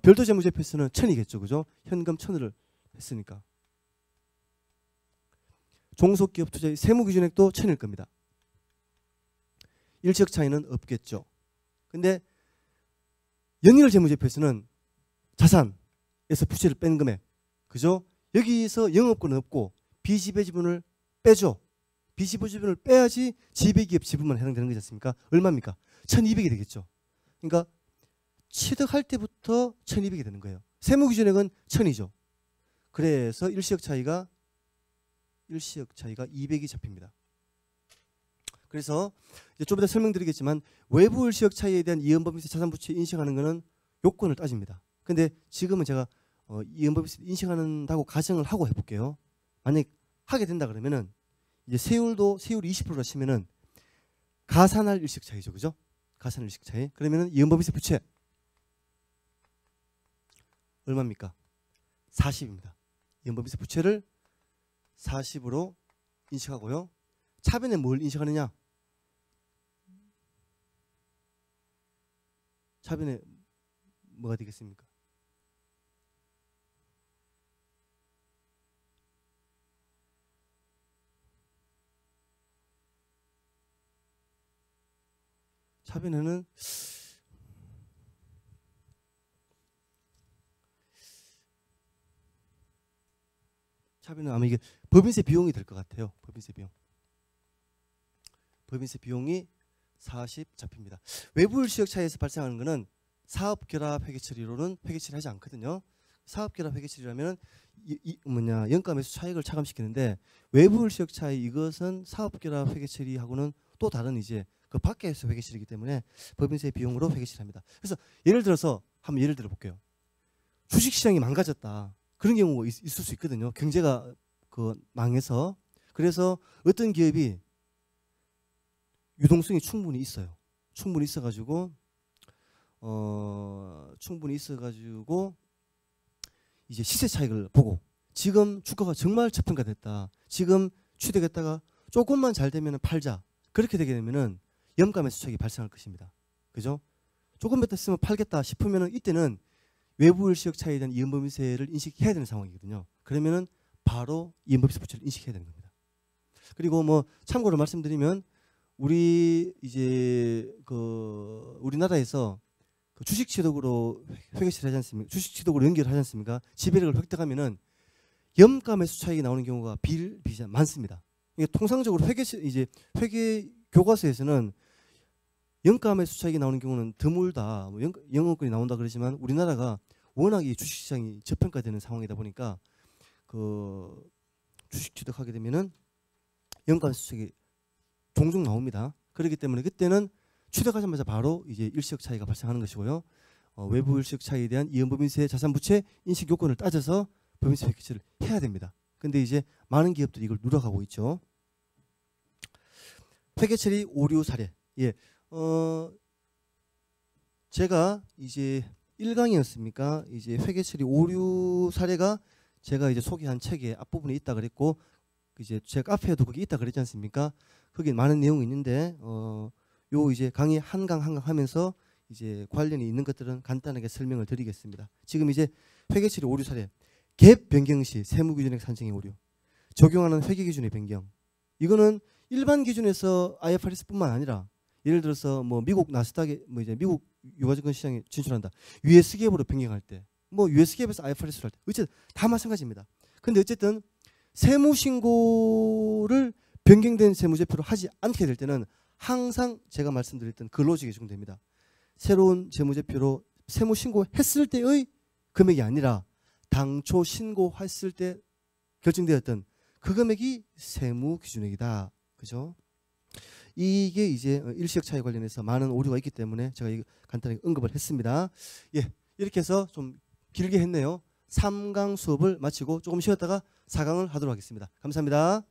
별도 재무제표에서는 1000이겠죠, 그죠? 현금 1000을 했으니까. 종속기업 투자의 세무기준액도 1000일 겁니다. 일시적 차이는 없겠죠. 근데 연결 재무제표에서는 자산에서 부채를 뺀 금액, 그죠? 여기서 영업권은 없고 비지배 지분을 빼죠. 비지배 지분을 빼야지 지배기업 지분만 해당되는 거지 않습니까? 얼마입니까? 1200이 되겠죠. 그러니까 취득할 때부터 1200이 되는 거예요. 세무기준액은 1000이죠. 그래서 일시적 차이가 200이 잡힙니다. 그래서 이제 좀 이따 설명드리겠지만 외부 일시적 차이에 대한 이연법인세 자산부채 인식하는 것은 요건을 따집니다. 근데 지금은 제가 이연법인세 인식한다고 가정을 하고 해볼게요. 만약 하게 된다 그러면은 이제 세율이 20%라 치면은 가산할 일시적 차이죠, 그죠? 가산할 일시적 차이. 그러면은 이연법인세 부채 얼마입니까? 40입니다. 이연법인세 부채를 40으로 인식하고요. 차변에 뭘 인식하느냐? 차변에 뭐가 되겠습니까? 차변에는 아마 이게 법인세 비용이 될 것 같아요. 법인세 비용이 40 잡힙니다. 외부 일시적 차이에서 발생하는 것은 사업결합 회계처리로는 회계처리하지 않거든요. 사업결합 회계처리라면 연가 매수 차익을 차감시키는데 외부 일시적 차이 이것은 사업결합 회계처리하고는 또 다른 이제 그 밖에서 회계처리이기 때문에 법인세 비용으로 회계처리합니다. 그래서 예를 들어서 한번 예를 들어 볼게요. 주식시장이 망가졌다. 그런 경우가 있을 수 있거든요. 경제가 망해서. 그래서 어떤 기업이 유동성이 충분히 있어요. 충분히 있어가지고 이제 시세 차익을 보고 지금 주가가 정말 저평가됐다. 지금 취득했다가 조금만 잘 되면 팔자. 그렇게 되게 되면은 염가매수 차익이 발생할 것입니다. 그죠? 조금 더 쓰면 팔겠다 싶으면은 이때는 외부 일시적 차이에 대한 이연법인세를 인식해야 되는 상황이거든요. 그러면은 바로 이연법인세 부채를 인식해야 되는 겁니다. 그리고 뭐 참고로 말씀드리면 우리나라에서 주식 취득으로 회계처리하지 않습니까? 주식 취득으로 연결하지 않습니까? 지배력을 획득하면은 염가 매수 차익이 나오는 경우가 많습니다. 이게 통상적으로 회계 교과서에서는 연가 매수 차익이 나오는 경우는 드물다. 뭐 영업권이 나온다 그러지만 우리나라가 워낙 이 주식시장이 저평가되는 상황이다 보니까 주식 취득하게 되면은 연가 매수 차익이 종종 나옵니다. 그렇기 때문에 그때는 취득하자마자 바로 이제 일시적 차이가 발생하는 것이고요. 외부 일시적 차이에 대한 이연법인세 자산부채 인식 요건을 따져서 법인세 회계처리를 해야 됩니다. 근데 이제 많은 기업들이 이걸 누락하고 있죠. 회계처리 오류 사례. 예. 제가 이제 1강이었습니까? 이제 회계처리 오류 사례가 제가 이제 소개한 책에 앞부분에 있다 그랬고 이제 제 카페에도 거기 있다 그랬지 않습니까? 거기 많은 내용이 있는데 요 이제 강의 한 강 하면서 이제 관련이 있는 것들은 간단하게 설명을 드리겠습니다. 지금 이제 회계처리 오류 사례, 갭 변경 시 세무기준액 산정의 오류, 적용하는 회계기준의 변경. 이거는 일반 기준에서 IFRS뿐만 아니라 예를 들어서 뭐 미국 나스닥에 뭐 이제 미국 유가증권 시장에 진출한다. US 갭으로 변경할 때, 뭐 US 갭에서 IFRS로 할 때, 어쨌든 다 마찬가지입니다. 근데 어쨌든 세무 신고를 변경된 세무제표로 하지 않게 될 때는 항상 제가 말씀드렸던 그 로직이 적용됩니다. 새로운 세무제표로 세무 신고했을 때의 금액이 아니라 당초 신고했을 때 결정되었던 그 금액이 세무기준액이다. 그죠? 이게 이제 일시적 차이 관련해서 많은 오류가 있기 때문에 제가 간단하게 언급을 했습니다. 예, 이렇게 해서 좀 길게 했네요. 3강 수업을 마치고 조금 쉬었다가 4강을 하도록 하겠습니다. 감사합니다.